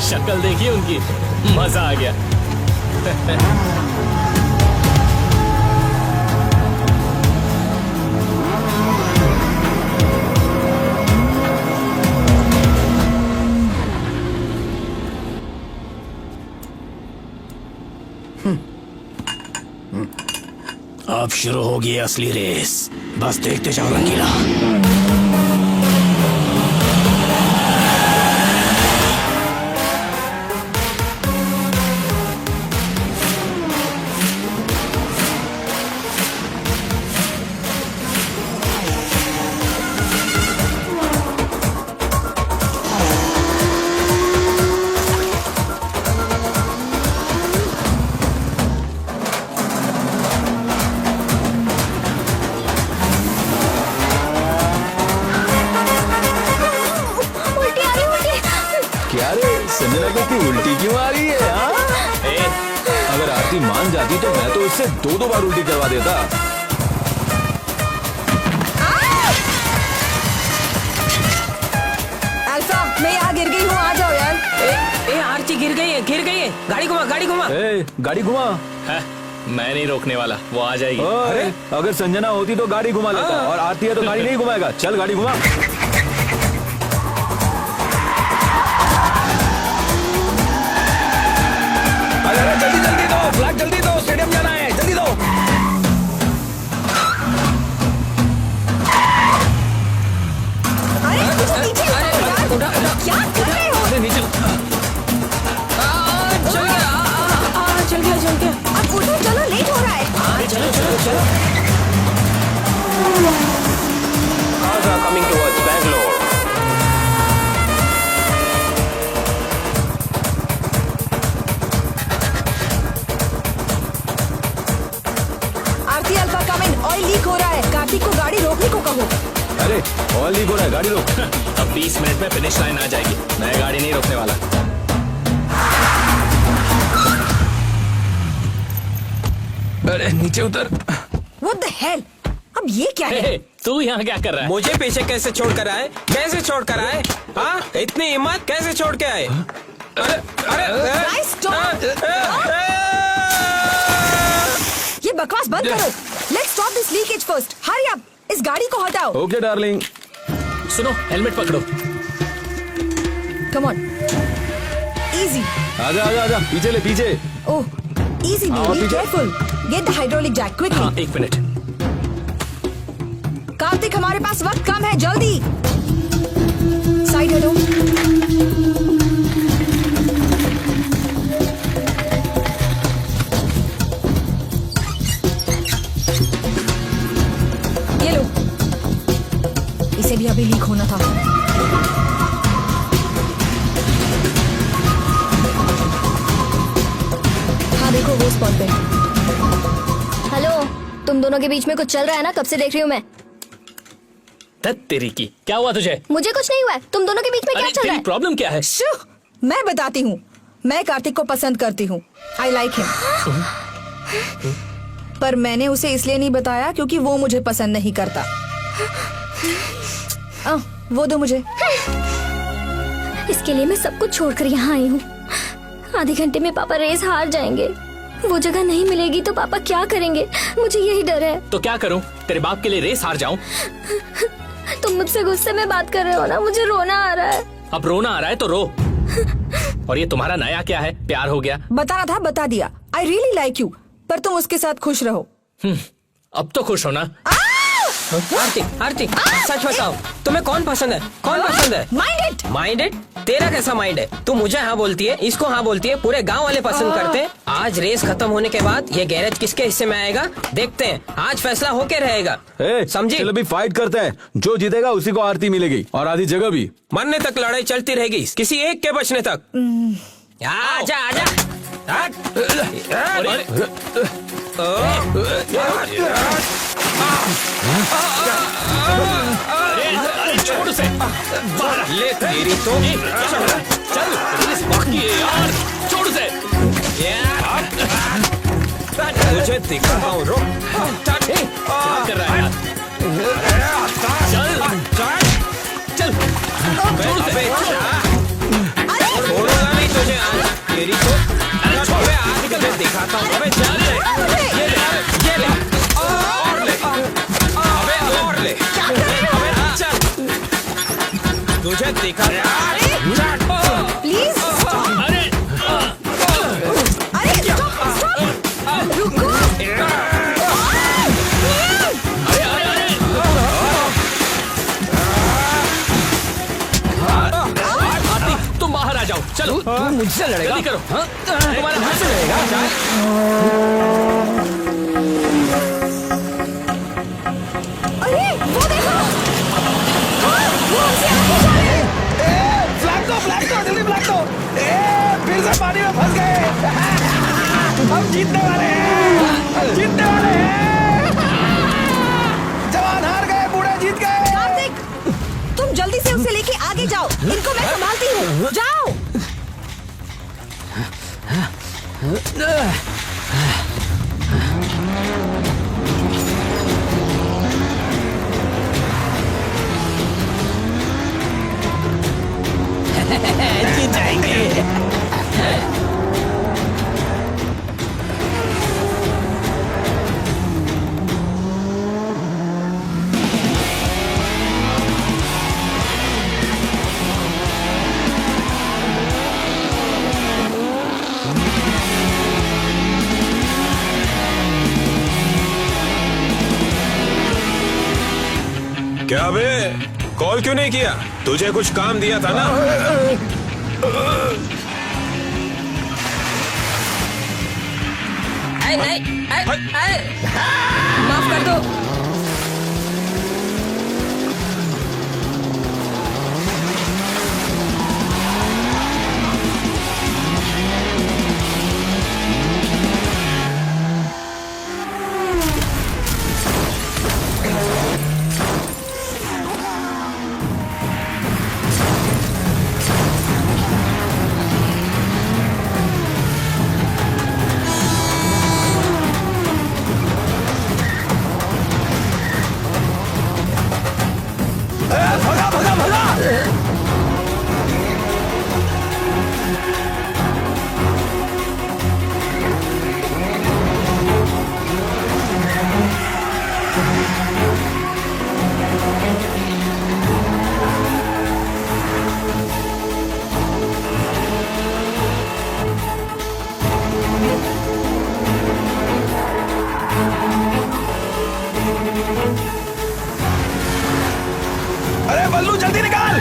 S5: शक्ल देखिए उनकी, मजा आ गया।
S1: अब शुरू होगी असली रेस, बस देखते जाओ रंगीला।
S10: क्या रे संजना बेटी, उल्टी क्यों आ रही है? हाँ? अगर आरती मान जाती तो मैं तो इससे 2-2 बार उल्टी करवा देता।
S8: अल्फा, मैं यहाँ गिर गई हूँ, आ जाओ यार।
S4: ए आरती गिर गई है, गाड़ी घुमा, गाड़ी घुमा।
S10: गाड़ी घुमा।
S5: मैं नहीं रोकने वाला, वो आ जाएगी।
S10: अरे अगर संजना होती तो गाड़ी घुमा लेता, और आरती है तो गाड़ी नहीं घुमाएगा। चल गाड़ी घुमा।
S7: अरे जल्दी जल्दी दो, फ्लैग जल्दी दो, स्टेडियम जाना है, जल्दी दो।
S8: अरे नीचे क्या कर रहे हो? चल गया। अब उठो, चलो, लेट हो रहा है। चलो।
S12: coming towards Bangalore.
S8: आरती, अल्फा कमिंग, ऑयल लीक हो रहा है। कार्तिक को गाड़ी रोकने को कहो।
S10: अरे ऑयल लीक हो रहा है, गाड़ी रोक।
S5: अब 20 मिनट में फिनिश लाइन आ जाएगी, मैं गाड़ी नहीं रोकने वाला।
S1: अरे नीचे उतर।
S8: What the hell? अब ये क्या है?
S5: तू यहाँ क्या कर रहा है?
S12: मुझे पीछे कैसे छोड़ कर आए? हाँ? इतनी हिम्मत कैसे छोड़ के आए?
S8: Guys, stop! ये बकवास बंद करो। Let's stop this leakage first. Hurry up! इस गाड़ी को हटाओ।
S10: Okay darling.
S5: सुनो, हेलमेट पकड़ो।
S8: Come on. Easy.
S10: आजा, पीछे ले, पीछे।
S8: Oh, easy, baby. Careful. Get the hydraulic jack quickly.
S5: हाँ, 1 मिनट।
S8: कार्तिक, हमारे पास वक्त कम है, जल्दी। साइड हटो। ये लो। से भी अभी लीक होना था। हाँ देखो वो स्पॉट पे।
S6: हेलो, तुम दोनों के बीच में कुछ चल रहा है ना? कब से देख रही हूँ मैं।
S5: धत तेरी की, क्या हुआ तुझे?
S6: मुझे कुछ नहीं हुआ है, तुम दोनों के बीच में क्या
S5: अरे
S6: चल रहा
S5: तेरी
S6: है?
S5: प्रॉब्लम क्या है?
S8: मैं बताती हूँ। मैं कार्तिक को पसंद करती हूँ। I like him. पर मैंने उसे इसलिए नहीं बताया क्योंकि वो मुझे पसंद नहीं करता। वो दो मुझे।
S6: इसके लिए मैं सब कुछ छोड़कर यहाँ आई हूँ। आधे घंटे में पापा रेस हार जाएंगे। वो जगह नहीं मिलेगी तो पापा क्या करेंगे? मुझे यही डर है।
S5: तो क्या करूं? तेरे बाप के लिए रेस हार जाऊं?
S6: तुम मुझसे गुस्से में बात कर रहे हो ना, मुझे रोना आ रहा है।
S5: अब रोना आ रहा है तो रो। और ये तुम्हारा नया क्या है? प्यार हो गया?
S8: बताना था बता दिया। आई रियली लाइक यू, पर तुम उसके साथ खुश रहो।
S5: अब तो खुश हो ना?
S12: आरती आरती सच बताओ, तुम्हें कौन पसंद है? कौन पसंद है?
S8: Mind it.
S12: Mind it? तेरा कैसा माइंड है? तू मुझे हाँ बोलती है, इसको हाँ बोलती है, पूरे गांव वाले पसंद करते हैं। आज रेस खत्म होने के बाद ये गैरेज किसके हिस्से में आएगा देखते हैं। आज फैसला होके रहेगा, समझी?
S10: चलो अभी फाइट करते हैं, जो जीतेगा उसी को आरती मिलेगी और आधी जगह भी।
S12: मरने तक लड़ाई चलती रहेगी, किसी एक के बचने तक। आजा आजा।
S5: छोड़ उसे।
S12: ले तेरी तो।
S5: चल रेस बाकी है यार, छोड़ उसे।
S12: मुझे दिखाता हूँ, रुक।
S5: क्या कर रहा है यार? चल छोड़ उसे।
S12: छोड़ूंगा नहीं तुझे आज, तेरी तो। अबे आज तुझे दिखाता हूँ। अबे चल ये ले और ले। अबे और ले। अबे चल तुझे दिखाता हूँ।
S8: प्लीज
S5: अरे
S8: रुको।
S5: आरती तुम बाहर आ जाओ। चलो
S2: तू मुझसे लड़ेगा?
S5: जल्दी करो। तुम्हारा हाथ से लड़ेगा।
S8: अरे वो देखो, वो हमसे आगे जा रहे हैं।
S7: फ्लैग दो, जल्दी फ्लैग दो। फिर से पानी में फंस गए। हम जीतने वाले हैं, जीतने वाले हैं। जवान हार गए, बूढ़े जीत गए।
S8: कार्तिक, तुम जल्दी से उसे लेके आगे जाओ। इनको मैं संभालती हूँ। जाओ।
S2: जीत जाएंगे।
S11: क्या बे, कॉल क्यों नहीं किया? तुझे कुछ काम दिया था ना?
S4: नहीं, माफ कर दो।
S7: अरे बल्लू जल्दी निकाल।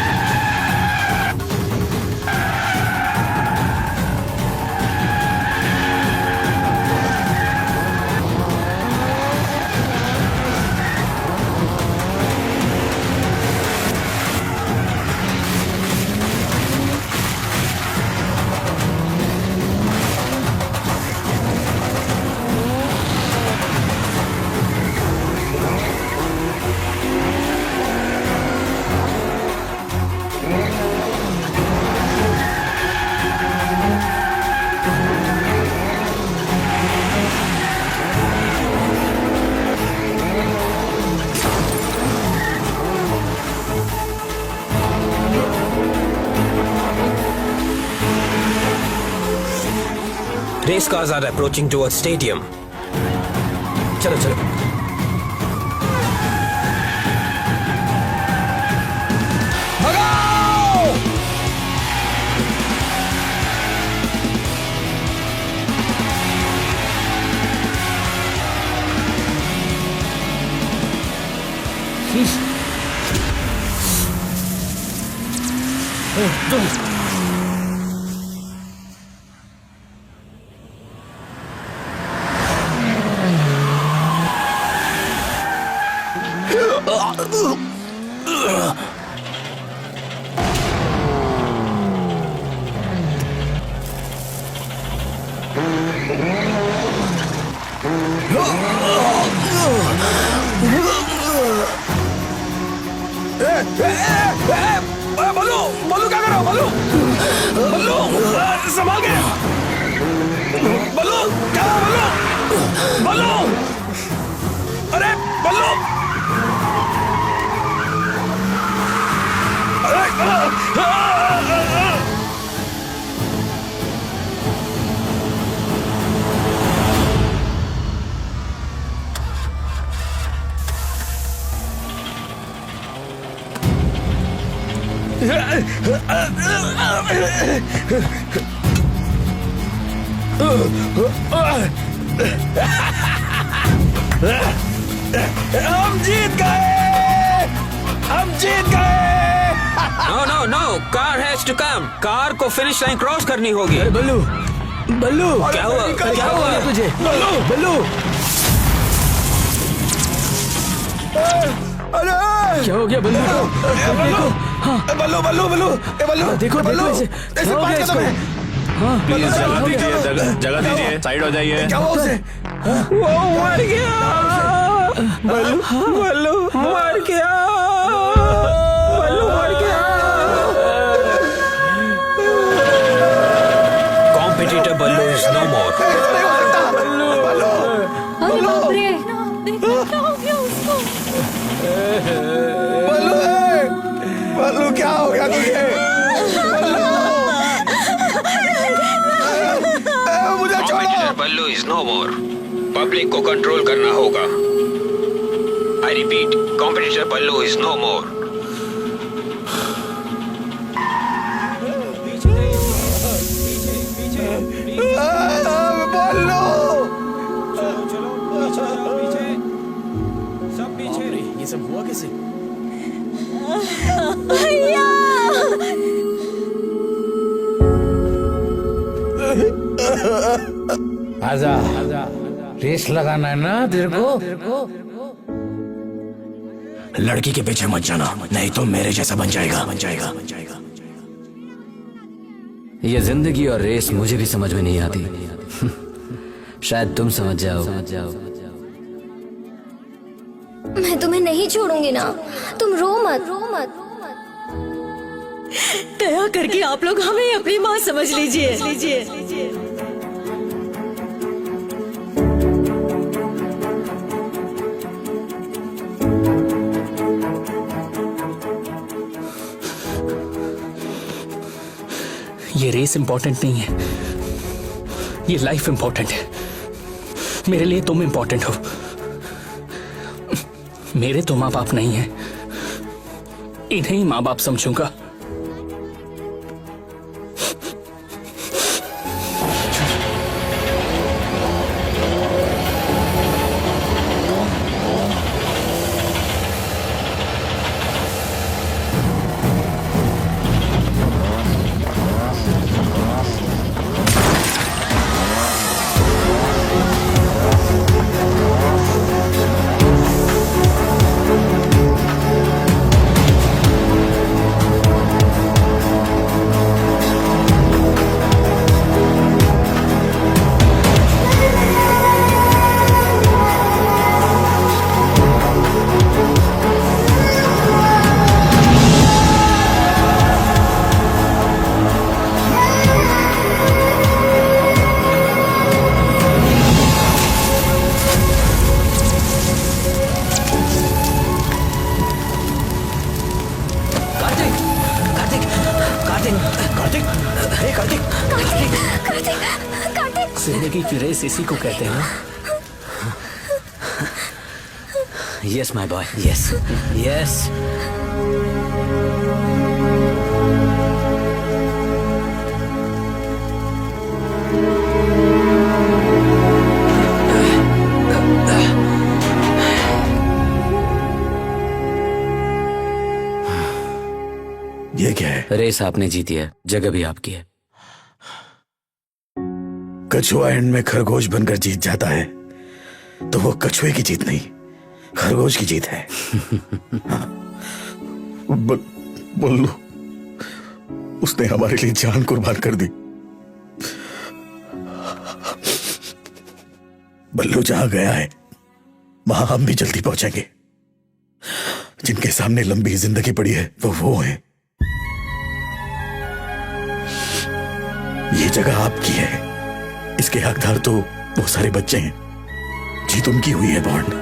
S12: Race cars are approaching towards stadium.
S7: चलो चलो
S1: बल्लू बल्लू क्या कर रहा हो बल्लू बल्लू संभाल के बल्लू क्या हुआ बल्लू बल्लू अरे बल्लू हम जीत गए हम जीत गए
S12: No, no, no. Car has to come. Car को फिनिश लाइन क्रॉस करनी होगी.
S1: बल्लू बल्लू
S12: क्या हुआ? क्या हुआ
S1: तुझे बल्लू बल्लू अरे क्या हो गया बल्लू देखो हाँ बल्लू बल्लू बल्लू बल्लू देखो देखो ऐसे हो गया इसको हाँ
S10: प्लीज जगह दीजिए जगह दीजिए साइड हो जाइए
S1: क्या हुआ उसे
S12: वो मर गया. बल्लू बल्लू मर गया. बल्लू मर गया. Competitor Ballu is no more.
S8: अरे बाप रे, देखो क्या हो गया उसको.
S1: बल्लू बल्लू क्या हो गया तुझे मुझे छोड़ो
S12: Competitor Ballu is no more. Public को कंट्रोल करना होगा. I repeat, competitor Ballu is no more.
S1: ये सब हुआ कैसे
S7: आजा रेस लगाना है ना तेरे को
S1: लड़की के पीछे मत जाना नहीं तो मेरे जैसा बन जाएगा बन जाएगा बन जाएगा
S2: ये जिंदगी और रेस मुझे भी समझ में नहीं आती. शायद तुम समझ जाओ.
S6: मैं तुम्हें नहीं छोड़ूंगी ना तुम रो मत
S8: दया करके आप लोग हमें अपनी माँ समझ लीजिए.
S5: ये रेस इंपॉर्टेंट नहीं है ये लाइफ इंपॉर्टेंट है. मेरे लिए तुम इंपॉर्टेंट हो. मेरे तो माँ बाप नहीं है इन्हें ही माँ बाप समझूंगा.
S3: जिंदगी की रेस इसी को कहते हैं ना।
S2: Yes my boy, yes yes.
S7: ये क्या है?
S2: रेस आपने जीती है, जगह भी आपकी है।
S7: कछुआ एंड में खरगोश बनकर जीत जाता है तो वो कछुए की जीत नहीं, खरगोश की जीत है। हाँ। बल्लू, उसने हमारे लिए जान कुर्बान कर दी। बल्लू जहां गया है वहां हम भी जल्दी पहुंचेंगे। जिनके सामने लंबी जिंदगी पड़ी है वो हैं। ये जगह आपकी है, इसके हकदार तो वो सारे बच्चे हैं। जीत उनकी हुई है बॉन्ड।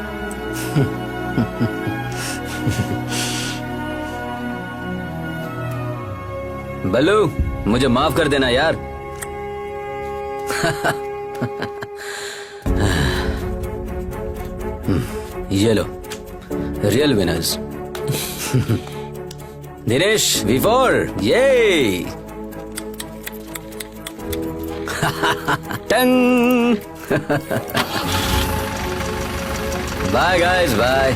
S2: बल्लू, मुझे माफ कर देना यार। ये लो, रियल विनर्स। दिनेश V4, ये टंग। Bye guys, bye.